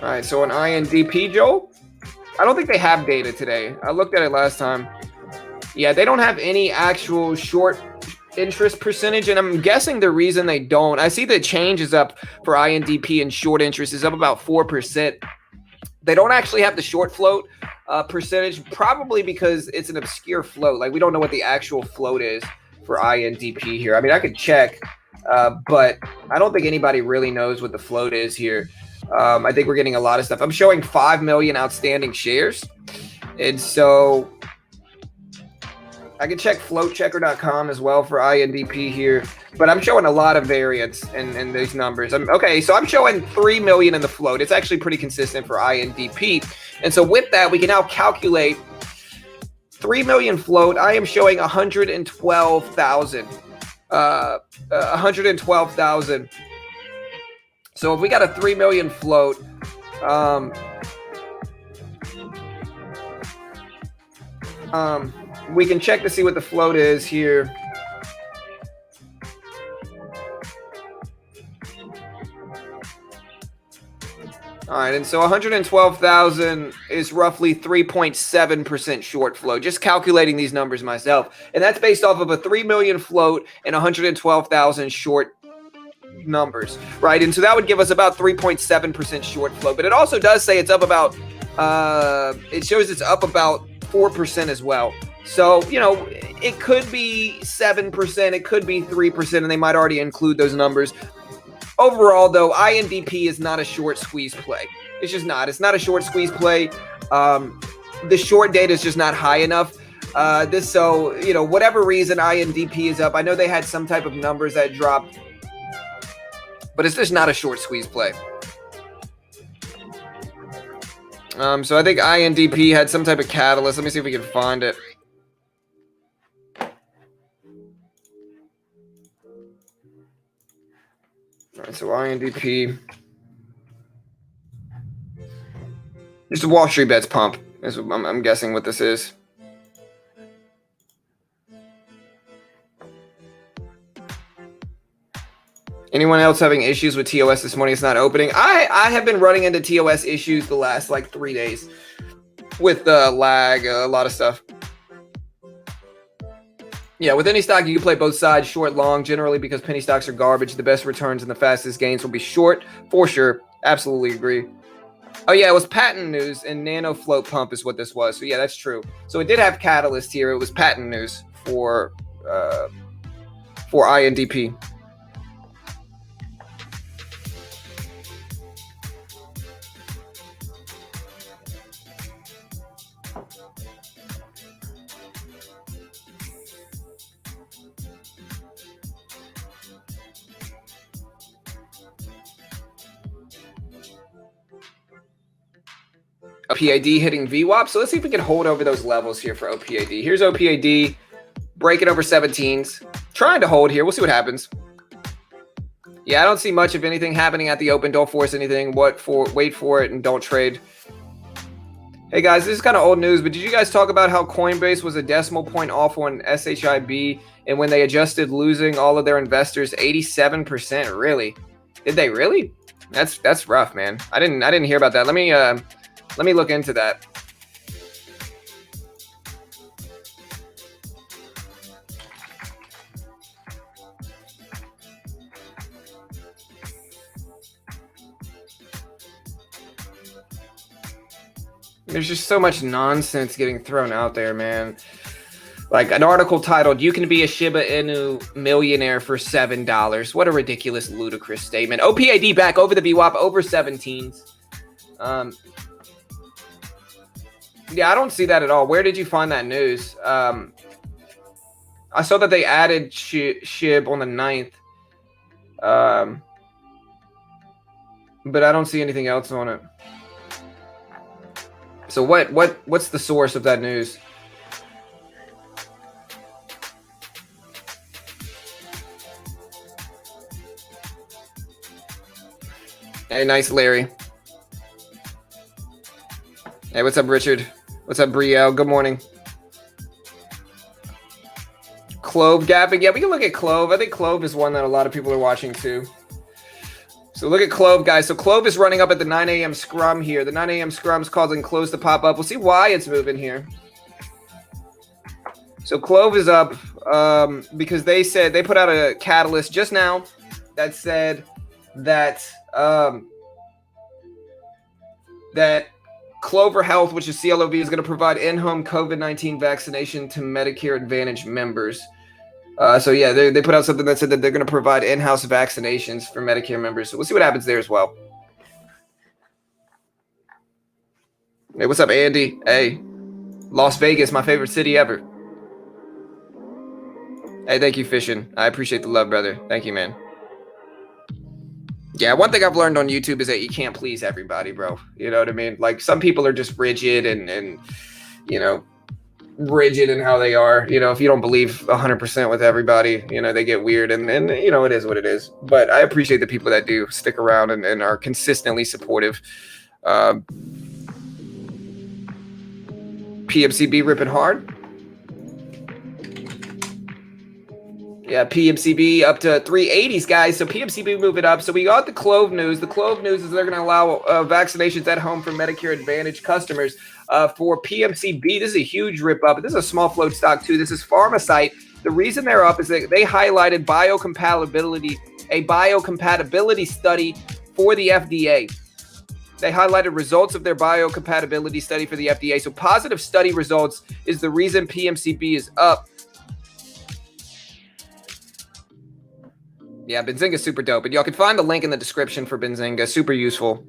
All right, so on INDP, Joel, I don't think they have data today. I looked at it last time. Yeah, they don't have any actual short interest percentage, and I'm guessing the reason they don't, I see the change is up for INDP and short interest is up about 4%. They don't actually have the short float percentage, probably because it's an obscure float. Like, we don't know what the actual float is for INDP here. I mean, I could check, but I don't think anybody really knows what the float is here. I think we're getting a lot of stuff. I'm showing 5 million outstanding shares. And so I can check floatchecker.com as well for INDP here, but I'm showing a lot of variance in these numbers. Okay, so I'm showing 3 million in the float. It's actually pretty consistent for INDP. And so with that, we can now calculate 3 million float. I am showing 112,000. 112,000. So if we got a 3 million float, we can check to see what the float is here. All right, and so 112,000 is roughly 3.7% short flow. Just calculating these numbers myself. And that's based off of a 3 million float and 112,000 short numbers, right? And so that would give us about 3.7% short flow. But it also does say it's up about, it shows it's up about 4% as well. So, you know, it could be 7%, it could be 3%, and they might already include those numbers. Overall, though, INDP is not a short squeeze play. It's just not. It's not a short squeeze play. The short data is just not high enough. So, you know, whatever reason INDP is up, I know they had some type of numbers that dropped, but it's just not a short squeeze play. So I think INDP had some type of catalyst. Let me see if we can find it. All right, so INDP. Just a Wall Street Bets pump is I'm guessing what this is. Anyone else having issues with TOS this morning? It's not opening. I have been running into TOS issues the last like 3 days with lag, a lot of stuff. Yeah, with any stock, you can play both sides, short, long, generally because penny stocks are garbage. The best returns and the fastest gains will be short, for sure. Absolutely agree. Oh, yeah, it was patent news, and Nano Float Pump is what this was. So, yeah, that's true. So, it did have catalyst here. It was patent news for INDP. OPID hitting VWAP. So let's see if we can hold over those levels here for OPID. Here's OPID breaking over 17s. Trying to hold here. We'll see what happens. Yeah, I don't see much of anything happening at the open. Don't force anything. Wait for it and don't trade. Hey guys, this is kind of old news, but did you guys talk about how Coinbase was a decimal point off on SHIB, and when they adjusted, losing all of their investors 87%? Really? Did they really? That's rough, man. I didn't hear about that. Let me look into that. There's just so much nonsense getting thrown out there, man. Like an article titled, "You can be a Shiba Inu millionaire for $7. What a ridiculous, ludicrous statement. OPID back over the VWAP, over 17s. Yeah, I don't see that at all. Where did you find that news? I saw that they added SHIB on the 9th. But I don't see anything else on it. So what's the source of that news? Hey, nice, Larry. Hey, what's up, Richard? What's up, Brielle? Good morning. Clove gapping. Yeah, we can look at Clove. I think Clove is one that a lot of people are watching too. So look at Clove, guys. So Clove is running up at the 9 a.m. scrum here. The 9 a.m. scrum is causing close to pop up. We'll see why it's moving here. So Clove is up because they said they put out a catalyst just now that said that that Clover Health, which is CLOV, is going to provide in-home COVID-19 vaccination to Medicare Advantage members. So yeah, they put out something that said that they're going to provide in-house vaccinations for Medicare members. So we'll see what happens there as well. Hey, what's up, Andy? Hey, Las Vegas, my favorite city ever. Hey, thank you, Fishing. I appreciate the love, brother. Thank you, man. Yeah, one thing I've learned on YouTube is that you can't please everybody, bro. You know what I mean? Like, some people are just rigid and you know, rigid in how they are. You know, if you don't believe 100% with everybody, you know, they get weird, and you know, it is what it is. But I appreciate the people that do stick around and are consistently supportive. PMCB ripping hard. Yeah, PMCB up to 380s, guys. So PMCB moving up. So we got the Clove news. The Clove news is they're going to allow vaccinations at home for Medicare Advantage customers. For PMCB, this is a huge rip up. This is a small float stock too. This is Pharmasite. The reason they're up is that they highlighted a biocompatibility study for the FDA. They highlighted results of their biocompatibility study for the FDA. So positive study results is the reason PMCB is up. Yeah, Benzinga is super dope. And y'all can find the link in the description for Benzinga. Super useful.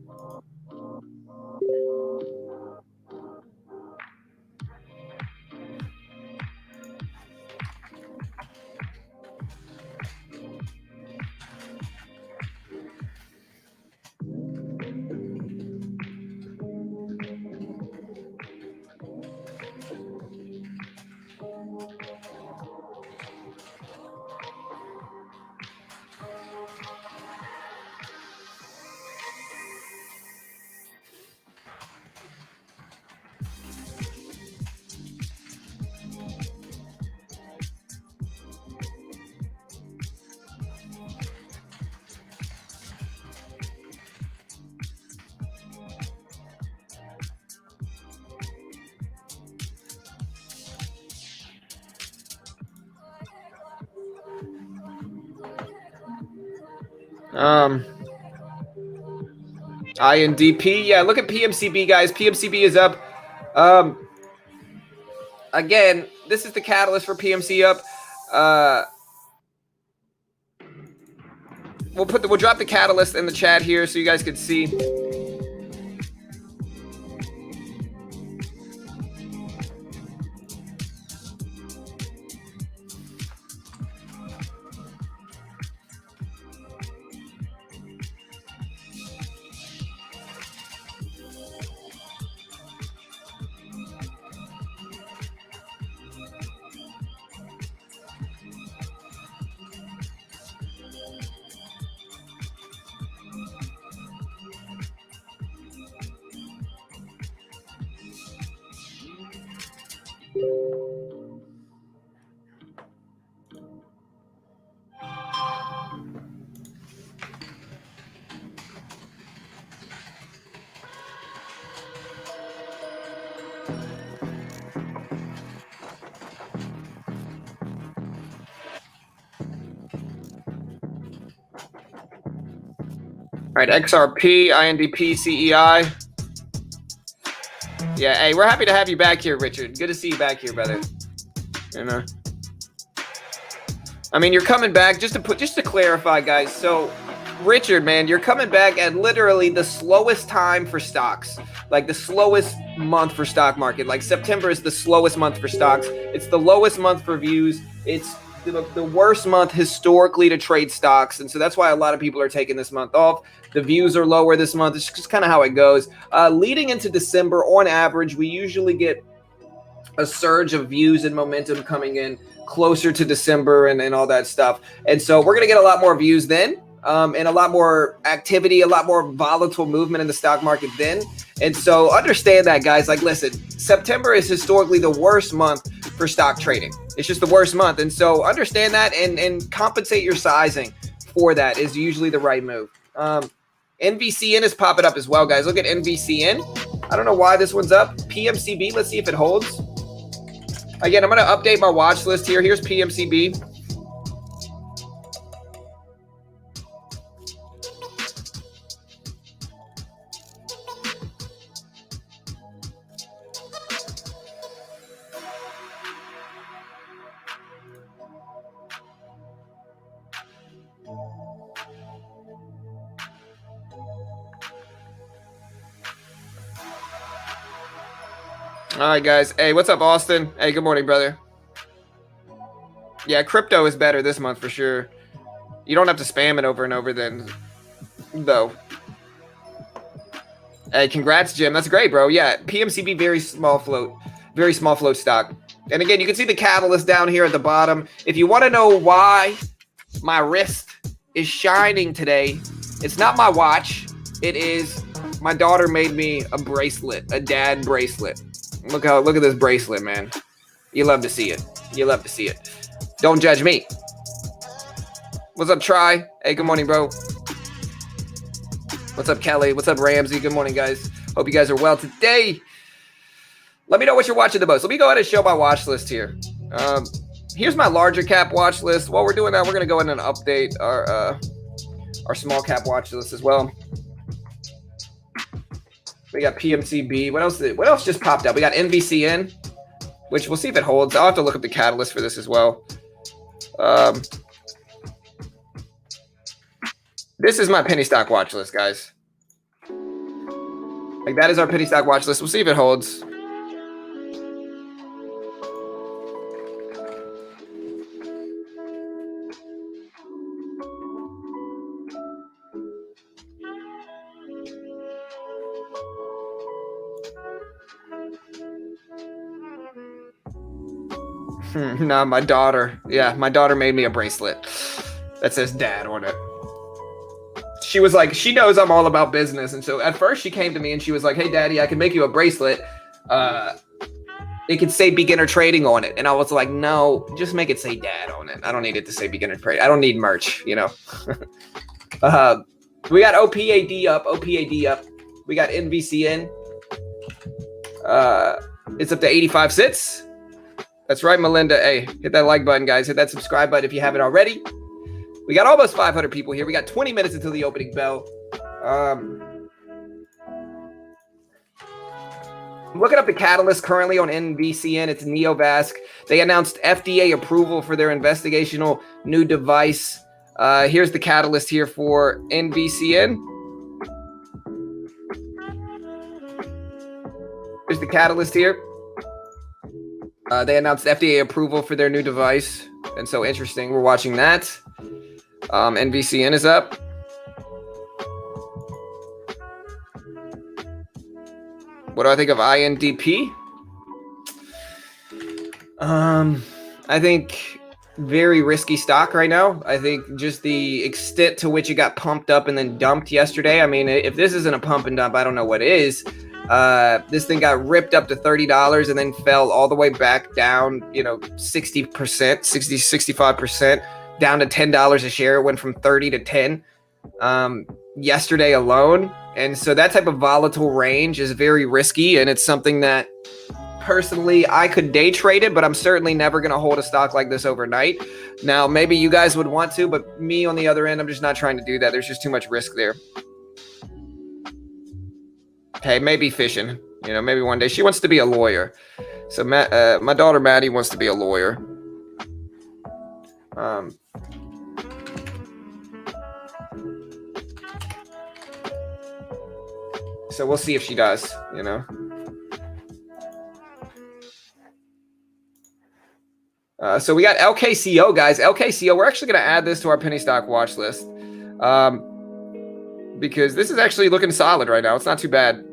INDP, yeah, look at PMCB, guys. PMCB is up. Again, this is the catalyst for PMC up. We'll drop the catalyst in the chat here so you guys can see. right, XRP, INDP, CEI. Yeah, hey, we're happy to have you back here, Richard. Good to see you back here, brother. You know, I mean, you're coming back just to clarify, guys. So, Richard, man, you're coming back at literally the slowest time for stocks, like the slowest month for stock market. Like September is the slowest month for stocks. It's the lowest month for views. It's the worst month historically to trade stocks, and so that's why a lot of people are taking this month off. The views are lower this month. It's just kind of how it goes. Leading into December, on average, we usually get a surge of views and momentum coming in closer to December and all that stuff. And so we're going to get a lot more views then, and a lot more activity, a lot more volatile movement in the stock market then. And so understand that, guys. Like, listen, September is historically the worst month for stock trading. It's just the worst month. And so understand that and compensate your sizing for that is usually the right move. NVCN is popping up as well, guys. Look at NVCN. I don't know why this one's up. PMCB, let's see if it holds. Again, I'm going to update my watch list here. Here's PMCB. All right, guys. Hey, what's up, Austin? Hey, good morning, brother. Yeah, crypto is better this month for sure. You don't have to spam it over and over then, though. Hey, congrats, Jim. That's great, bro. Yeah, PMCB, very small float stock. And again, you can see the catalyst down here at the bottom. If you want to know why my wrist is shining today, it's not my watch. It is my daughter made me a bracelet, a dad bracelet. Look at this bracelet, man. You love to see it. You love to see it. Don't judge me. What's up, Try? Hey, good morning, bro. What's up, Kelly? What's up, Ramsey? Good morning, guys. Hope you guys are well today. Let me know what you're watching the most. Let me go ahead and show my watch list here. Here's my larger cap watch list. While we're doing that, we're going to go in and update our small cap watch list as well. We got PMCB. What else just popped up? We got NVCN, which we'll see if it holds. I'll have to look up the catalyst for this as well. This is my penny stock watch list, guys. Like, that is our penny stock watch list. We'll see if it holds. No, my daughter. Yeah, my daughter made me a bracelet that says dad on it. She was like, she knows I'm all about business. And so at first she came to me and she was like, hey, daddy, I can make you a bracelet. It could say beginner trading on it. And I was like, no, just make it say dad on it. I don't need it to say beginner trading. I don't need merch, you know. We got OPAD up, We got NVCN. It's up to 85 cents. That's right, Melinda. Hey, hit that like button, guys. Hit that subscribe button if you haven't already. We got almost 500 people here. We got 20 minutes until the opening bell. I'm looking up the catalyst currently on NVCN. It's Neovasc. They announced FDA approval for their investigational new device. Here's the catalyst here for NVCN. Here's the catalyst here. They announced FDA approval for their new device. And so interesting. We're watching that. NVCN is up. What do I think of INDP? I think very risky stock right now. I think just the extent to which it got pumped up and then dumped yesterday. I mean, if this isn't a pump and dump, I don't know what is. This thing got ripped up to $30 and then fell all the way back down, 60%, 65%, down to $10 a share. It went from 30 to 10 yesterday alone. And so that type of volatile range is very risky. And it's something that personally I could day trade it, but I'm certainly never going to hold a stock like this overnight. Now, maybe you guys would want to, but me on the other end, I'm just not trying to do that. There's just too much risk there. Hey, maybe fishing. You know, maybe one day. She wants to be a lawyer. So my daughter Maddie wants to be a lawyer. So we'll see if she does, you know. So we got LKCO, guys. LKCO, we're actually going to add this to our penny stock watch list. Because this is actually looking solid right now. It's not too bad.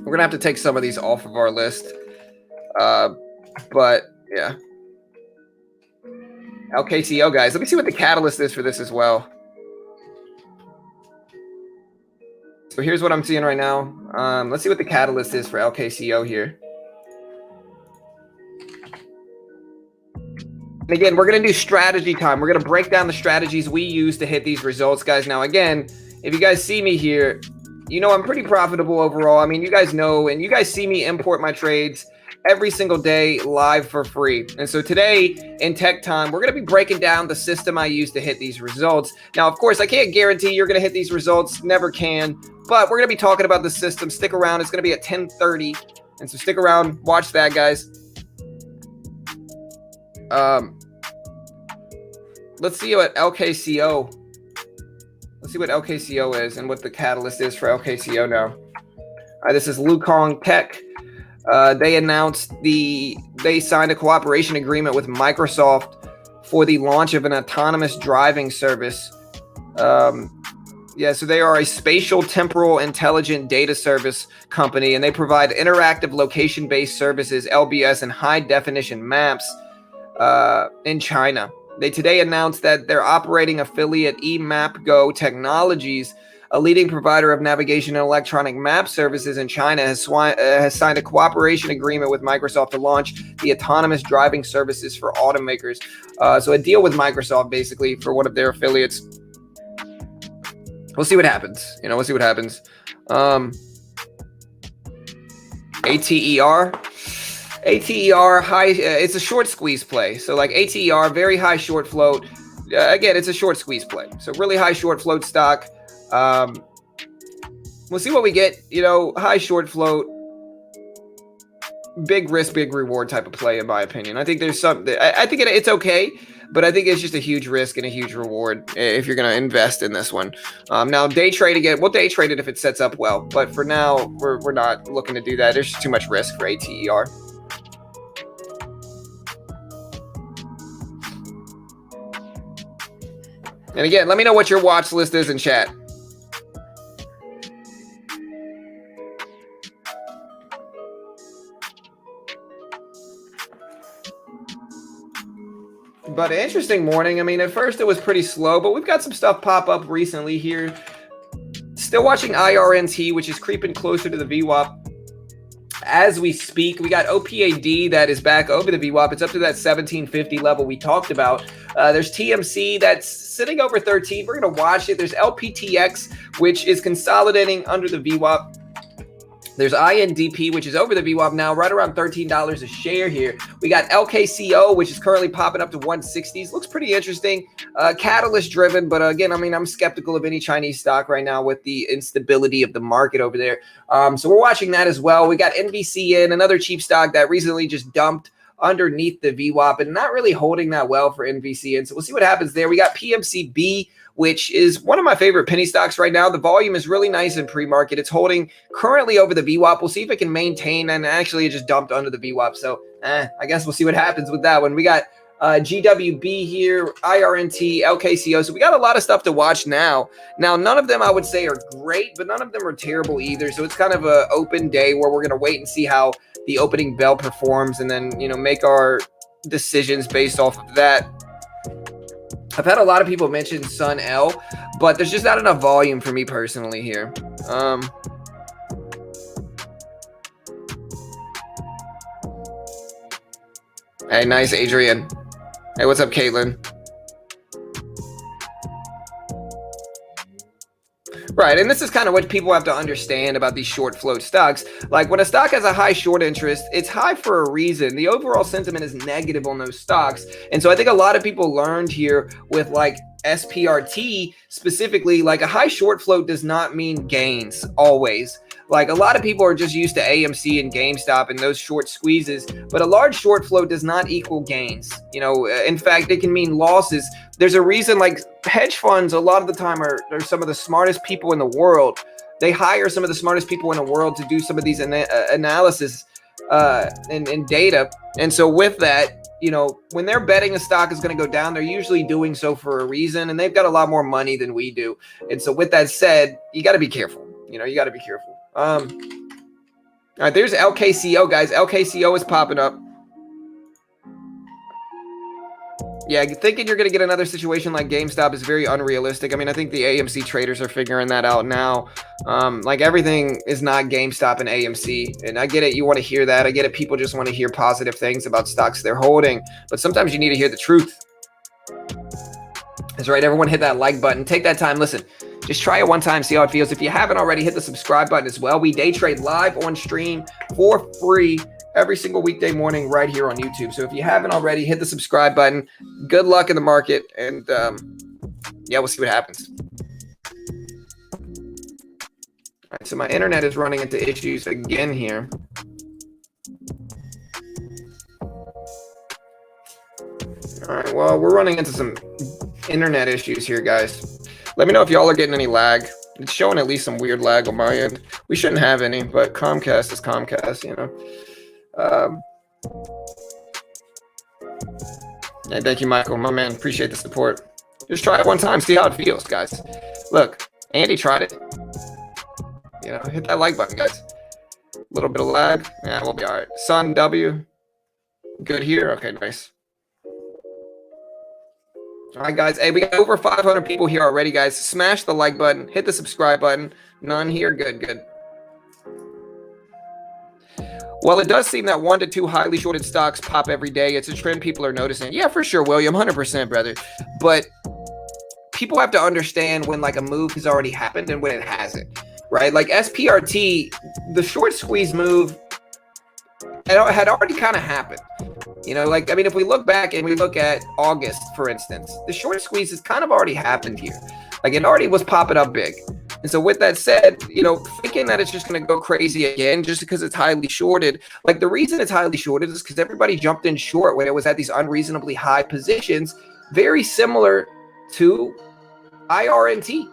We're going to have to take some of these off of our list. But, yeah. LKCO, guys. Let me see what the catalyst is for this as well. So here's what I'm seeing right now. Let's see what the catalyst is for LKCO here. And again, we're going to do strategy time. We're going to break down the strategies we use to hit these results, guys. Now, again, if you guys see me here, you know I'm pretty profitable overall. I mean, you guys know, and you guys see me import my trades every single day live for free. And so today in Tech Time, we're going to be breaking down the system I use to hit these results. Now, of course, I can't guarantee you're going to hit these results. Never can. But we're going to be talking about the system. Stick around. It's going to be at 10:30. And so stick around. Watch that, guys. Let's see what LKCO. Let's see what LKCO is and what the catalyst is for LKCO now. All right, this is Lukong Tech. They announced they signed a cooperation agreement with Microsoft for the launch of an autonomous driving service. Yeah, so they are a spatial temporal intelligent data service company, and they provide interactive location-based services, LBS, and high-definition maps in China. They today announced that their operating affiliate eMapGo Technologies, a leading provider of navigation and electronic map services in China, has signed a cooperation agreement with Microsoft to launch the autonomous driving services for automakers. So a deal with Microsoft, basically, for one of their affiliates. We'll see what happens. You know, we'll see what happens. ATER. ATER high, it's a short squeeze play. So like ATER, very high short float. Again, it's a short squeeze play. So really high short float stock. We'll see what we get. You know, high short float, big risk, big reward type of play, in my opinion. I think there's some. I think it's okay, but I think it's just a huge risk and a huge reward if you're going to invest in this one. Now, day trade again. We'll day trade it if it sets up well, but for now, we're not looking to do that. There's just too much risk for ATER. And again, let me know what your watch list is in chat. But an interesting morning. I mean, at first it was pretty slow, but we've got some stuff pop up recently here. Still watching IRNT, which is creeping closer to the VWAP as we speak. We got OPAD that is back over the VWAP. It's up to that 1750 level we talked about. There's TMC that's sitting over 13. We're going to watch it. There's LPTX, which is consolidating under the VWAP. There's INDP, which is over the VWAP now, right around $13 a share here. We got LKCO, which is currently popping up to 160s. Looks pretty interesting. Catalyst driven, but again, I mean, I'm skeptical of any Chinese stock right now with the instability of the market over there. So we're watching that as well. We got NVCN, another cheap stock that recently just dumped underneath the VWAP and not really holding that well for NVCN. So we'll see what happens there. We got PMCB, which is one of my favorite penny stocks right now. The volume is really nice in pre-market. It's holding currently over the VWAP. We'll see if it can maintain, and actually it just dumped under the VWAP. So I guess we'll see what happens with that one. We got GWB here, IRNT, LKCO. So we got a lot of stuff to watch now. Now, none of them I would say are great, but none of them are terrible either. So it's kind of an open day where we're going to wait and see how the opening bell performs and then, you know, make our decisions based off of that. I've had a lot of people mention Sun L, but there's just not enough volume for me personally here. Hey, nice, Adrian. Hey, what's up, Caitlin? Right, and this is kind of what people have to understand about these short float stocks. Like when a stock has a high short interest, it's high for a reason. The overall sentiment is negative on those stocks. And so I think a lot of people learned here with like SPRT specifically, like a high short float does not mean gains always. Like a lot of people are just used to AMC and GameStop and those short squeezes, but a large short float does not equal gains. You know, in fact, it can mean losses. There's a reason, like hedge funds, a lot of the time are some of the smartest people in the world. They hire some of the smartest people in the world to do some of these analysis and data. And so with that, you know, when they're betting a stock is going to go down, they're usually doing so for a reason, and they've got a lot more money than we do. And so with that said, you got to be careful. You know, you got to be careful. All right, there's LKCO, guys. LKCO is popping up. Yeah, thinking you're going to get another situation like GameStop is very unrealistic. I mean, I think the AMC traders are figuring that out now. Like everything is not GameStop and AMC. And I get it. You want to hear that. I get it. People just want to hear positive things about stocks they're holding. But sometimes you need to hear the truth. That's right. Everyone hit that like button. Take that time. Listen, just try it one time. See how it feels. If you haven't already, hit the subscribe button as well. We day trade live on stream for free every single weekday morning right here on YouTube. So if you haven't already, hit the subscribe button. Good luck in the market. And yeah, we'll see what happens. All right, so my internet is running into issues again here. All right, well, we're running into some internet issues here, guys. Let me know if y'all are getting any lag. It's showing at least some weird lag on my end. We shouldn't have any, but Comcast is Comcast, you know. Hey, thank you, Michael, my man. Appreciate the support. Just try it one time, see how it feels, guys. Look, Andy tried it. You know, hit that like button, guys. A little bit of lag. Yeah, we'll be all right. Sun W. Good here. Okay, nice. All right, guys. Hey, we got over 500 people here already, guys. Smash the like button. Hit the subscribe button. None here. Good, good. Well, it does seem that 1 to 2 highly shorted stocks pop every day. It's a trend people are noticing. Yeah, for sure, William. 100%, brother. But people have to understand when like a move has already happened and when it hasn't, right? Like SPRT, the short squeeze move had already kind of happened. You know, like, I mean, if we look back and we look at August, for instance, the short squeeze has kind of already happened here. Like it already was popping up big. And so with that said, you know, thinking that it's just going to go crazy again just because it's highly shorted, like the reason it's highly shorted is because everybody jumped in short when it was at these unreasonably high positions, very similar to IRNT.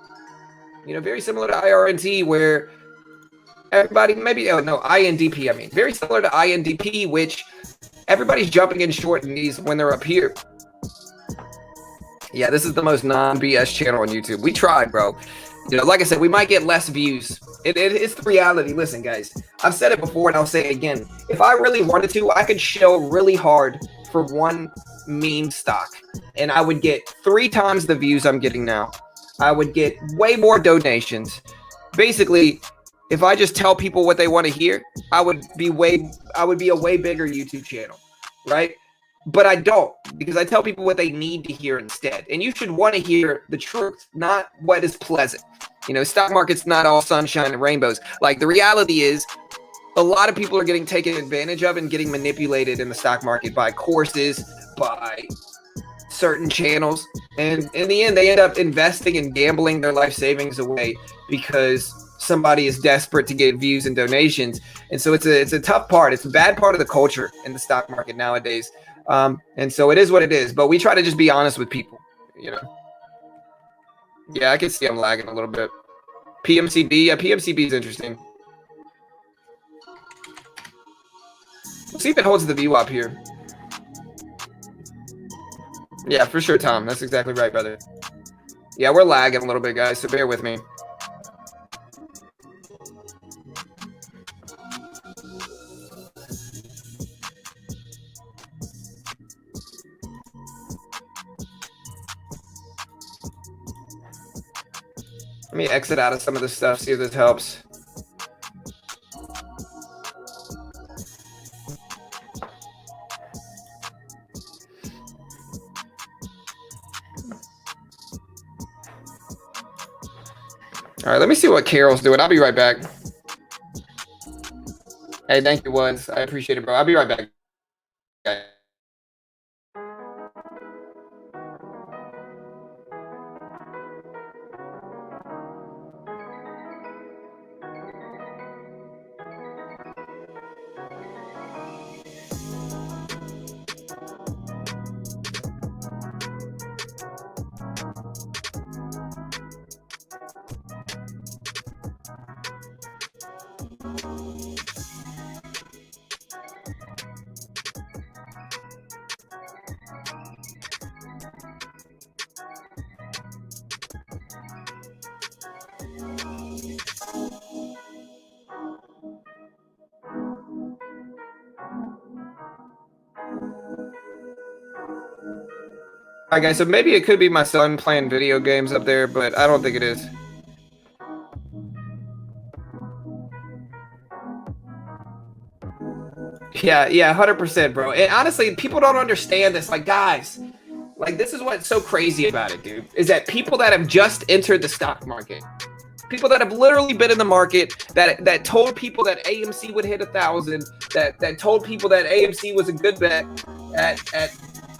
You know, very similar to IRNT where everybody maybe, oh no, INDP, I mean, very similar to INDP, which everybody's jumping in short in these when they're up here. Yeah, this is the most non-BS channel on YouTube. We tried, bro. You know, like I said, we might get less views. It's the reality. Listen, guys, I've said it before and I'll say it again. If I really wanted to, I could show really hard for one meme stock and I would get 3 times the views I'm getting now. I would get way more donations. Basically, if I just tell people what they want to hear, I would be a way bigger YouTube channel, right? But I don't, because I tell people what they need to hear instead. And you should want to hear the truth, not what is pleasant. You know, stock market's not all sunshine and rainbows. Like the reality is a lot of people are getting taken advantage of and getting manipulated in the stock market by courses, by certain channels. And in the end, they end up investing and gambling their life savings away because somebody is desperate to get views and donations. And so it's a tough part. It's a bad part of the culture in the stock market nowadays. And so it is what it is, but we try to just be honest with people, you know. Yeah, I can see I'm lagging a little bit. PMCB, yeah, PMCB is interesting. Let's see if it holds the VWAP here. Yeah, for sure, Tom. That's exactly right, brother. Yeah, we're lagging a little bit, guys, so bear with me. Let me exit out of some of this stuff, see if this helps. All right, let me see what Carol's doing. I'll be right back. Hey, thank you, Woods. I appreciate it, bro. I'll be right back. Okay. right, guys, so maybe it could be my son playing video games up there, but I don't think it is. Yeah, 100%, bro. And honestly, people don't understand this. Like, guys, like, this is what's so crazy about it, dude, is that people that have just entered the stock market, people that have literally been in the market, that told people that AMC would hit 1,000, that told people that AMC was a good bet at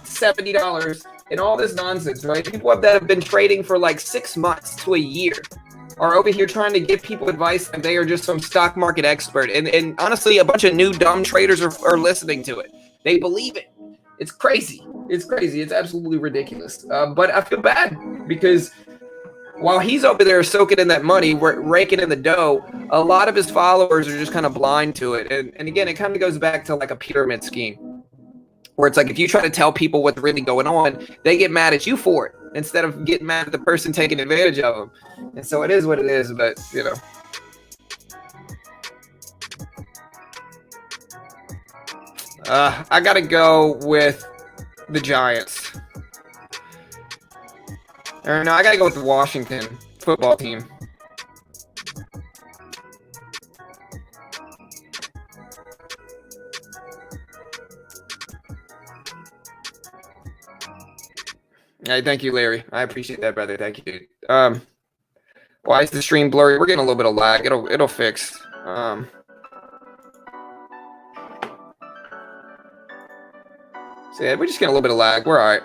$70, and all this nonsense, right? People that have been trading for like 6 months to a year are over here trying to give people advice and they are just some stock market expert. And honestly, a bunch of new dumb traders are listening to it. They believe it. It's crazy. It's crazy. It's absolutely ridiculous. But I feel bad because while he's over there soaking in that money, raking in the dough, a lot of his followers are just kind of blind to it. And again, it kind of goes back to like a pyramid scheme, where it's like if you try to tell people what's really going on, they get mad at you for it instead of getting mad at the person taking advantage of them. And so it is what it is, but you know. I got to go with the Giants. Or no, I got to go with the Washington football team. Hey, thank you, Larry. I appreciate that, brother. Thank you, dude. Why is the stream blurry? We're getting a little bit of lag. It'll fix. So yeah, we're just getting a little bit of lag. We're all right.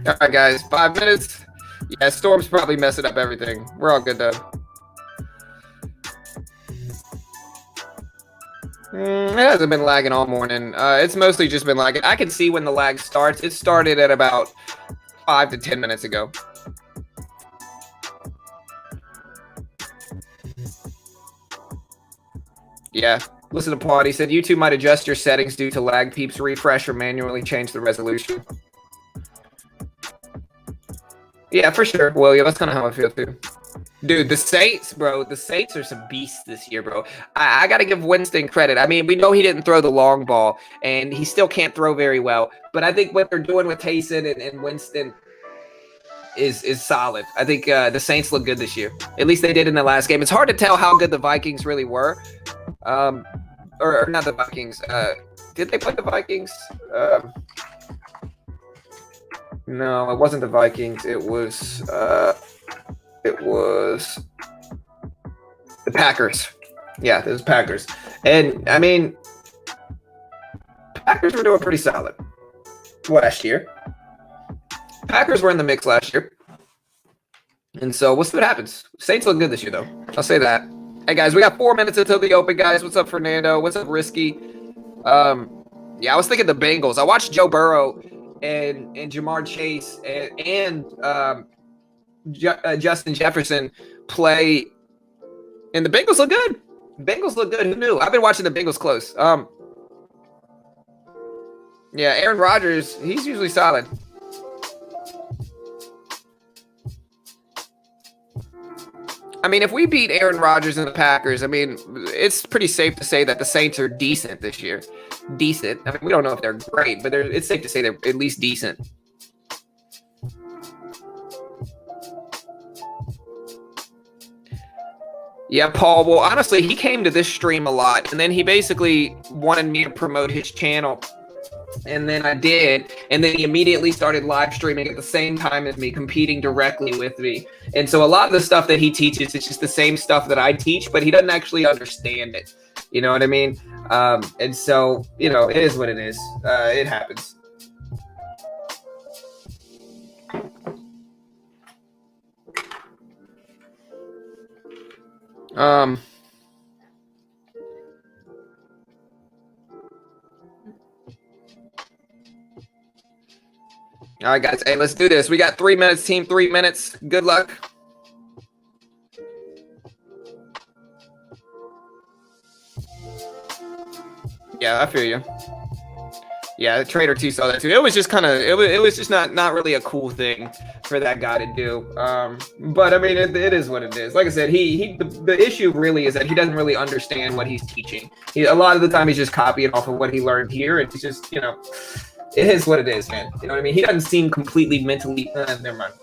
All right, guys, 5 minutes. Yeah, Storm's probably messing up everything. We're all good, though. It hasn't been lagging all morning. It's mostly just been lagging. I can see when the lag starts. It started at about 5 to 10 minutes ago. Yeah. Listen to Paul. He said, YouTube might adjust your settings due to lag. Peeps refresh or manually change the resolution. Yeah, for sure. Well, yeah, that's kind of how I feel, too. Dude, the Saints, bro. The Saints are some beasts this year, bro. I got to give Winston credit. I mean, we know he didn't throw the long ball, and he still can't throw very well. But I think what they're doing with Taysom and Winston is solid. I think the Saints look good this year. At least they did in the last game. It's hard to tell how good the Vikings really were. Or not the Vikings. Did they play the Vikings? No, it wasn't the Vikings. It was the Packers. Yeah, it was Packers. And I mean, Packers were doing pretty solid last year. Packers were in the mix last year. And so we'll see what happens. Saints look good this year, though. I'll say that. Hey, guys, we got 4 minutes until the open, guys. What's up, Fernando? What's up, Risky? Yeah, I was thinking the Bengals. I watched Joe Burrow and Jamar Chase and Justin Jefferson play, and the Bengals look good. Bengals look good. Who knew? I've been watching the Bengals close. Yeah, Aaron Rodgers, he's usually solid. I mean, if we beat Aaron Rodgers and the Packers, I mean, it's pretty safe to say that the Saints are decent this year. Decent. I mean, we don't know if they're great, but it's safe to say they're at least decent. Yeah, Paul. Well, honestly, he came to this stream a lot, and then he basically wanted me to promote his channel. And then I did, and then he immediately started live streaming at the same time as me, competing directly with me. And so a lot of the stuff that he teaches is just the same stuff that I teach, but he doesn't actually understand it. You know what I mean? And so, you know, it is what it is. It happens. All right, guys. Hey, let's do this. We got 3 minutes, team. 3 minutes. Good luck. Yeah, I feel you. Yeah, Trader T saw that too. It was just kind of, it was just not really a cool thing for that guy to do. But I mean, it is what it is. Like I said, the issue really is that he doesn't really understand what he's teaching. A lot of the time he's just copying off of what he learned here. It's just, you know, it is what it is, man. You know what I mean? He doesn't seem completely mentally, never mind.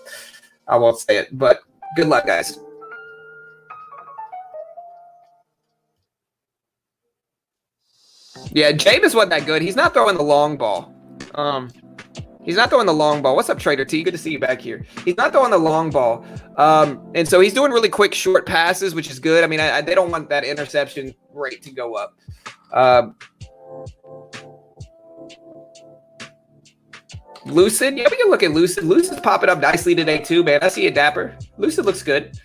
I won't say it, but good luck, guys. Yeah, Jameis wasn't that good. He's not throwing the long ball. He's not throwing the long ball. What's up, Trader T? Good to see you back here. He's not throwing the long ball. And so he's doing really quick, short passes, which is good. I mean, they don't want that interception rate to go up. Lucid? Yeah, we can look at Lucid. Lucid's popping up nicely today, too, man. I see it, Dapper. Lucid looks good.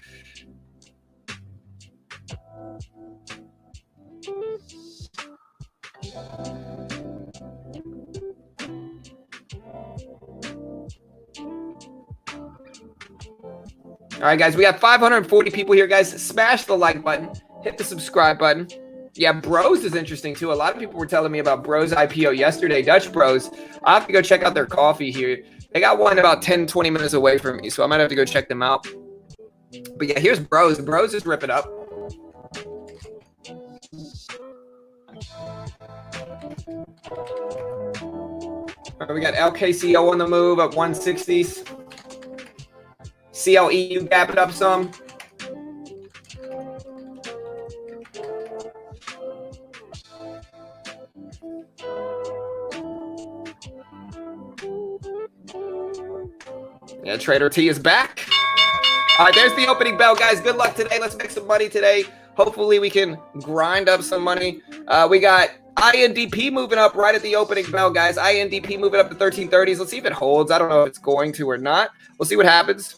All right, guys, we got 540 people here, guys. Smash the like button. Hit the subscribe button. Yeah, Bros is interesting, too. A lot of people were telling me about Bros IPO yesterday. Dutch Bros. I have to go check out their coffee here. They got one about 10, 20 minutes away from me, so I might have to go check them out. But, yeah, here's Bros. Bros is ripping up. All right, we got LKCO on the move at 160s. CLEU gapping up some. Yeah, Trader T is back. All right, there's the opening bell, guys. Good luck today. Let's make some money today. Hopefully we can grind up some money. We got INDP moving up right at the opening bell, guys. INDP moving up to 1330s. Let's see if it holds. I don't know if it's going to or not. We'll see what happens.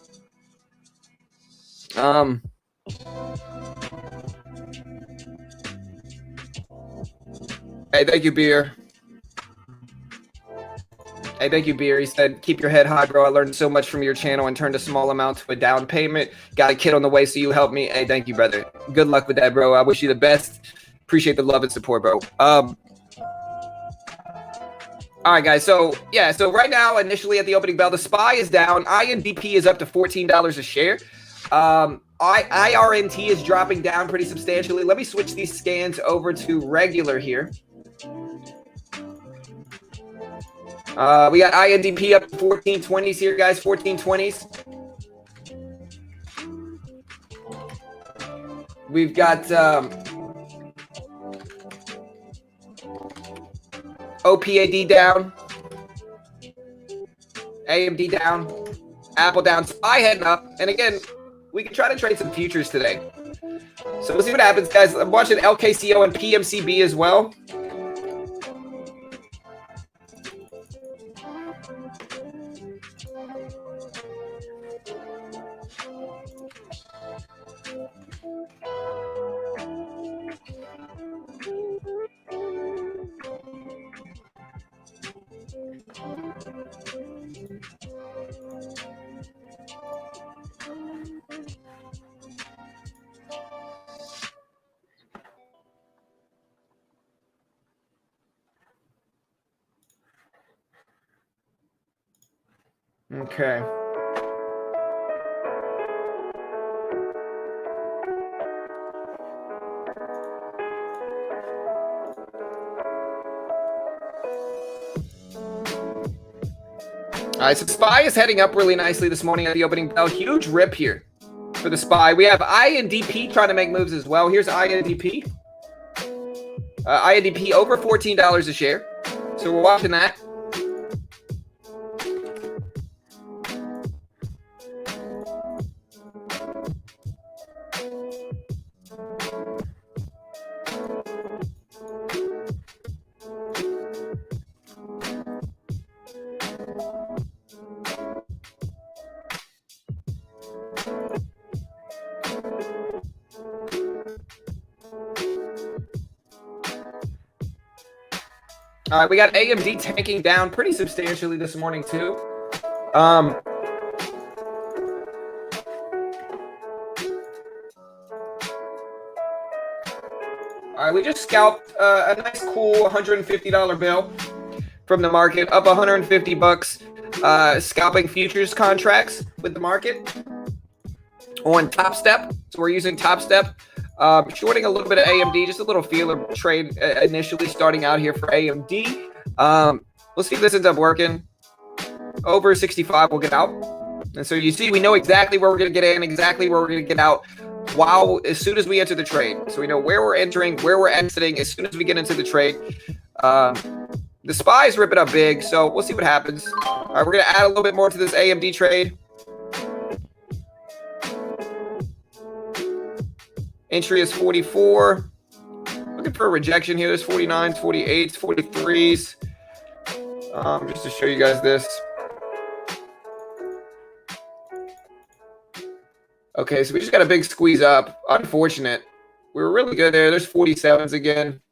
Hey, thank you, Beer. Hey, thank you, Beer. He said, keep your head high, bro. I learned so much from your channel and turned a small amount to a down payment. Got a kid on the way, so you helped me. Hey, thank you, brother. Good luck with that, bro. I wish you the best. Appreciate the love and support, bro. All right, guys. So, yeah. So right now, initially at the opening bell, the SPY is down. INDP is up to $14 a share. IRNT is dropping down pretty substantially. Let me switch these scans over to regular here. We got INDP up to 1420s here, guys. 1420s. We've got OPAD down. AMD down. Apple down. SPY heading up. And again, we can try to trade some futures today. So we'll see what happens, guys. I'm watching LKCO and PMCB as well. Okay. All right, so SPY is heading up really nicely this morning at the opening bell. Huge rip here for the SPY. We have INDP trying to make moves as well. Here's INDP. INDP over $14 a share. So we're watching that. All right, we got AMD tanking down pretty substantially this morning too. All right, we just scalped a nice, cool $150 bill from the market, up 150 bucks. Scalping futures contracts with the market on Top Step. So we're using Top Step. Shorting a little bit of AMD, just a little feeler trade initially starting out here for AMD. Let's see if this ends up working. Over 65, we'll get out. And so you see, we know exactly where we're going to get in, exactly where we're going to get out. As soon as we enter the trade. So we know where we're entering, where we're exiting as soon as we get into the trade. The SPY is ripping up big, so we'll see what happens. All right, we're going to add a little bit more to this AMD trade. Entry is 44. Looking for a rejection here. There's 49s, 48s, 43s. Just to show you guys this. Okay, so we just got a big squeeze up. Unfortunate. We were really good there. There's 47s again.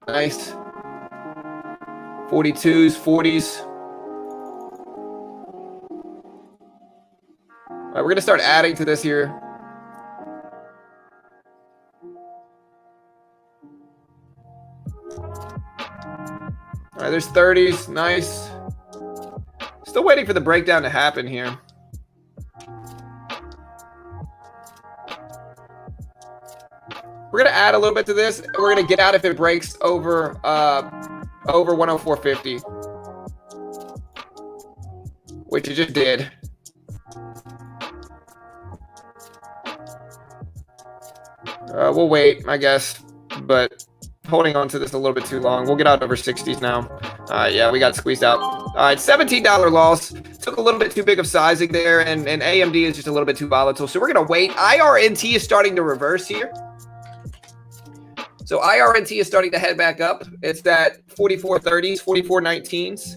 Nice. 42s, 40s. All right, we're going to start adding to this here. All right, there's 30s. Nice. Still waiting for the breakdown to happen here. We're going to add a little bit to this. We're going to get out if it breaks over 104.50, which it just did. We'll wait, I guess, but holding on to this a little bit too long. We'll get out over 60s now. Yeah, we got squeezed out. All right, $17 loss. Took a little bit too big of sizing there, and AMD is just a little bit too volatile. So we're going to wait. IRNT is starting to reverse here. So IRNT is starting to head back up. It's that 44.30s, 44.19s.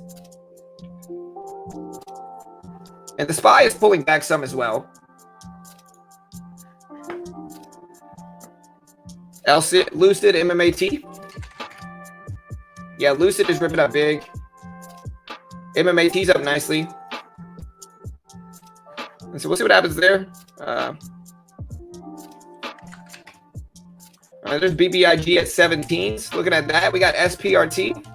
And the SPY is pulling back some as well. Lucid, MMAT. Yeah, Lucid is ripping up big. MMAT's up nicely. And so we'll see what happens there. There's BBIG at 17s. Looking at that, we got SPRT.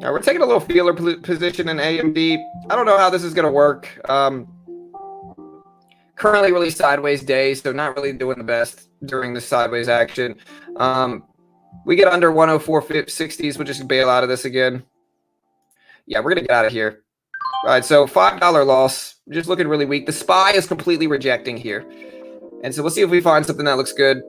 Now we're taking a little feeler position in AMD. I don't know how this is going to work. Currently really sideways day, so not really doing the best during the sideways action. We get under 104.60s. We'll just bail out of this again. Yeah, we're going to get out of here. All right, so $5 loss. Just looking really weak. The SPY is completely rejecting here. And so we'll see if we find something that looks good.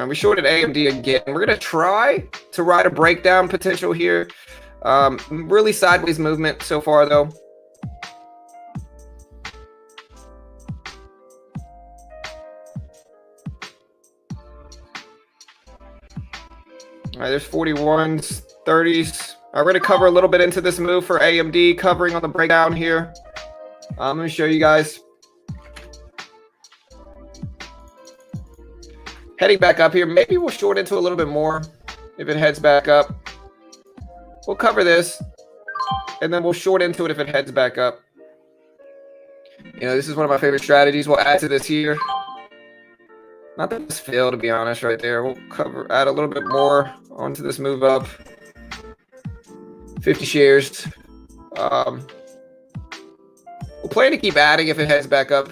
We shorted AMD again. We're going to try to ride a breakdown potential here. Really sideways movement so far, though. All right, there's 41s, 30s. We're going to cover a little bit into this move for AMD, covering on the breakdown here. I'm going to show you guys. Heading back up here. Maybe we'll short into a little bit more if it heads back up. We'll cover this, and then we'll short into it if it heads back up. You know, this is one of my favorite strategies. We'll add to this here. Not the best fill, to be honest, right there. We'll add a little bit more onto this move up. 50 shares. We'll plan to keep adding if it heads back up.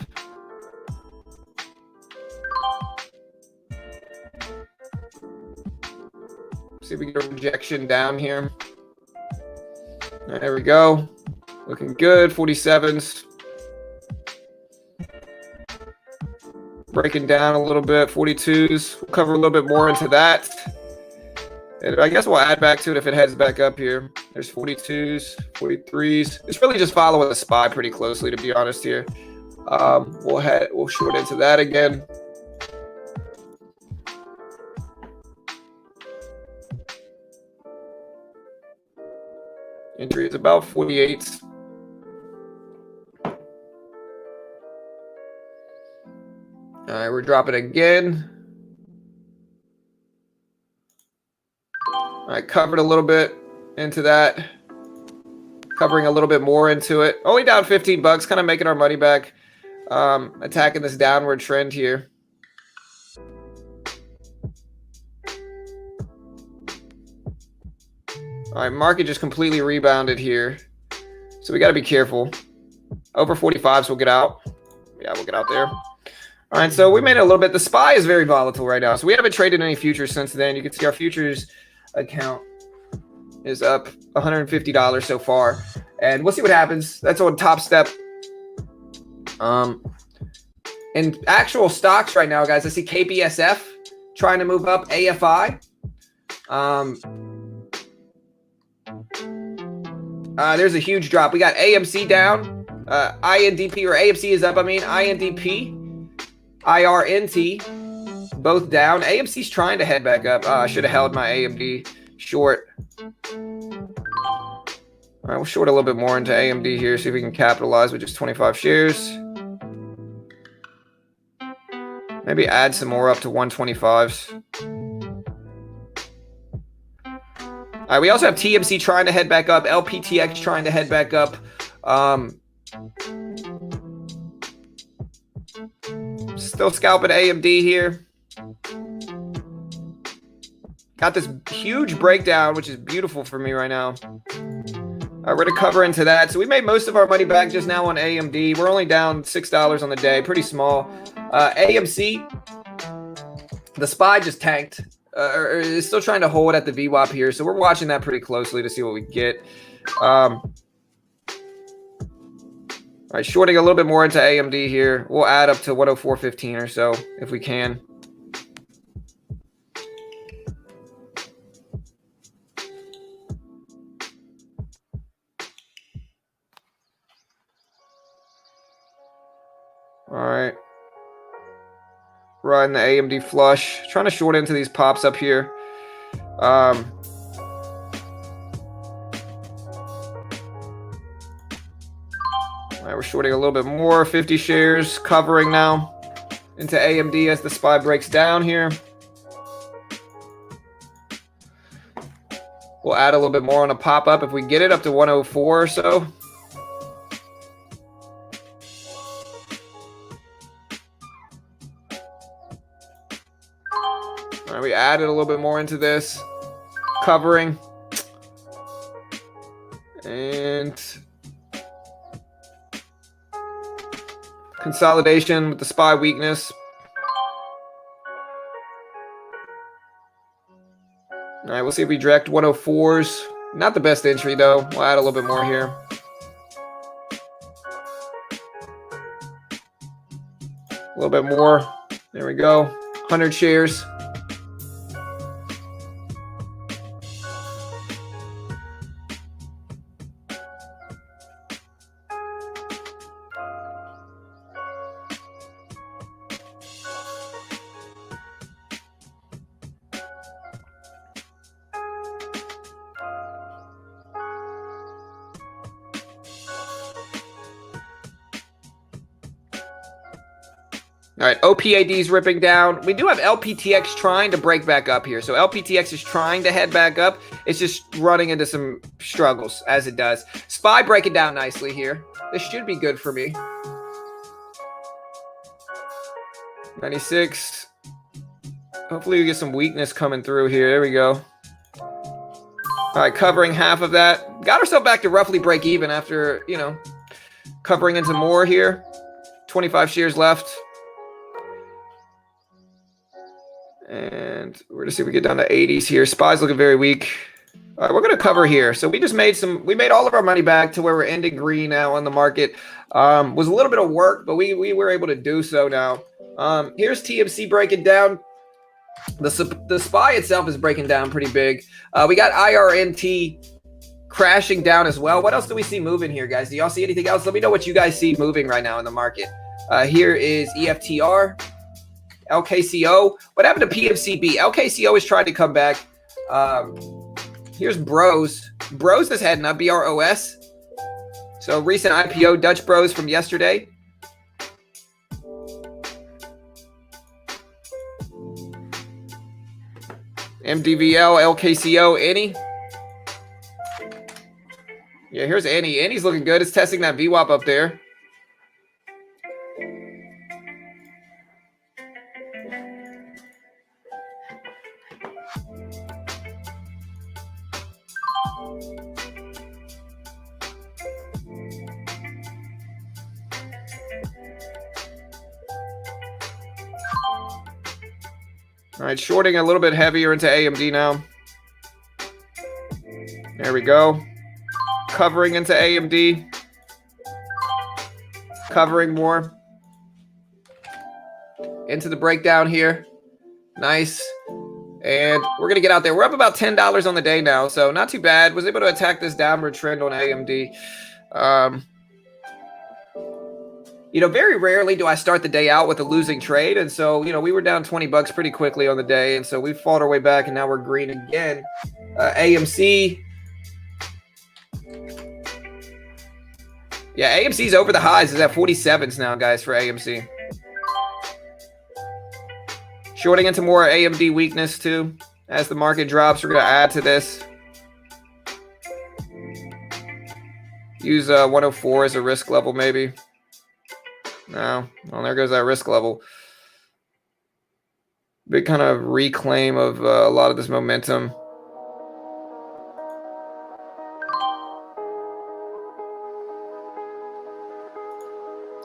See if we get a rejection down here. There we go. Looking good. 47s. Breaking down a little bit. 42s. We'll cover a little bit more into that. And I guess we'll add back to it if it heads back up here. There's 42s, 43s. It's really just following the SPY pretty closely, to be honest here. We'll short into that again. Entry is about 48. All right, we're dropping again. All right, covered a little bit into that. Covering a little bit more into it. Only down 15 bucks, kind of making our money back. Attacking this downward trend here. All right, market just completely rebounded here. So we got to be careful. Over 45s, we'll get out. Yeah, we'll get out there. All right, so we made it a little bit. The SPY is very volatile right now. So we haven't traded any futures since then. You can see our futures account is up $150 so far. And we'll see what happens. That's on Top Step. In actual stocks right now, guys, I see KBSF trying to move up. AFI. There's a huge drop. We got AMC down. INDP, or AMC is up, I mean. INDP, IRNT, both down. AMC's trying to head back up. I should have held my AMD short. All right, we'll short a little bit more into AMD here, see if we can capitalize with just 25 shares. Maybe add some more up to 125s. All right, we also have TMC trying to head back up. LPTX trying to head back up. Still scalping AMD here. Got this huge breakdown, which is beautiful for me right now. All right, we're going to cover into that. So we made most of our money back just now on AMD. We're only down $6 on the day. Pretty small. AMC, the SPY just tanked. Or is still trying to hold at the VWAP here. So we're watching that pretty closely to see what we get. All right, shorting a little bit more into AMD here. We'll add up to 104.15 or so if we can. All right. Riding the AMD flush. Trying to short into these pops up here. All right, we're shorting a little bit more. 50 shares. Covering now into AMD as the SPY breaks down here. We'll add a little bit more on a pop-up if we get it up to 104 or so. All right, we added a little bit more into this. Covering. And consolidation with the SPY weakness. All right, we'll see if we direct 104s. Not the best entry, though. We'll add a little bit more here. A little bit more. There we go. 100 shares. All right, OPAD's ripping down. We do have LPTX trying to break back up here. So LPTX is trying to head back up. It's just running into some struggles, as it does. SPY breaking down nicely here. This should be good for me. 96. Hopefully we get some weakness coming through here. There we go. All right, covering half of that. Got ourselves back to roughly break even after, covering into more here. 25 shares left. And we're going to see if we get down to 80s here. SPY's looking very weak. All right, we're going to cover here. So we just made we made all of our money back to where we're ending green now on the market. Was a little bit of work, but we were able to do so now. Here's TMC breaking down. The SPY itself is breaking down pretty big. We got IRNT crashing down as well. What else do we see moving here, guys? Do y'all see anything else? Let me know what you guys see moving right now in the market. Here is EFTR, LKCO. What happened to PMCB? LKCO is trying to come back. Here's Bros. Bros is heading up, BROS. So recent IPO, Dutch Bros from yesterday. MDVL, LKCO, any. Yeah, here's Annie. Annie's looking good. It's testing that VWAP up there. All right, shorting a little bit heavier into AMD now. There we go. Covering into AMD. Covering more. Into the breakdown here. Nice. And we're going to get out there. We're up about $10 on the day now, so not too bad. Was able to attack this downward trend on AMD. You know, very rarely do I start the day out with a losing trade. And so, you know, we were down 20 bucks pretty quickly on the day. And so we fought our way back, and now we're green again. AMC. Yeah, AMC's over the highs. It's at 47s now, guys, for AMC. Shorting into more AMD weakness, too. As the market drops, we're going to add to this. Use 104 as a risk level, maybe. No. Well, there goes that risk level. Big kind of reclaim of a lot of this momentum.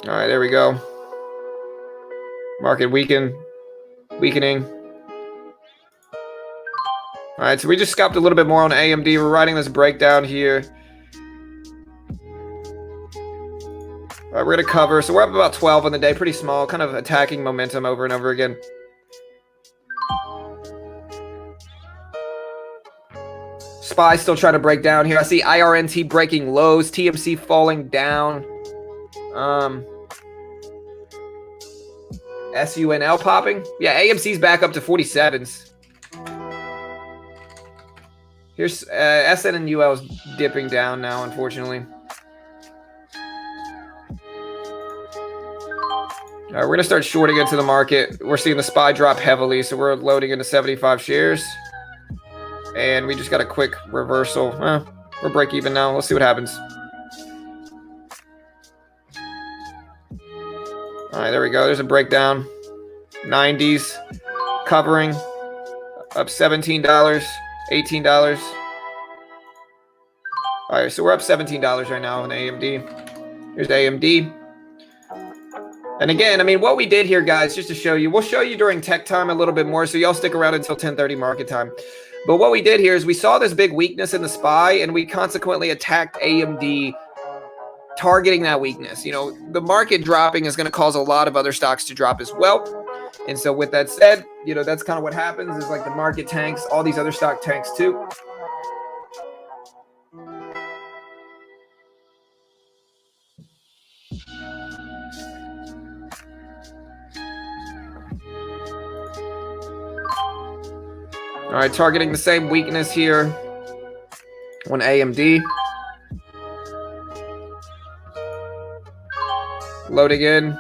All right, there we go. Market weakening. All right, so we just scalped a little bit more on AMD. We're writing this breakdown here. All right, we're going to cover. So we're up about 12 on the day. Pretty small, kind of attacking momentum over and over again. SPY still trying to break down here. I see IRNT breaking lows. TMC falling down. SUNL popping. Yeah, AMC's back up to 47s. Here's SNUL is dipping down now, unfortunately. All right, we're going to start shorting into the market. We're seeing the SPY drop heavily, so we're loading into 75 shares. And we just got a quick reversal. We're break even now. Let's see what happens. All right, there we go. There's a breakdown. 90s. Covering. Up $17. $18. All right, so we're up $17 right now on AMD. Here's AMD. And again, I mean, what we did here, guys, just to show you, we'll show you during tech time a little bit more, so y'all stick around until 10:30 market time. But what we did here is we saw this big weakness in the SPY, and we consequently attacked AMD, targeting that weakness. You know, the market dropping is going to cause a lot of other stocks to drop as well. And so with that said, you know, that's kind of what happens is like the market tanks, all these other stock tanks too. All right, targeting the same weakness here on AMD. Loading in.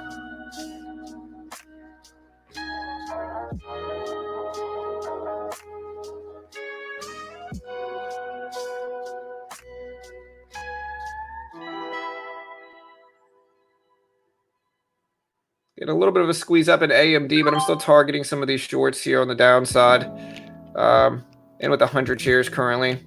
Get a little bit of a squeeze up in AMD, but I'm still targeting some of these shorts here on the downside. And with 100 shares currently.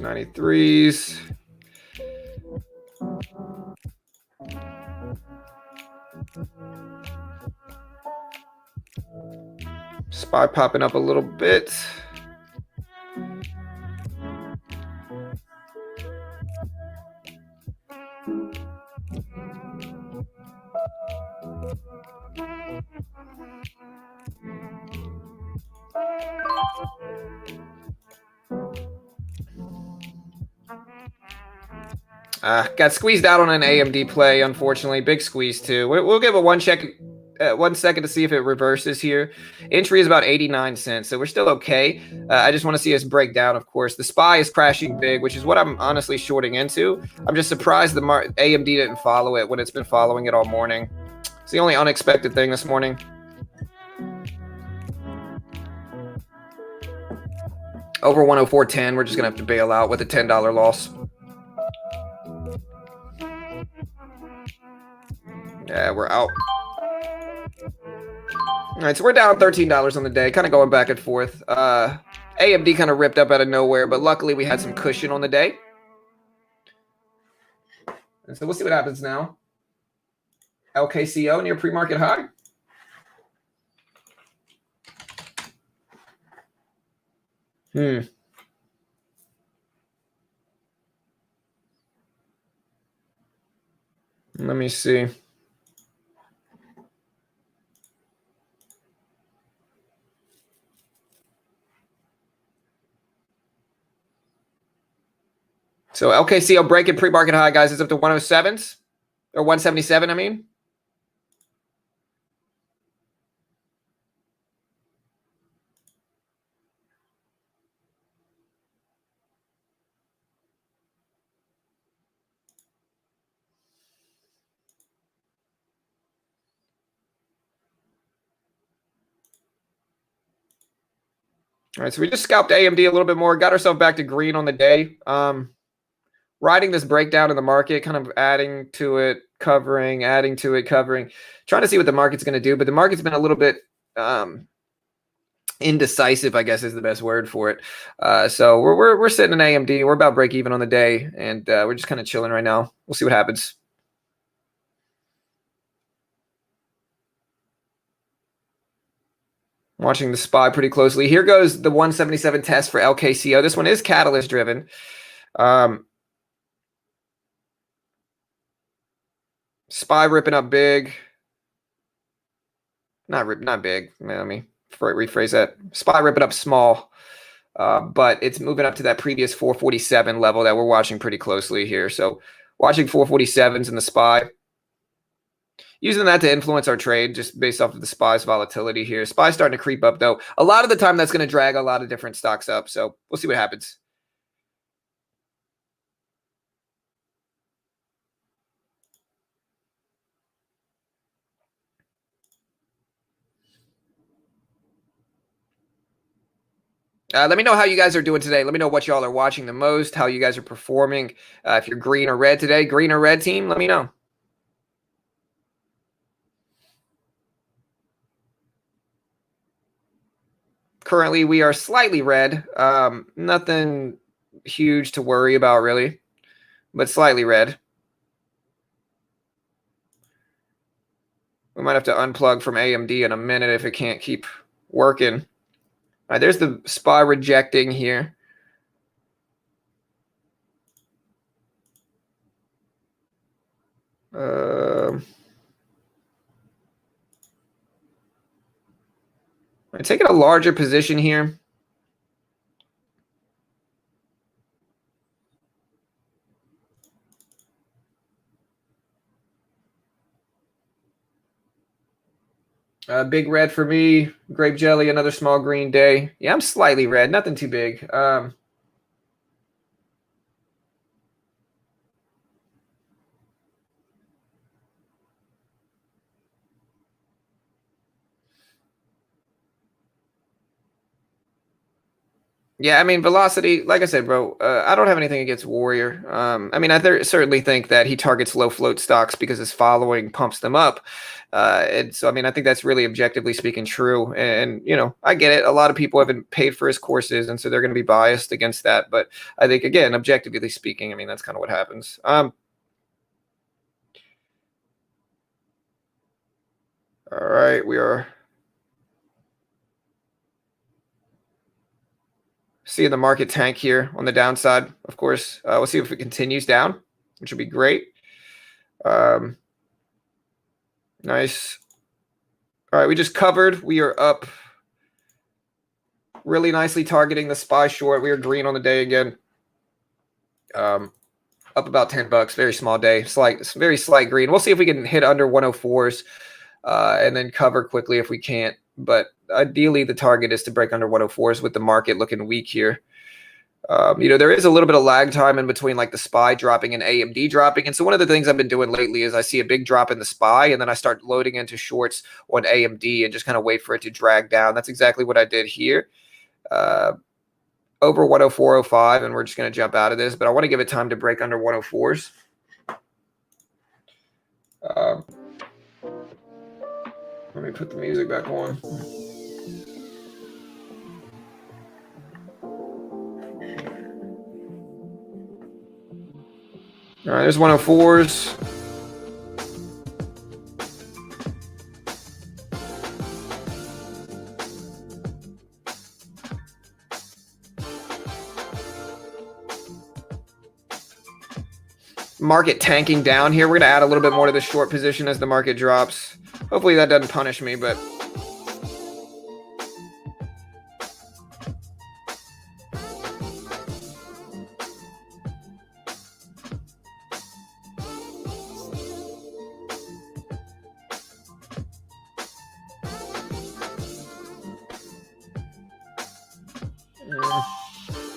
93s. SPY popping up a little bit. Got squeezed out on an AMD play, unfortunately. Big squeeze, too. We'll give it 1 second to see if it reverses here. Entry is about 89 cents, so we're still okay. I just want to see us break down, of course. The SPY is crashing big, which is what I'm honestly shorting into. I'm just surprised the AMD didn't follow it when it's been following it all morning. It's the only unexpected thing this morning. Over 104.10, we're just going to have to bail out with a $10 loss. Yeah, we're out. All right, so we're down $13 on the day, kind of going back and forth. AMD kind of ripped up out of nowhere, but luckily we had some cushion on the day. And so we'll see what happens now. LKCO near pre-market high. Let me see. So LKCO breaking pre-market high, guys. It's up to 107s or 177, I mean. All right, so we just scalped AMD a little bit more, got ourselves back to green on the day. Riding this breakdown in the market, kind of adding to it, covering, adding to it, covering, trying to see what the market's going to do. But the market's been a little bit indecisive, I guess is the best word for it. So we're sitting in AMD. We're about break even on the day, and we're just kind of chilling right now. We'll see what happens. Watching the SPY pretty closely. Here goes the 177 test for LKCO. This one is catalyst driven. SPY ripping up big. Not big. Let me rephrase that. SPY ripping up small. But it's moving up to that previous 447 level that we're watching pretty closely here. So watching 447s in the SPY. Using that to influence our trade just based off of the SPY's volatility here. SPY's starting to creep up, though. A lot of the time, that's going to drag a lot of different stocks up. So we'll see what happens. Let me know how you guys are doing today. Let me know what y'all are watching the most, how you guys are performing. If you're green or red today, green or red team, let me know. Currently, we are slightly red. Nothing huge to worry about, really, but slightly red. We might have to unplug from AMD in a minute if it can't keep working. All right, there's the SPY rejecting here. I'm taking a larger position here. Big red for me. Grape jelly, another small green day. Yeah, I'm slightly red. Nothing too big. Yeah, I mean, velocity, like I said, bro, I don't have anything against Warrior. I mean, I certainly think that he targets low float stocks because his following pumps them up. And so, I mean, I think that's really objectively speaking true. And, you know, I get it. A lot of people haven't paid for his courses, and so they're going to be biased against that. But I think, again, objectively speaking, I mean, that's kind of what happens. All right, we are seeing the market tank here on the downside, of course. We'll see if it continues down, which would be great. Nice. All right, we just covered. We are up really nicely targeting the SPY short. We are green on the day again. Up about $10. Very small day. Very slight green. We'll see if we can hit under 104s and then cover quickly if we can't. But ideally, the target is to break under 104s with the market looking weak here. You know, there is a little bit of lag time in between like the SPY dropping and AMD dropping. And so one of the things I've been doing lately is I see a big drop in the SPY and then I start loading into shorts on AMD and just kind of wait for it to drag down. That's exactly what I did here. Over 104.05, and we're just going to jump out of this, but I want to give it time to break under 104s. Let me put the music back on. All right, there's 104s. Market tanking down here. We're going to add a little bit more to the short position as the market drops. Hopefully that doesn't punish me, but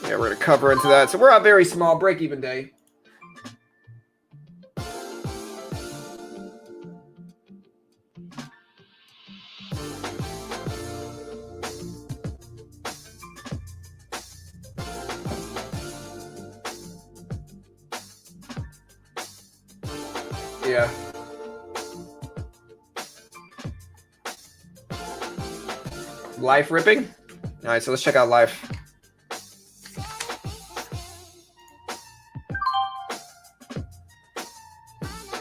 yeah, we're going to cover into that. So we're a very small break-even day. Yeah. Life ripping? All right, so let's check out Life.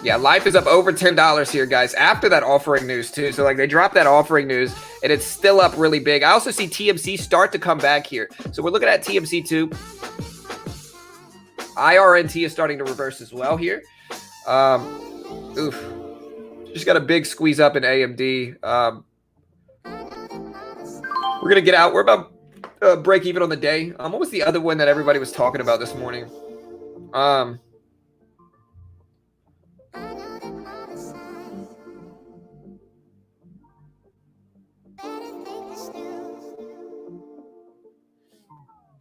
Yeah, Life is up over $10 here, guys, after that offering news, too. So, like, they dropped that offering news, and it's still up really big. I also see TMC start to come back here. So, we're looking at TMC, too. IRNT is starting to reverse as well here. Oof. Just got a big squeeze up in AMD. We're going to get out. We're about break even on the day. What was the other one that everybody was talking about this morning?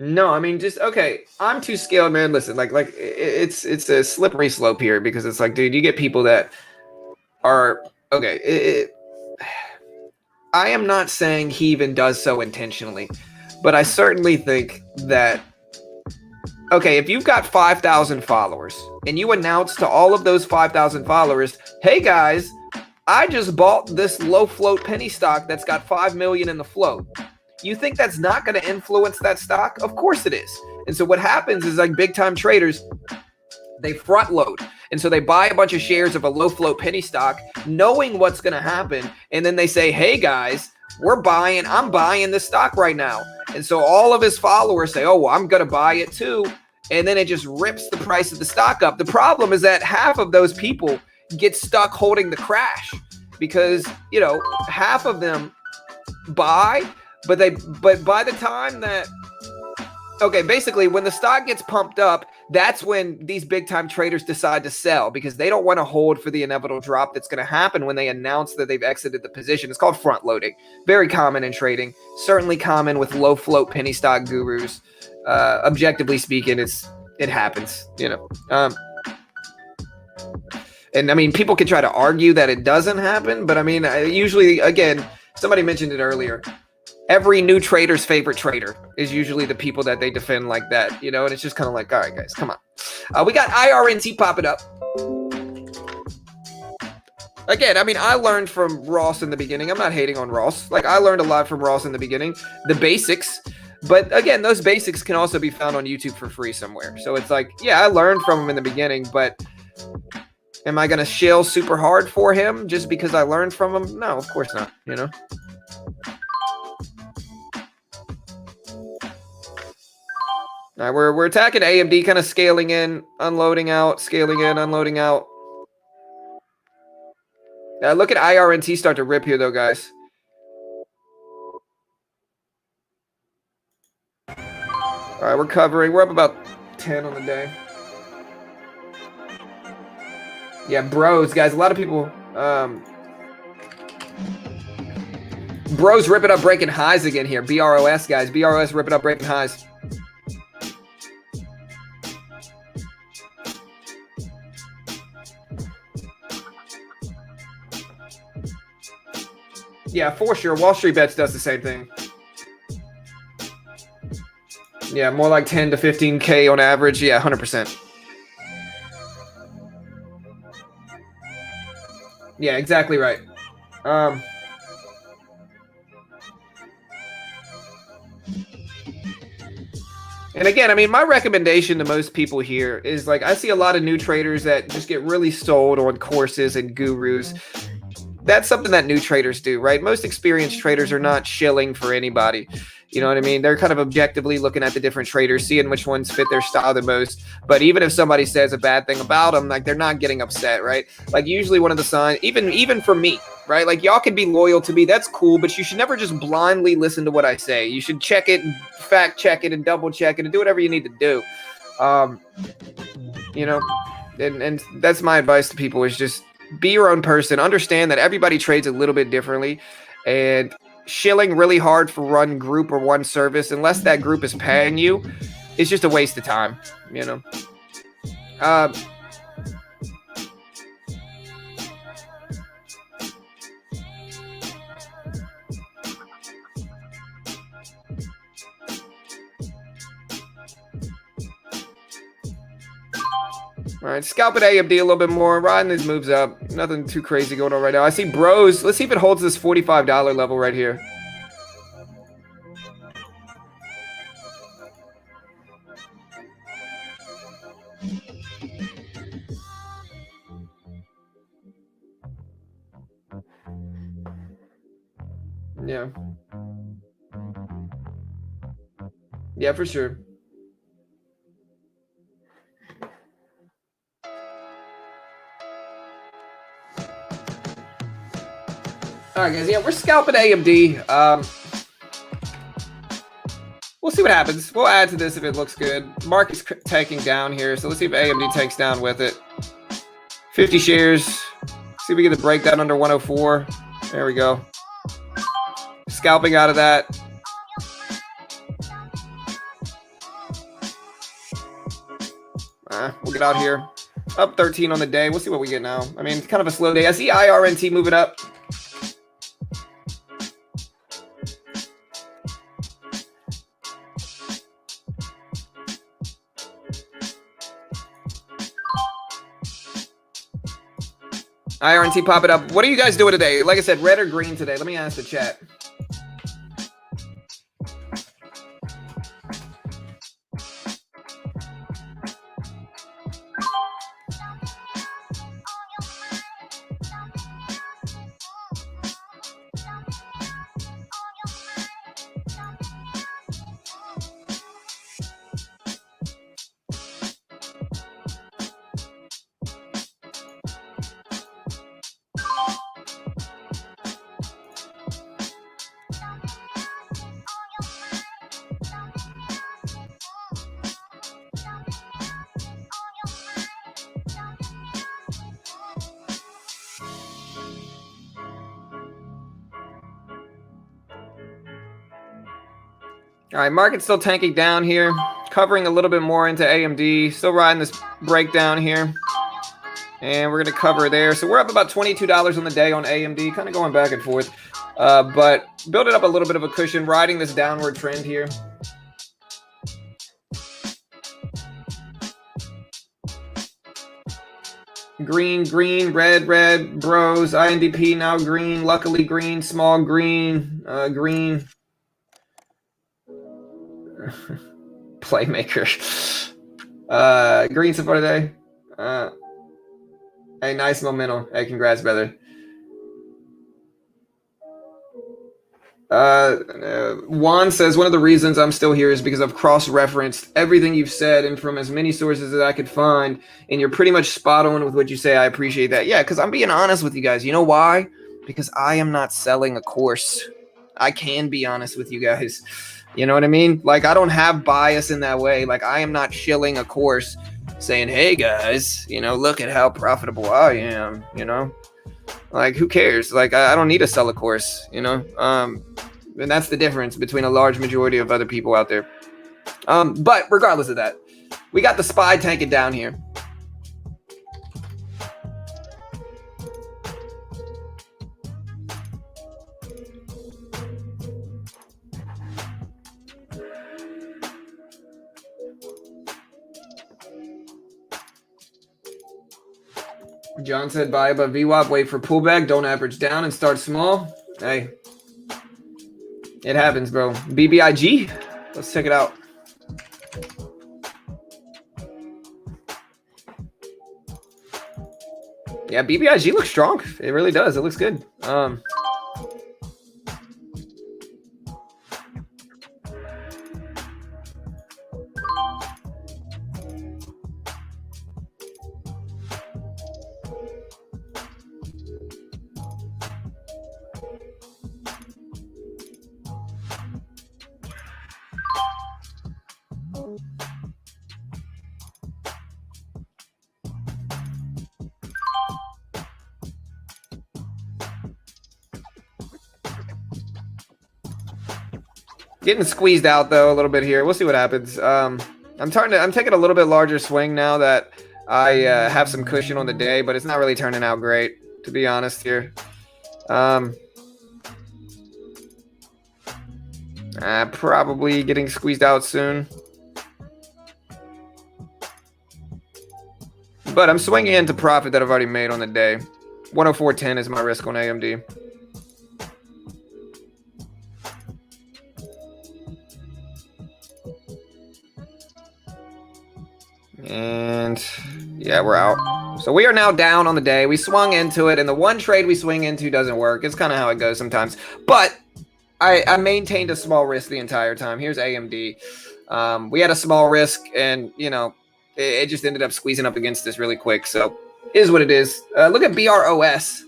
No, I mean, just, okay, I'm too scaled, man. Listen, like it's a slippery slope here because it's like, dude, you get people that are, okay, I am not saying he even does so intentionally, but I certainly think that, okay, if you've got 5,000 followers and you announce to all of those 5,000 followers, hey guys, I just bought this low float penny stock that's got 5 million in the float. You think that's not going to influence that stock? Of course it is. And so what happens is, like, big time traders, they front load. And so they buy a bunch of shares of a low float penny stock, knowing what's going to happen. And then they say, hey guys, I'm buying this stock right now. And so all of his followers say, oh, well, I'm going to buy it too. And then it just rips the price of the stock up. The problem is that half of those people get stuck holding the crash because, you know, half of them buy, but by the time that, okay, basically when the stock gets pumped up, that's when these big time traders decide to sell because they don't want to hold for the inevitable drop that's going to happen when they announce that they've exited the position. It's called front loading. Very common in trading, certainly common with low float penny stock gurus. Objectively speaking, it happens, you know. And I mean, people can try to argue that it doesn't happen, but I mean, usually, again, somebody mentioned it earlier. every new trader's favorite trader is usually the people that they defend like that, you know, and it's just kind of like, all right, guys, come on. We got IRNT popping up. Again, I mean, I learned from Ross in the beginning. I'm not hating on Ross. Like, I learned a lot from Ross in the beginning, the basics. But again, those basics can also be found on YouTube for free somewhere. So it's like, yeah, I learned from him in the beginning, but am I going to shill super hard for him just because I learned from him? No, of course not, you know? All right, we're attacking AMD, kind of scaling in, unloading out, scaling in, unloading out. Look at IRNT start to rip here, though, guys. All right, we're covering. We're up about 10 on the day. Yeah, bros, guys. A lot of people. Bros ripping up, breaking highs again here. BROS, guys. BROS ripping up, breaking highs. Yeah, for sure. Wall Street Bets does the same thing. Yeah, more like 10 to 15K on average. Yeah, 100%. Yeah, exactly right. And again, I mean, my recommendation to most people here is like, I see a lot of new traders that just get really sold on courses and gurus. That's something that new traders do, right? Most experienced traders are not shilling for anybody. You know what I mean? They're kind of objectively looking at the different traders, seeing which ones fit their style the most. But even if somebody says a bad thing about them, like, they're not getting upset, right? Like, usually one of the signs, even for me, right? Like, y'all can be loyal to me. That's cool. But you should never just blindly listen to what I say. You should check it and fact check it and double check it and do whatever you need to do. You know, and that's my advice to people, is just be your own person. Understand that everybody trades a little bit differently, and shilling really hard for one group or one service, unless that group is paying you, it's just a waste of time, you know? All right, scalp at AMD a little bit more, riding these moves up. Nothing too crazy going on right now. I see bros. Let's see if it holds this $45 level right here. Yeah. Yeah, for sure. All right, guys. Yeah, we're scalping AMD. We'll see what happens. We'll add to this if it looks good. Market's tanking down here, so let's see if AMD tanks down with it. 50 shares. See if we get the breakdown under 104. There we go. Scalping out of that. We'll get out here. Up 13 on the day. We'll see what we get now. I mean, it's kind of a slow day. I see IRNT moving up. IRNT pop it up. What are you guys doing today? Like I said, red or green today? Let me ask the chat. All right, market's still tanking down here, covering a little bit more into AMD, still riding this breakdown here. And we're going to cover there. So we're up about $22 on the day on AMD, kind of going back and forth. But building up a little bit of a cushion, riding this downward trend here. Green, green, red, red, bros, INDP now green, luckily green, small green, green. Playmaker. Green so far today. Hey, nice momentum. Hey, congrats, brother. Juan says, one of the reasons I'm still here is because I've cross-referenced everything you've said and from as many sources as I could find, and you're pretty much spot on with what you say. I appreciate that. Yeah, because I'm being honest with you guys. You know why? Because I am not selling a course. I can be honest with you guys. You know what I mean? Like, I don't have bias in that way. Like, I am not shilling a course saying, hey, guys, you know, look at how profitable I am, you know? Like, who cares? Like, I don't need to sell a course, you know? And that's the difference between a large majority of other people out there. But regardless of that, we got the SPY tanking down here. John said buy above VWAP, wait for pullback, don't average down and start small. Hey, it happens, bro. BBIG, let's check it out. Yeah, BBIG looks strong. It really does. It looks good. Getting squeezed out though a little bit here. We'll see what happens. I'm taking a little bit larger swing now that I have some cushion on the day, but it's not really turning out great, to be honest here. Probably getting squeezed out soon. But I'm swinging into profit that I've already made on the day. 104.10 is my risk on AMD. And yeah, we're out. So we are now down on the day. We swung into it, and the one trade we swing into doesn't work. It's kind of how it goes sometimes. But I maintained a small risk the entire time. Here's AMD. We had a small risk, and, you know, it just ended up squeezing up against us really quick. So it is what it is. Look at BROS.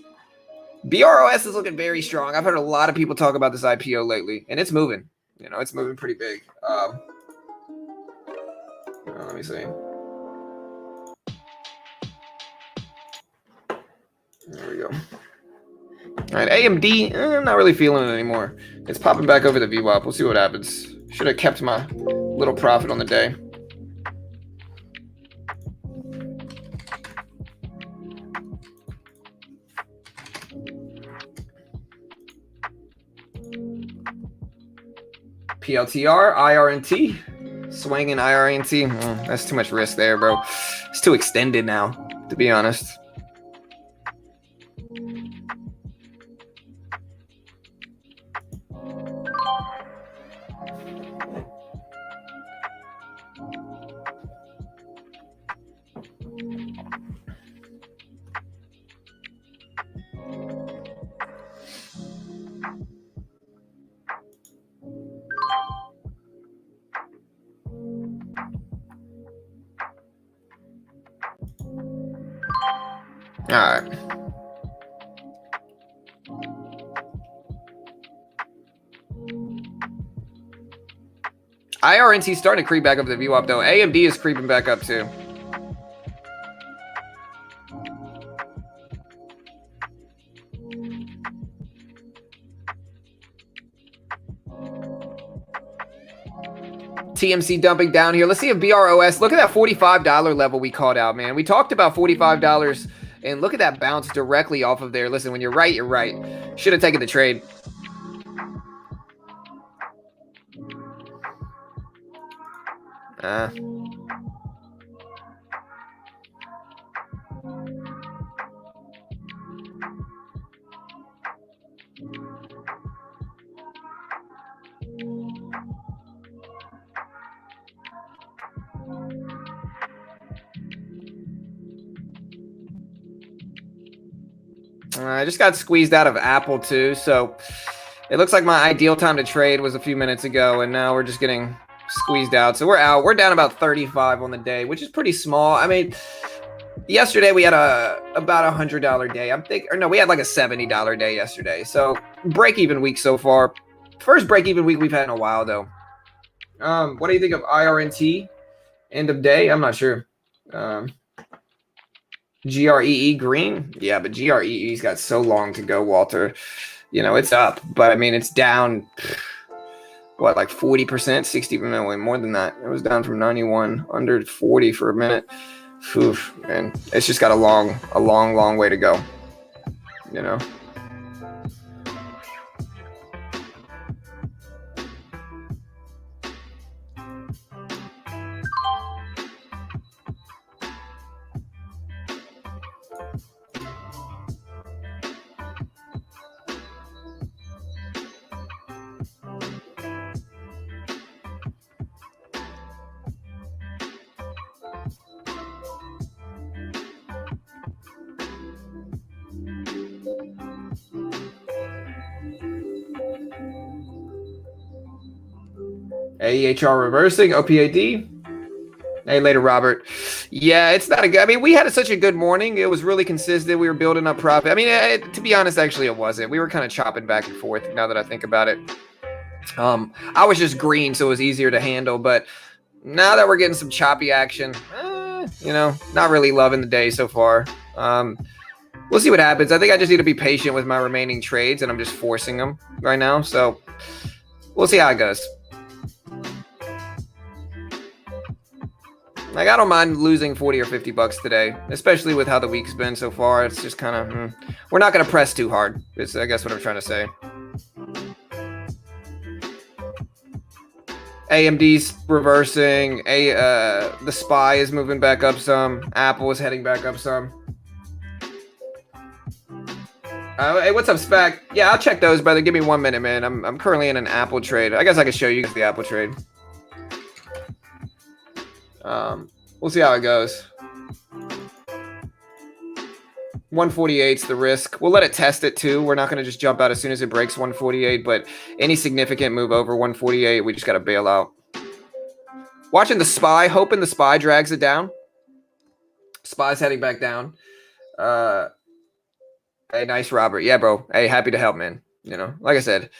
BROS is looking very strong. I've heard a lot of people talk about this IPO lately, and it's moving. You know, it's moving pretty big. Let me see. There we go. All right, AMD, I'm not really feeling it anymore. It's popping back over the VWAP. We'll see what happens. Should have kept my little profit on the day. PLTR, IRNT, swinging IRNT. That's too much risk there, bro. It's too extended now, to be honest. All right. IRNT is starting to creep back up the VWAP though. AMD is creeping back up too. TMC dumping down here. Let's see if BROS, look at that $45 level we called out, man. We talked about $45 and look at that bounce directly off of there. Listen, when you're right, you're right. Should have taken the trade. I just got squeezed out of Apple too, so it looks like my ideal time to trade was a few minutes ago, and now we're just getting squeezed out. So we're out. We're down about 35 on the day, which is pretty small. I mean, yesterday we had about $100 day. We had like a $70 day yesterday. So break-even week so far. First break-even week we've had in a while, though. What do you think of IRNT? End of day? I'm not sure. GREE green? Yeah, but GREE's got so long to go, Walter. You know, it's up, but I mean, it's down, what, like 40%, 60, no, more than that. It was down from 91, under 40 for a minute. Oof, man, it's just got a long way to go, you know? AEHR reversing, OPAD. Hey, later, Robert. Yeah, it's not a good. I mean, we had such a good morning. It was really consistent. We were building up profit. I mean, to be honest, actually, it wasn't. We were kind of chopping back and forth now that I think about it. I was just green, so it was easier to handle. But now that we're getting some choppy action, you know, not really loving the day so far. We'll see what happens. I think I just need to be patient with my remaining trades, and I'm just forcing them right now. So we'll see how it goes. Like, I don't mind losing 40 or 50 bucks today, especially with how the week's been so far. It's just kind of, we're not going to press too hard. Is I guess what I'm trying to say. AMD's reversing. The SPY is moving back up some. Apple is heading back up some. Hey, what's up, Spec? Yeah, I'll check those, brother. Give me 1 minute, man. I'm currently in an Apple trade. I guess I can show you the Apple trade. We'll see how it goes. 148's the risk. We'll let it test it too. We're not going to just jump out as soon as it breaks 148, but any significant move over 148, we just got to bail out. Watching the SPY, hoping the SPY drags it down. SPY's heading back down. Hey, nice, Robert. Yeah, bro. Hey, happy to help, man. You know, like I said,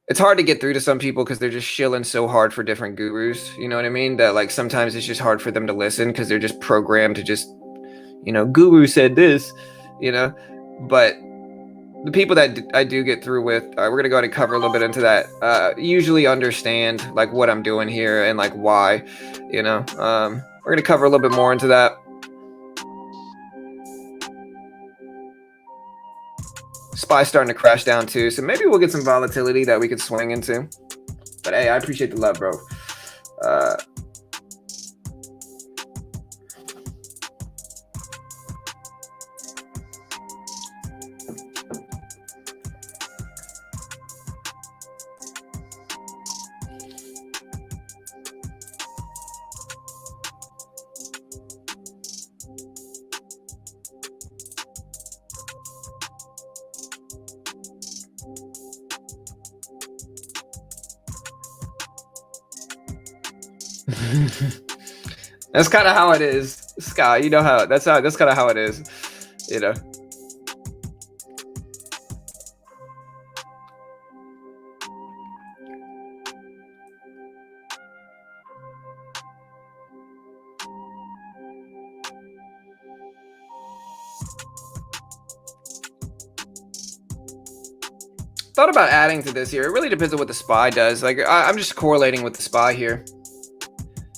it's hard to get through to some people because they're just shilling so hard for different gurus. You know what I mean? That like sometimes it's just hard for them to listen because they're just programmed to just, you know, guru said this, you know. But the people that I do get through with, we're going to go ahead and cover a little bit into that, usually understand like what I'm doing here and like why, you know. We're going to cover a little bit more into that. SPY's starting to crash down too, so maybe we'll get some volatility that we could swing into. But hey, I appreciate the love, bro. That's kind of how it is, Sky. You know how that's kind of how it is, you know. Thought about adding to this here. It really depends on what the SPY does. Like I'm just correlating with the SPY here.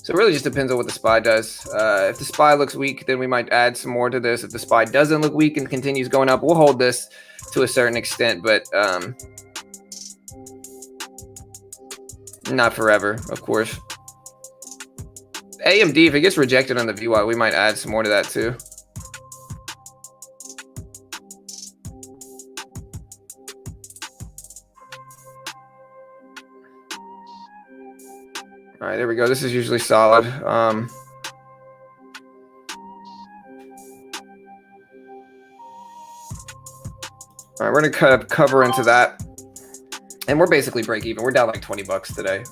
So it really just depends on what the SPY does. If the SPY looks weak, then we might add some more to this. If the SPY doesn't look weak and continues going up, we'll hold this to a certain extent, but not forever, of course. AMD, if it gets rejected on the VWAP, we might add some more to that too. All right, there we go. This is usually solid. All right, we're gonna cover into that, and we're basically break even. We're down like $20 today.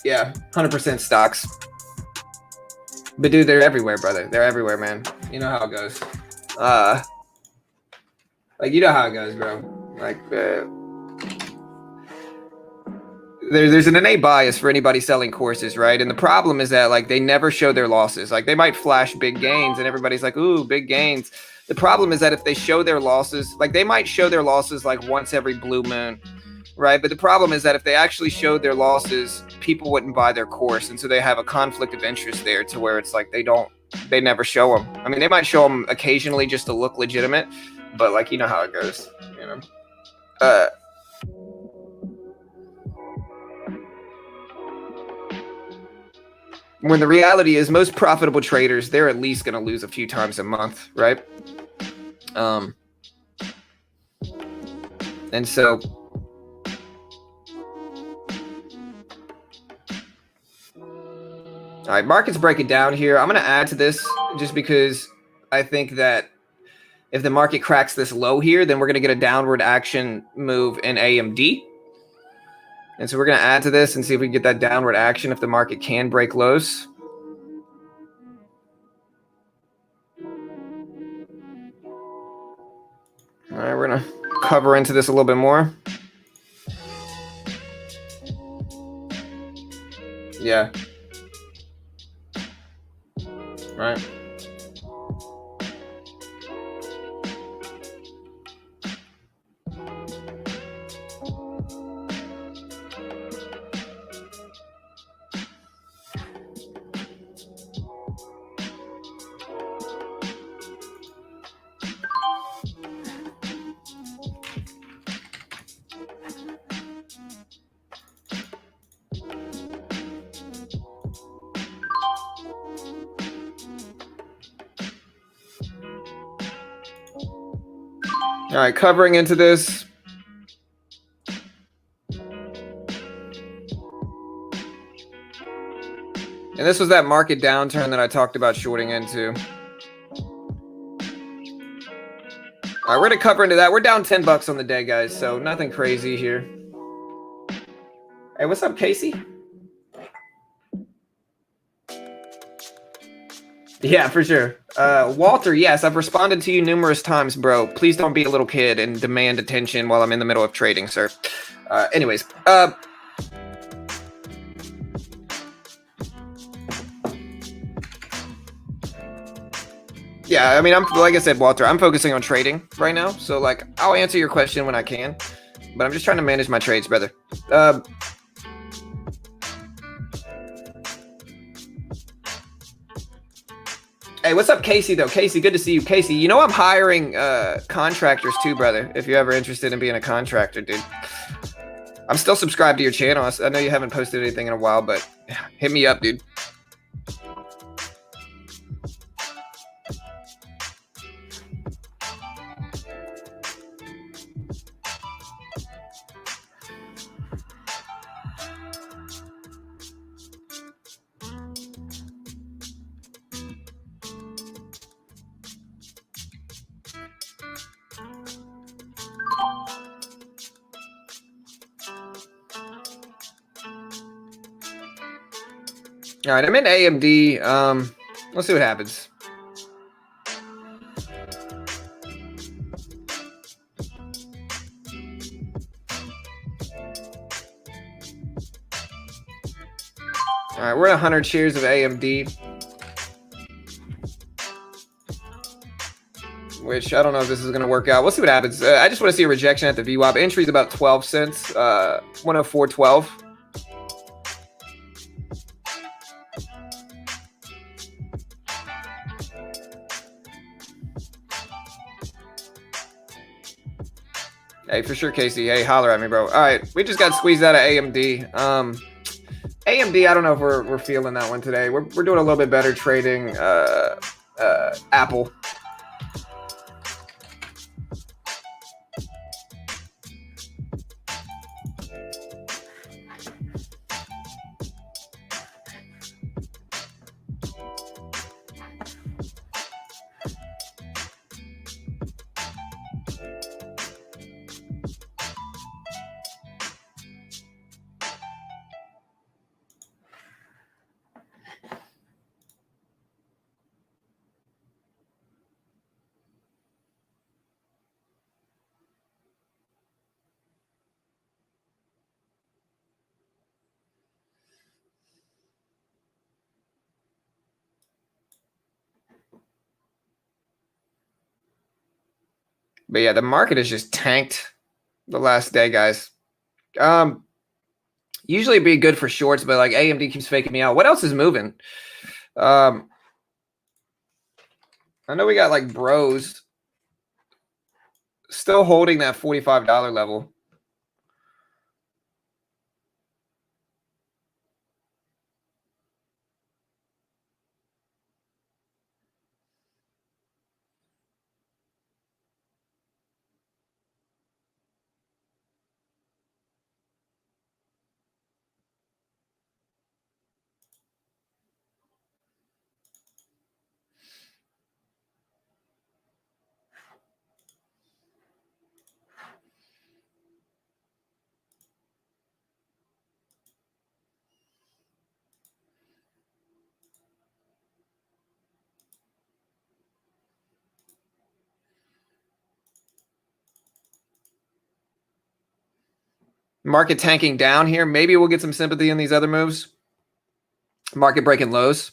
Yeah, 100% stocks. But dude, they're everywhere, brother. They're everywhere, man. You know how it goes. Like, you know how it goes, bro. Like, there's an innate bias for anybody selling courses, right? And the problem is that, like, they never show their losses. Like, they might flash big gains and everybody's like, ooh, big gains. The problem is that if they show their losses, like, they might show their losses like once every blue moon, right? But the problem is that if they actually showed their losses, people wouldn't buy their course. And so they have a conflict of interest there to where it's like they never show them. I mean, they might show them occasionally just to look legitimate, but like, you know how it goes, you know? When the reality is most profitable traders, they're at least going to lose a few times a month, right? And so all right, markets break it down here. I'm going to add to this just because I think that if the market cracks this low here, then we're going to get a downward action move in AMD. And so we're going to add to this and see if we can get that downward action if the market can break lows. All right, we're going to cover into this a little bit more. Yeah. Right. All right, covering into this. And this was that market downturn that I talked about shorting into. All right, we're going to cover into that. We're down $10 on the day, guys, so nothing crazy here. Hey, what's up, Casey? Yeah, for sure. Walter, yes, I've responded to you numerous times, bro. Please don't be a little kid and demand attention while I'm in the middle of trading, sir. Anyways. Yeah, I mean, like I said, Walter, I'm focusing on trading right now. So, like, I'll answer your question when I can. But I'm just trying to manage my trades, brother. Hey, what's up, Casey, though? Casey, good to see you. Casey, you know I'm hiring contractors, too, brother, if you're ever interested in being a contractor, dude. I'm still subscribed to your channel. I know you haven't posted anything in a while, but hit me up, dude. All right, I'm in AMD. Let's see what happens. All right, we're at 100 shares of AMD, which I don't know if this is going to work out. We'll see what happens. I just want to see a rejection at the VWAP. Entry is about 12 cents, 104.12. Hey, for sure, Casey. Hey, holler at me, bro. All right, we just got squeezed out of AMD. AMD, I don't know if we're feeling that one today. We're doing a little bit better trading Apple. But yeah, the market has just tanked the last day, guys. Usually it'd be good for shorts, but like AMD keeps faking me out. What else is moving? I know we got like Bros still holding that $45 level. Market tanking down here. Maybe we'll get some sympathy in these other moves. Market breaking lows.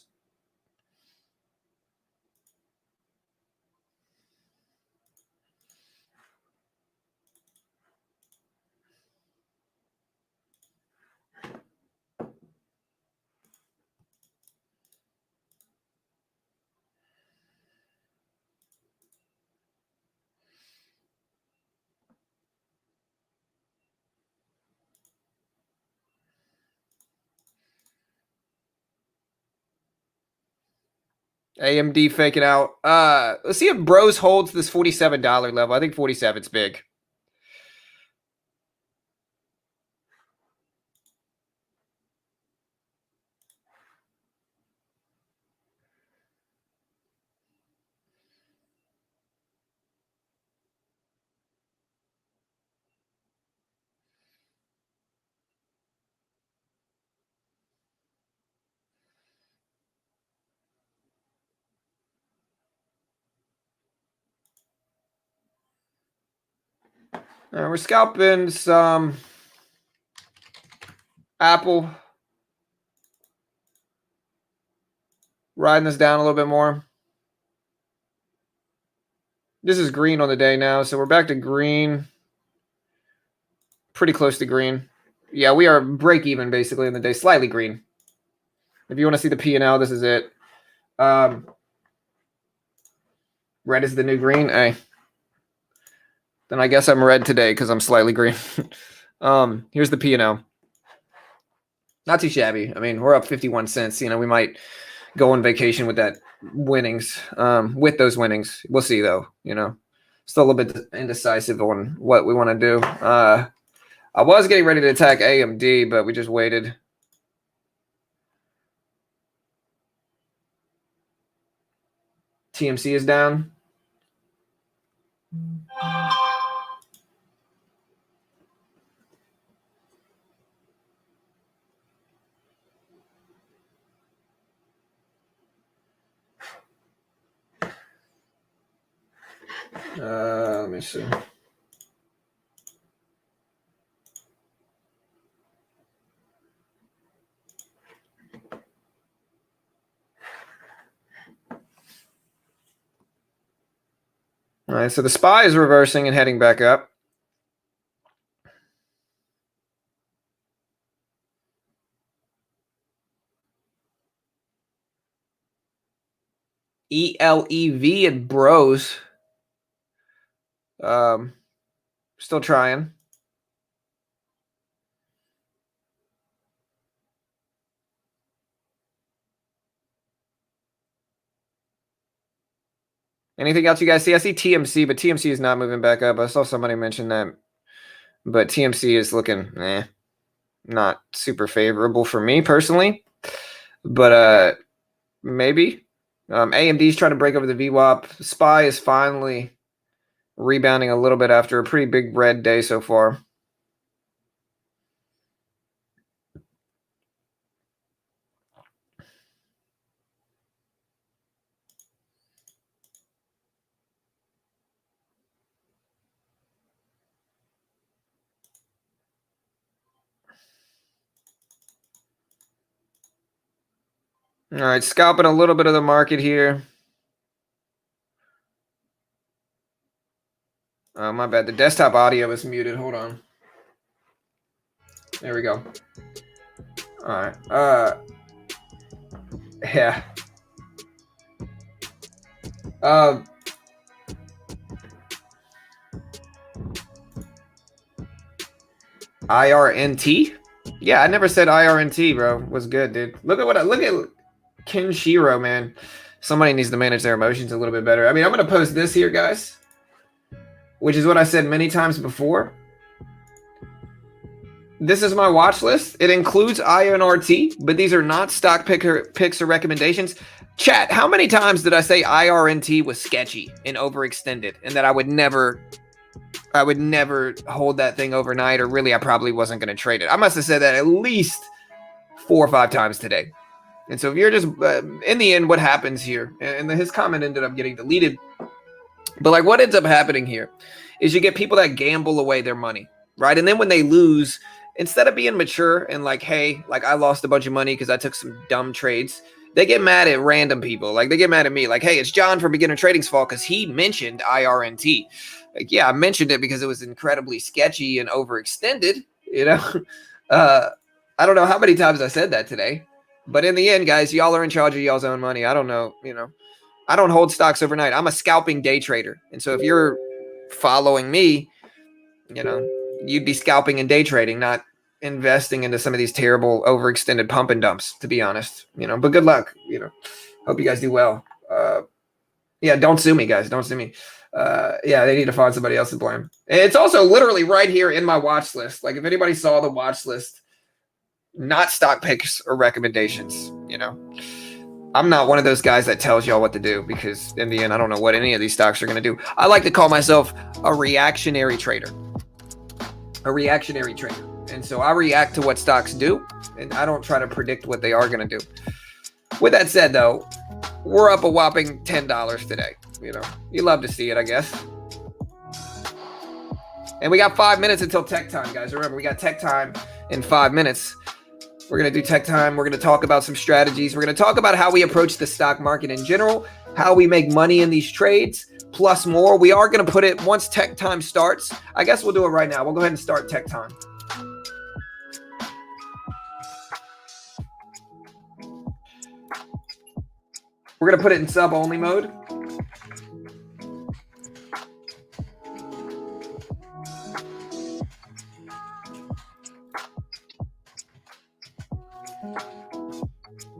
AMD faking out. Let's see if Bros holds this $47 level. I think 47's big. We're scalping some Apple. Riding this down a little bit more. This is green on the day now, so we're back to green. Pretty close to green. Yeah, we are break even basically in the day. Slightly green. If you want to see the P&L, this is it. Red is the new green. Hey. Then I guess I'm red today because I'm slightly green. Here's the P&L. Not too shabby. I mean, we're up 51 cents. You know, we might go on vacation with that winnings. With those winnings, we'll see though. You know, still a little bit indecisive on what we want to do. I was getting ready to attack AMD, but we just waited. TMC is down. Let me see. All right, so the SPY is reversing and heading back up. ELEV and Bros. Still trying. Anything else you guys see? I see TMC, but TMC is not moving back up. I saw somebody mention that. But TMC is looking not super favorable for me personally. But maybe. AMD is trying to break over the VWAP. SPY is finally rebounding a little bit after a pretty big red day so far. All right, scalping a little bit of the market here. Oh, my bad. The desktop audio is muted. Hold on. There we go. All right. Yeah. IRNT? Yeah, I never said IRNT, bro. Was good, dude. Look at Kenshiro, man. Somebody needs to manage their emotions a little bit better. I mean, I'm gonna post this here, guys, which is what I said many times before. This is my watch list. It includes IRNT, but these are not stock picks or recommendations. Chat, how many times did I say IRNT was sketchy and overextended and that I would never hold that thing overnight, or really I probably wasn't going to trade it? I must have said that at least 4 or 5 times today. And so if you're just in the end, what happens here, and his comment ended up getting deleted, but like what ends up happening here is you get people that gamble away their money, right? And then when they lose, instead of being mature and like, hey, like I lost a bunch of money because I took some dumb trades, they get mad at random people. Like they get mad at me, like, hey, it's John from Beginner Trading's fault because he mentioned IRNT. Like, yeah, I mentioned it because it was incredibly sketchy and overextended, you know? I don't know how many times I said that today, but in the end, guys, y'all are in charge of y'all's own money. I don't know, you know, I don't hold stocks overnight. I'm a scalping day trader. And so if you're following me, you know, you'd be scalping and day trading, not investing into some of these terrible overextended pump and dumps, to be honest, you know, but good luck, you know, hope you guys do well. Yeah, don't sue me, guys. Don't sue me. Yeah, they need to find somebody else to blame. It's also literally right here in my watch list. Like if anybody saw the watch list, not stock picks or recommendations, you know, I'm not one of those guys that tells y'all what to do, because in the end, I don't know what any of these stocks are going to do. I like to call myself a reactionary trader. A reactionary trader. And so I react to what stocks do, and I don't try to predict what they are going to do. With that said, though, we're up a whopping $10 today. You know, you love to see it, I guess. And we got 5 minutes until tech time, guys. Remember, we got tech time in 5 minutes. We're going to do tech time. We're going to talk about some strategies. We're going to talk about how we approach the stock market in general, how we make money in these trades, plus more. We are going to put it once tech time starts. I guess we'll do it right now. We'll go ahead and start tech time. We're going to put it in sub-only mode.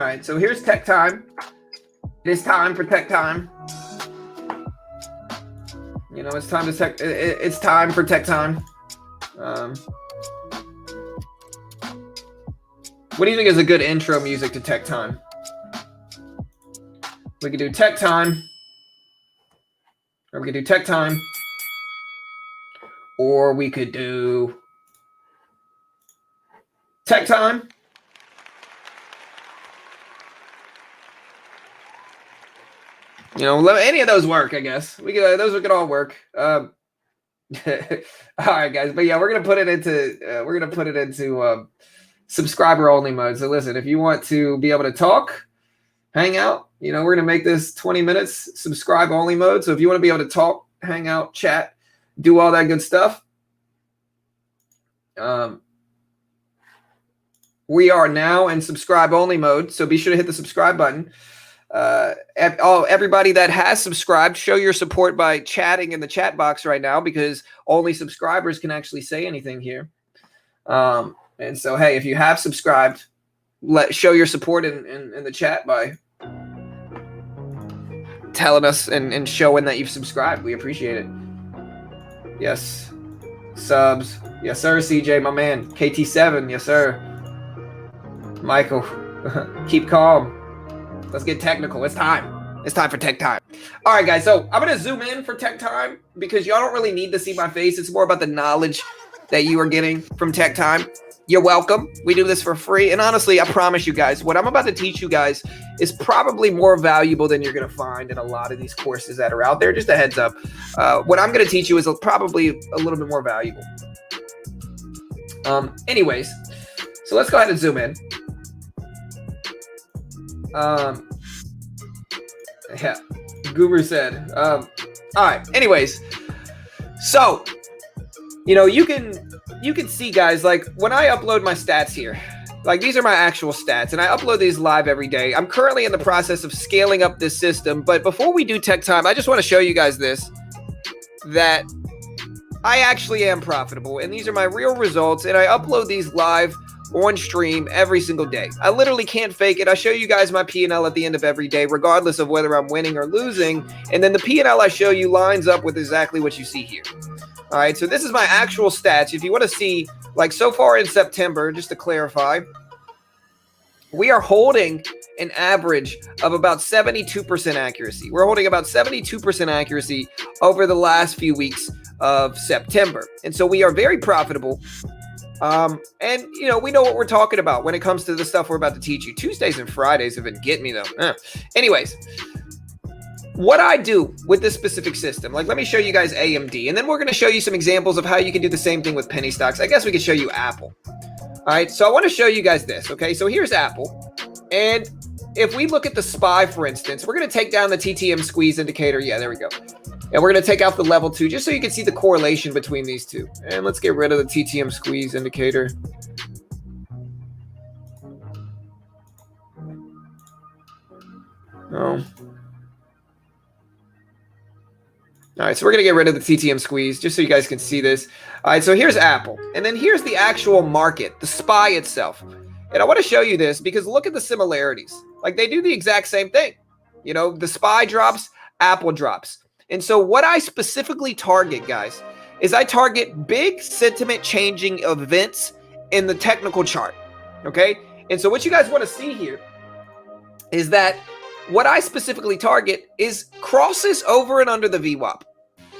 All right, so here's tech time. It is time for tech time. You know, it's time for tech time. What do you think is a good intro music to tech time? We could do tech time, or we could do tech time, or we could do tech time. You know, any of those work, I guess. Those could all work. All right, guys. But yeah, we're gonna put it into subscriber only mode. So listen, if you want to be able to talk, hang out, you know, we're gonna make this 20 minutes subscribe only mode. So if you want to be able to talk, hang out, chat, do all that good stuff. We are now in subscribe only mode, so be sure to hit the subscribe button. Everybody that has subscribed, show your support by chatting in the chat box right now, because only subscribers can actually say anything here. And so, hey, if you have subscribed, show your support in the chat by telling us and showing that you've subscribed. We appreciate it. Yes. Subs. Yes, sir, CJ, my man. KT7. Yes, sir. Michael. Keep calm. Let's get technical. It's time. It's time for tech time. All right, guys. So I'm going to zoom in for tech time because y'all don't really need to see my face. It's more about the knowledge that you are getting from tech time. You're welcome. We do this for free. And honestly, I promise you guys, what I'm about to teach you guys is probably more valuable than you're going to find in a lot of these courses that are out there. Just a heads up. What I'm going to teach you is probably a little bit more valuable. Anyways, so let's go ahead and zoom in. Yeah, Guru said. All right. Anyways, so you can see, guys, like when I upload my stats here, like these are my actual stats, and I upload these live every day. I'm currently in the process of scaling up this system, but before we do tech time, I just want to show you guys this, that I actually am profitable, and these are my real results, and I upload these live on stream every single day. I literally can't fake it. I show you guys my P&L at the end of every day, regardless of whether I'm winning or losing, and then the P&L I show you lines up with exactly what you see here. All right, so this is my actual stats. If you want to see, like so far in September, just to clarify, we are holding an average of about 72% accuracy. We're holding about 72% accuracy over the last few weeks of September. And so we are very profitable. And, we know what we're talking about when it comes to the stuff we're about to teach you. Tuesdays and Fridays have been getting me, though. Anyways. What I do with this specific system, like let me show you guys AMD, and then we're going to show you some examples of how you can do the same thing with penny stocks. I guess we could show you Apple. All right, so I want to show you guys this, okay? So here's Apple, and if we look at the SPY, for instance, we're going to take down the TTM squeeze indicator. Yeah, there we go. And we're going to take out the level 2 just so you can see the correlation between these two. And let's get rid of the TTM squeeze indicator. Oh. All right, so we're going to get rid of the TTM squeeze just so you guys can see this. All right, so here's Apple. And then here's the actual market, the SPY itself. And I want to show you this because look at the similarities. Like they do the exact same thing. The SPY drops, Apple drops. And so what I specifically target, guys, is I target big sentiment changing events in the technical chart. Okay? And so what you guys want to see here is that what I specifically target is crosses over and under the VWAP,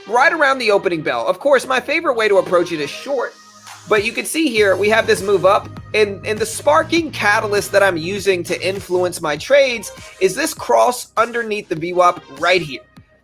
right around the opening bell. Of course, my favorite way to approach it is short, but you can see here we have this move up, and the sparking catalyst that I'm using to influence my trades is this cross underneath the VWAP right here.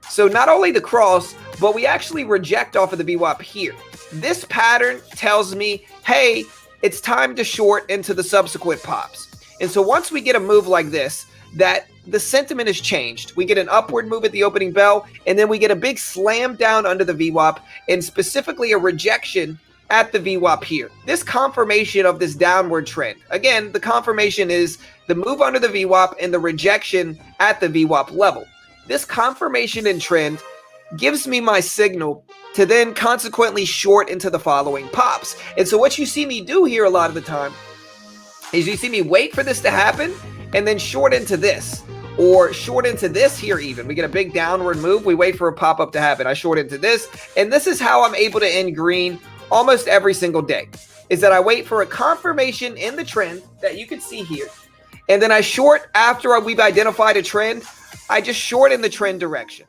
So not only the cross, but we actually reject off of the VWAP here. This pattern tells me, hey, it's time to short into the subsequent pops. And so once we get a move like this, that the sentiment has changed. We get an upward move at the opening bell, and then we get a big slam down under the VWAP, and specifically a rejection at the VWAP here. This confirmation of this downward trend. Again, the confirmation is the move under the VWAP and the rejection at the VWAP level. This confirmation and trend gives me my signal to then consequently short into the following pops. And so what you see me do here a lot of the time is you see me wait for this to happen and then short into this, or short into this here even. We get a big downward move. We wait for a pop-up to happen. I short into this, and this is how I'm able to end green almost every single day, is that I wait for a confirmation in the trend that you can see here, and then I short after we've identified a trend. I just short in the trend direction,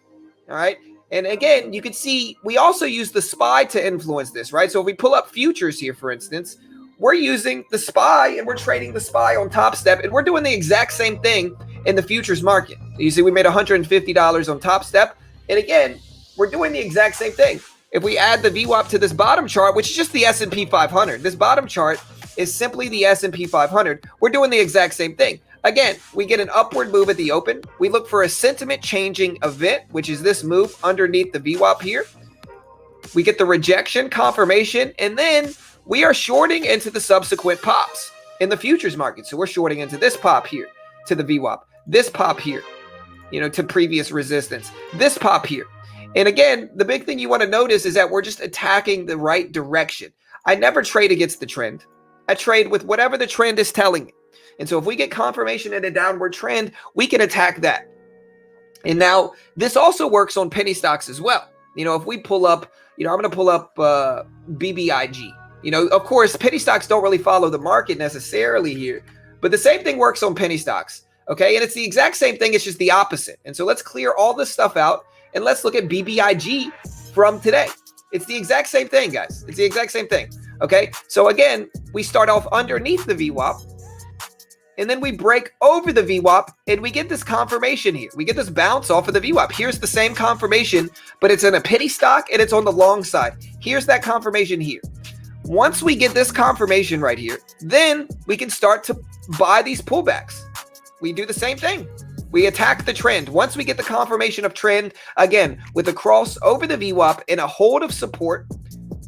all right? And again, you can see we also use the SPY to influence this, right? So if we pull up futures here, for instance, we're using the SPY and we're trading the SPY on Top Step, and we're doing the exact same thing in the futures market. You see we made $150 on Top Step, and again, we're doing the exact same thing. If we add the VWAP to this bottom chart, which is just the S&P 500, this bottom chart is simply the S&P 500, we're doing the exact same thing. Again, we get an upward move at the open. We look for a sentiment changing event, which is this move underneath the VWAP here. We get the rejection confirmation, and then we are shorting into the subsequent pops in the futures market. So we're shorting into this pop here to the VWAP, this pop here to previous resistance. This pop here. And again, the big thing you want to notice is that we're just attacking the right direction. I never trade against the trend. I trade with whatever the trend is telling me. And so if we get confirmation in a downward trend, we can attack that. And now this also works on penny stocks as well. If we pull up, I'm going to pull up BBIG. Of course, penny stocks don't really follow the market necessarily here, but the same thing works on penny stocks. Okay. And it's the exact same thing. It's just the opposite. And so let's clear all this stuff out and let's look at BBIG from today. It's the exact same thing, guys. It's the exact same thing. Okay. So again, we start off underneath the VWAP and then we break over the VWAP and we get this confirmation here. We get this bounce off of the VWAP. Here's the same confirmation, but it's in a penny stock and it's on the long side. Here's that confirmation here. Once we get this confirmation right here, then we can start to buy these pullbacks. We do the same thing. We attack the trend. Once we get the confirmation of trend, again, with a cross over the VWAP and a hold of support,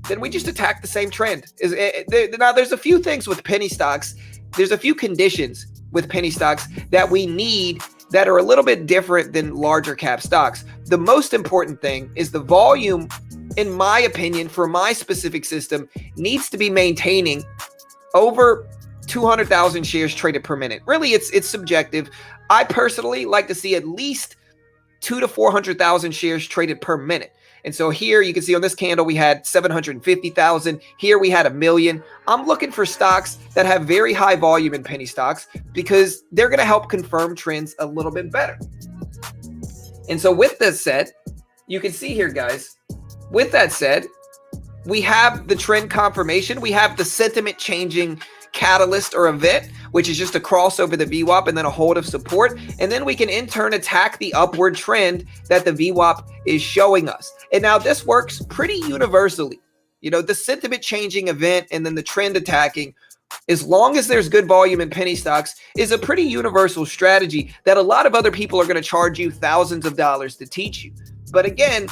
then we just attack the same trend. Now, there's a few things with penny stocks. There's a few conditions with penny stocks that we need that are a little bit different than larger cap stocks. The most important thing is the volume, in my opinion, for my specific system, needs to be maintaining over 200,000 shares traded per minute. Really, it's subjective. I personally like to see at least 200,000 to 400,000 shares traded per minute. And so here you can see on this candle, we had 750,000. Here we had 1 million. I'm looking for stocks that have very high volume in penny stocks because they're going to help confirm trends a little bit better. And so with this said, you can see here, guys, with that said, we have the trend confirmation. We have the sentiment changing catalyst or event, which is just a cross over the VWAP and then a hold of support. And then we can in turn attack the upward trend that the VWAP is showing us. And now this works pretty universally. The sentiment changing event and then the trend attacking, as long as there's good volume in penny stocks, is a pretty universal strategy that a lot of other people are going to charge you thousands of dollars to teach you. But again,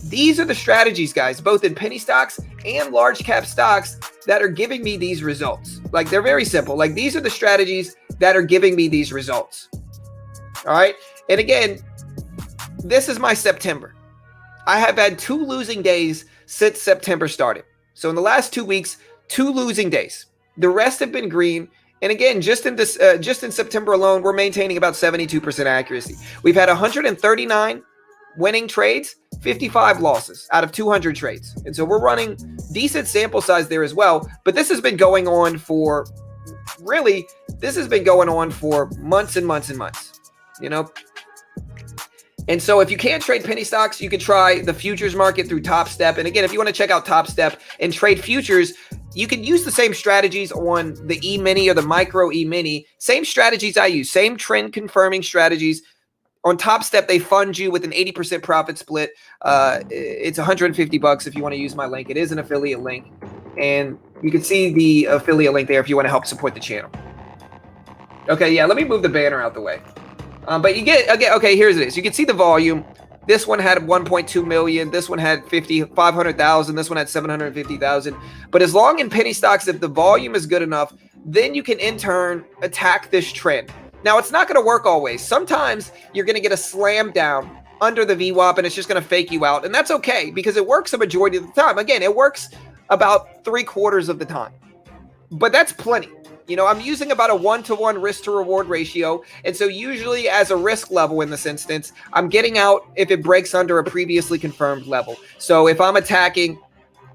these are the strategies, guys, both in penny stocks and large cap stocks that are giving me these results. Like, they're very simple. Like, these are the strategies that are giving me these results. All right. And again, this is my September. I have had 2 losing days since September started. So in the last 2 weeks, 2 losing days. The rest have been green. And again, just in September alone, we're maintaining about 72% accuracy. We've had 139 winning trades, 55 losses out of 200 trades. And so we're running decent sample size there as well. But this has been going on for months and months and months, And so if you can't trade penny stocks, you can try the futures market through Top Step. And again, if you want to check out Top Step and trade futures, you can use the same strategies on the E-mini or the micro E-mini. Same strategies I use, same trend confirming strategies. On Top Step, they fund you with an 80% profit split. It's $150 if you want to use my link. It is an affiliate link. And you can see the affiliate link there if you want to help support the channel. Okay, yeah, let me move the banner out the way. But you get, again, okay, here's it. You can see the volume. This one had 1.2 million. This one had 500,000. This one had 750,000. But as long in penny stocks, if the volume is good enough, then you can in turn attack this trend. Now, it's not going to work always. Sometimes you're going to get a slam down under the VWAP and it's just going to fake you out. And that's okay because it works a majority of the time. Again, it works about 3/4 of the time. But that's plenty. I'm using about a 1-to-1 risk to reward ratio. And so usually as a risk level in this instance, I'm getting out if it breaks under a previously confirmed level. So if I'm attacking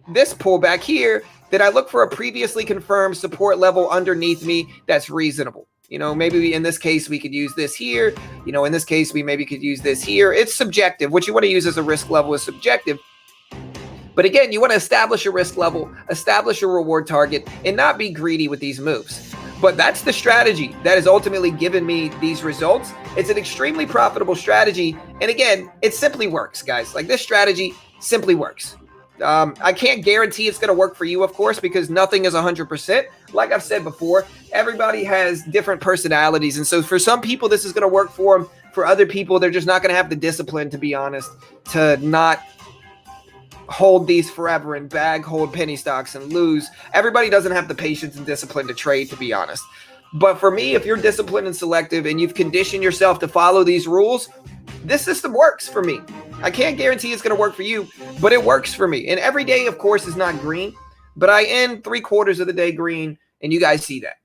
this pullback here, then I look for a previously confirmed support level underneath me that's reasonable. Maybe in this case, we could use this here. In this case, we maybe could use this here. It's subjective. What you want to use as a risk level is subjective. But again, you want to establish a risk level, establish a reward target, and not be greedy with these moves. But that's the strategy that has ultimately given me these results. It's an extremely profitable strategy. And again, it simply works, guys. Like, this strategy simply works. I can't guarantee it's going to work for you, of course, because nothing is 100%. Like I've said before, everybody has different personalities. And so for some people, this is going to work for them. For other people, they're just not going to have the discipline, to be honest, to not hold these forever and hold penny stocks and lose. Everybody doesn't have the patience and discipline to trade, to be honest. But for me, if you're disciplined and selective and you've conditioned yourself to follow these rules, this system works for me. I can't guarantee it's going to work for you, but it works for me. And every day, of course, is not green, but I end 3/4 of the day green, and you guys see that.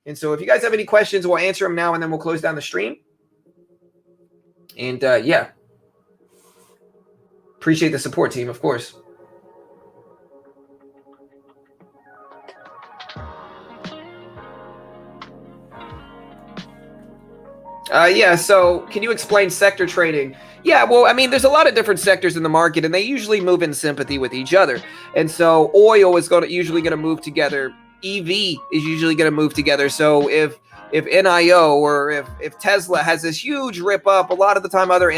And so if you guys have any questions, we'll answer them now, and then we'll close down the stream. And yeah, appreciate the support, team, of course. Yeah, so can you explain sector trading? Yeah, well, I mean, there's a lot of different sectors in the market, and they usually move in sympathy with each other. And so oil is usually going to move together. EV is usually going to move together. So if NIO or if Tesla has this huge rip up, a lot of the time other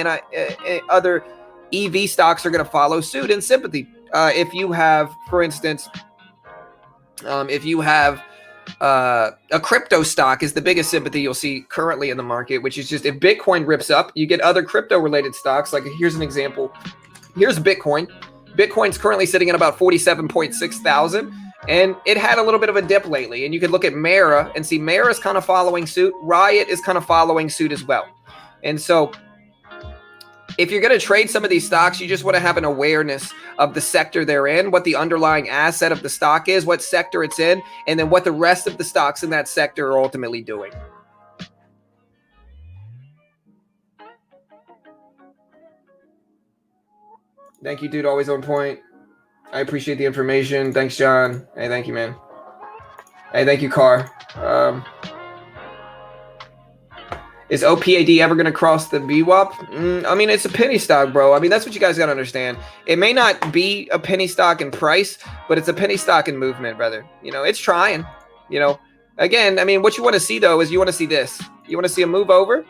EV stocks are going to follow suit in sympathy. If you have, for instance, if you have a crypto stock is the biggest sympathy you'll see currently in the market, which is just if Bitcoin rips up, you get other crypto related stocks. Like here's an example. Here's Bitcoin. Bitcoin's currently sitting at about 47.6 thousand. And it had a little bit of a dip lately. And you could look at Mara and see Mara is kind of following suit. Riot is kind of following suit as well. And so if you're going to trade some of these stocks, you just want to have an awareness of the sector they're in, what the underlying asset of the stock is, what sector it's in, and then what the rest of the stocks in that sector are ultimately doing. Thank you, dude. Always on point. I appreciate the information. Thanks, John. Hey, thank you, man. Hey, thank you, Carr. Is OPAD ever going to cross the VWAP? I mean, it's a penny stock, bro. I mean, that's what you guys got to understand. It may not be a penny stock in price, but it's a penny stock in movement, brother. You know, it's trying. You know, again, I mean, what you want to see, though, is you want to see this. You want to see a move over.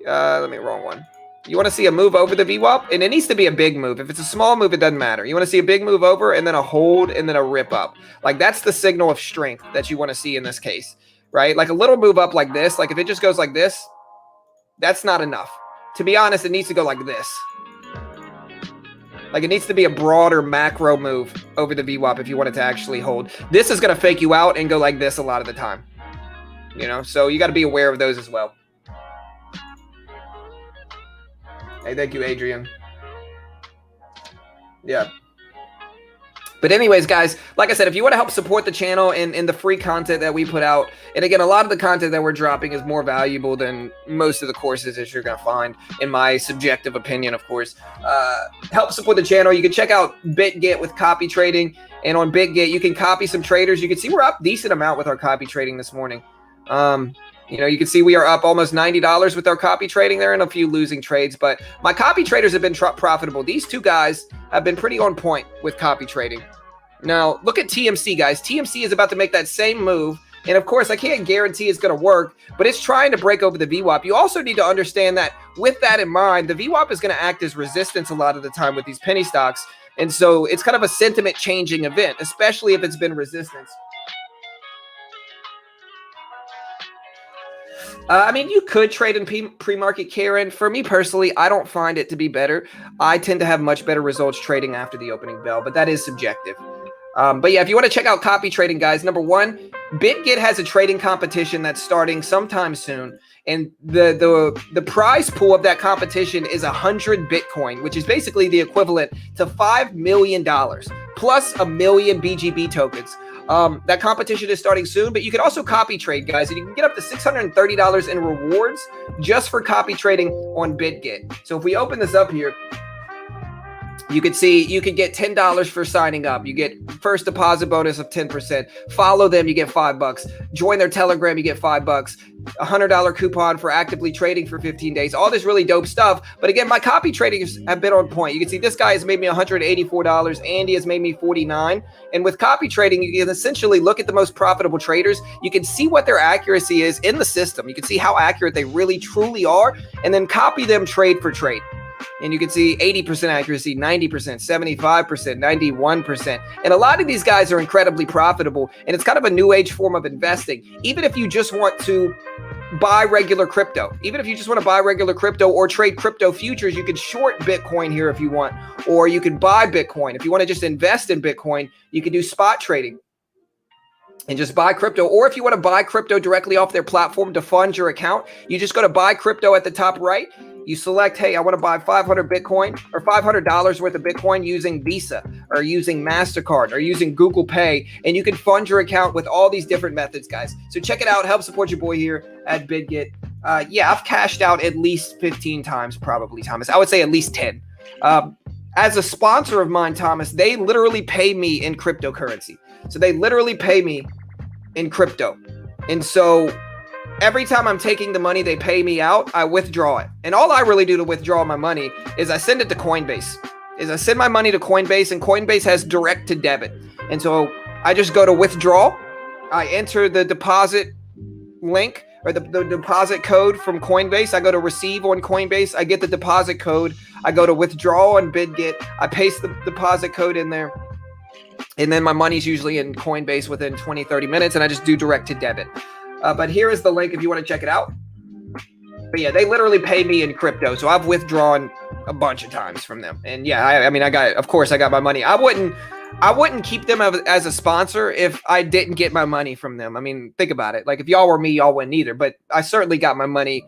Wrong one. You want to see a move over the VWAP, and it needs to be a big move. If it's a small move, it doesn't matter. You want to see a big move over and then a hold and then a rip up. Like that's the signal of strength that you want to see in this case, right? Like a little move up like this, like if it just goes like this, that's not enough. To be honest, it needs to go like this. Like it needs to be a broader macro move over the VWAP if you want it to actually hold. This is going to fake you out and go like this a lot of the time. You know, so you got to be aware of those as well. Hey, thank you, Adrian. Yeah. But anyways, guys, like I said, if you want to help support the channel and the free content that we put out, and again, a lot of the content that we're dropping is more valuable than most of the courses that you're going to find, in my subjective opinion, of course. Help support the channel. You can check out BitGet with copy trading, and on BitGet, you can copy some traders. You can see we're up a decent amount with our copy trading this morning. You know, you can see we are up almost $90 with our copy trading there and a few losing trades, but my copy traders have been profitable. These two guys have been pretty on point with copy trading. Now, look at TMC, guys. TMC is about to make that same move. And of course, I can't guarantee it's going to work, but it's trying to break over the VWAP. You also need to understand that with that in mind, the VWAP is going to act as resistance a lot of the time with these penny stocks. And so it's kind of a sentiment changing event, especially if it's been resistance. I mean, you could trade in pre-market, Karen. For me personally, I don't find it to be better. I tend to have much better results trading after the opening bell, but that is subjective. But yeah, if you want to check out copy trading, guys, number one, BitGet has a trading competition that's starting sometime soon. And the prize pool of that competition is 100 Bitcoin, which is basically the equivalent to $5 million plus 1 million BGB tokens. That competition is starting soon, but you can also copy trade, guys, and you can get up to $630 in rewards just for copy trading on BitGet. So if we open this up here, you can see you could get $10 for signing up. You get first deposit bonus of 10%. Follow them, you get $5. Join their Telegram, you get $5. $100 coupon for actively trading for 15 days. All this really dope stuff. But again, my copy traders have been on point. You can see this guy has made me $184. Andy has made me $49. And with copy trading, you can essentially look at the most profitable traders. You can see what their accuracy is in the system. You can see how accurate they really truly are, and then copy them trade for trade. And you can see 80% accuracy, 90%, 75%, 91%. And a lot of these guys are incredibly profitable. And it's kind of a new age form of investing. Even if you just want to buy regular crypto, or trade crypto futures, you could short Bitcoin here if you want, or you could buy Bitcoin. If you want to just invest in Bitcoin, you can do spot trading. and just buy crypto. Or if you want to buy crypto directly off their platform to fund your account, you just go to buy crypto at the top right. You select, hey, I want to buy 500 Bitcoin or $500 worth of Bitcoin using Visa or using MasterCard or using Google Pay. And you can fund your account with all these different methods, guys. So check it out. Help support your boy here at BitGet. Yeah, I've cashed out at least 15 times, probably, Thomas. I would say at least 10. As a sponsor of mine, Thomas, they literally pay me in cryptocurrency. So they literally pay me in crypto. And so every time I'm taking the money they pay me out, I withdraw it. And all I really do to withdraw my money is I send it to Coinbase. I send my money to Coinbase, and Coinbase has direct to debit. And so I just go to withdraw. I enter the deposit link or the deposit code from Coinbase. I go to receive on Coinbase. I get the deposit code. I go to withdraw on BitGet. I paste the deposit code in there. And then my money's usually in Coinbase within 20, 30 minutes, and I just do direct to debit. But here is the link if you want to check it out. But yeah, they literally pay me in crypto. So I've withdrawn a bunch of times from them. And yeah, I mean, I got my money. I wouldn't keep them as a sponsor if I didn't get my money from them. I mean, think about it. Like if y'all were me, y'all wouldn't either. But I certainly got my money.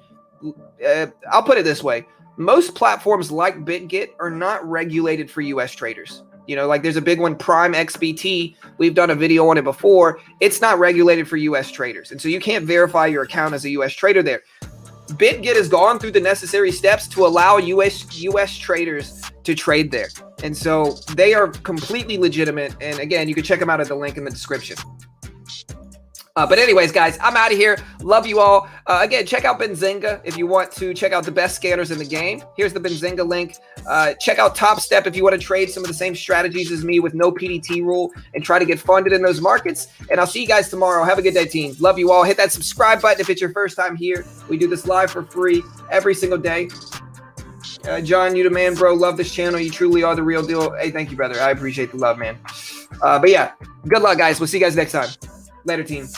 I'll put it this way. Most platforms like BitGet are not regulated for US traders. You know, like there's a big one, Prime XBT. We've done a video on it before. It's not regulated for US traders. And so you can't verify your account as a US trader there. BitGet has gone through the necessary steps to allow US traders to trade there. And so they are completely legitimate. And again, you can check them out at the link in the description. But anyways, guys, I'm out of here. Love you all. Again, check out Benzinga if you want to check out the best scanners in the game. Here's the Benzinga link. Check out Top Step if you want to trade some of the same strategies as me with no PDT rule and try to get funded in those markets. And I'll see you guys tomorrow. Have a good day, team. Love you all. Hit that subscribe button if it's your first time here. We do this live for free every single day. John, you the man, bro. Love this channel. You truly are the real deal. Hey, thank you, brother. I appreciate the love, man. But yeah, good luck, guys. We'll see you guys next time. Later, team.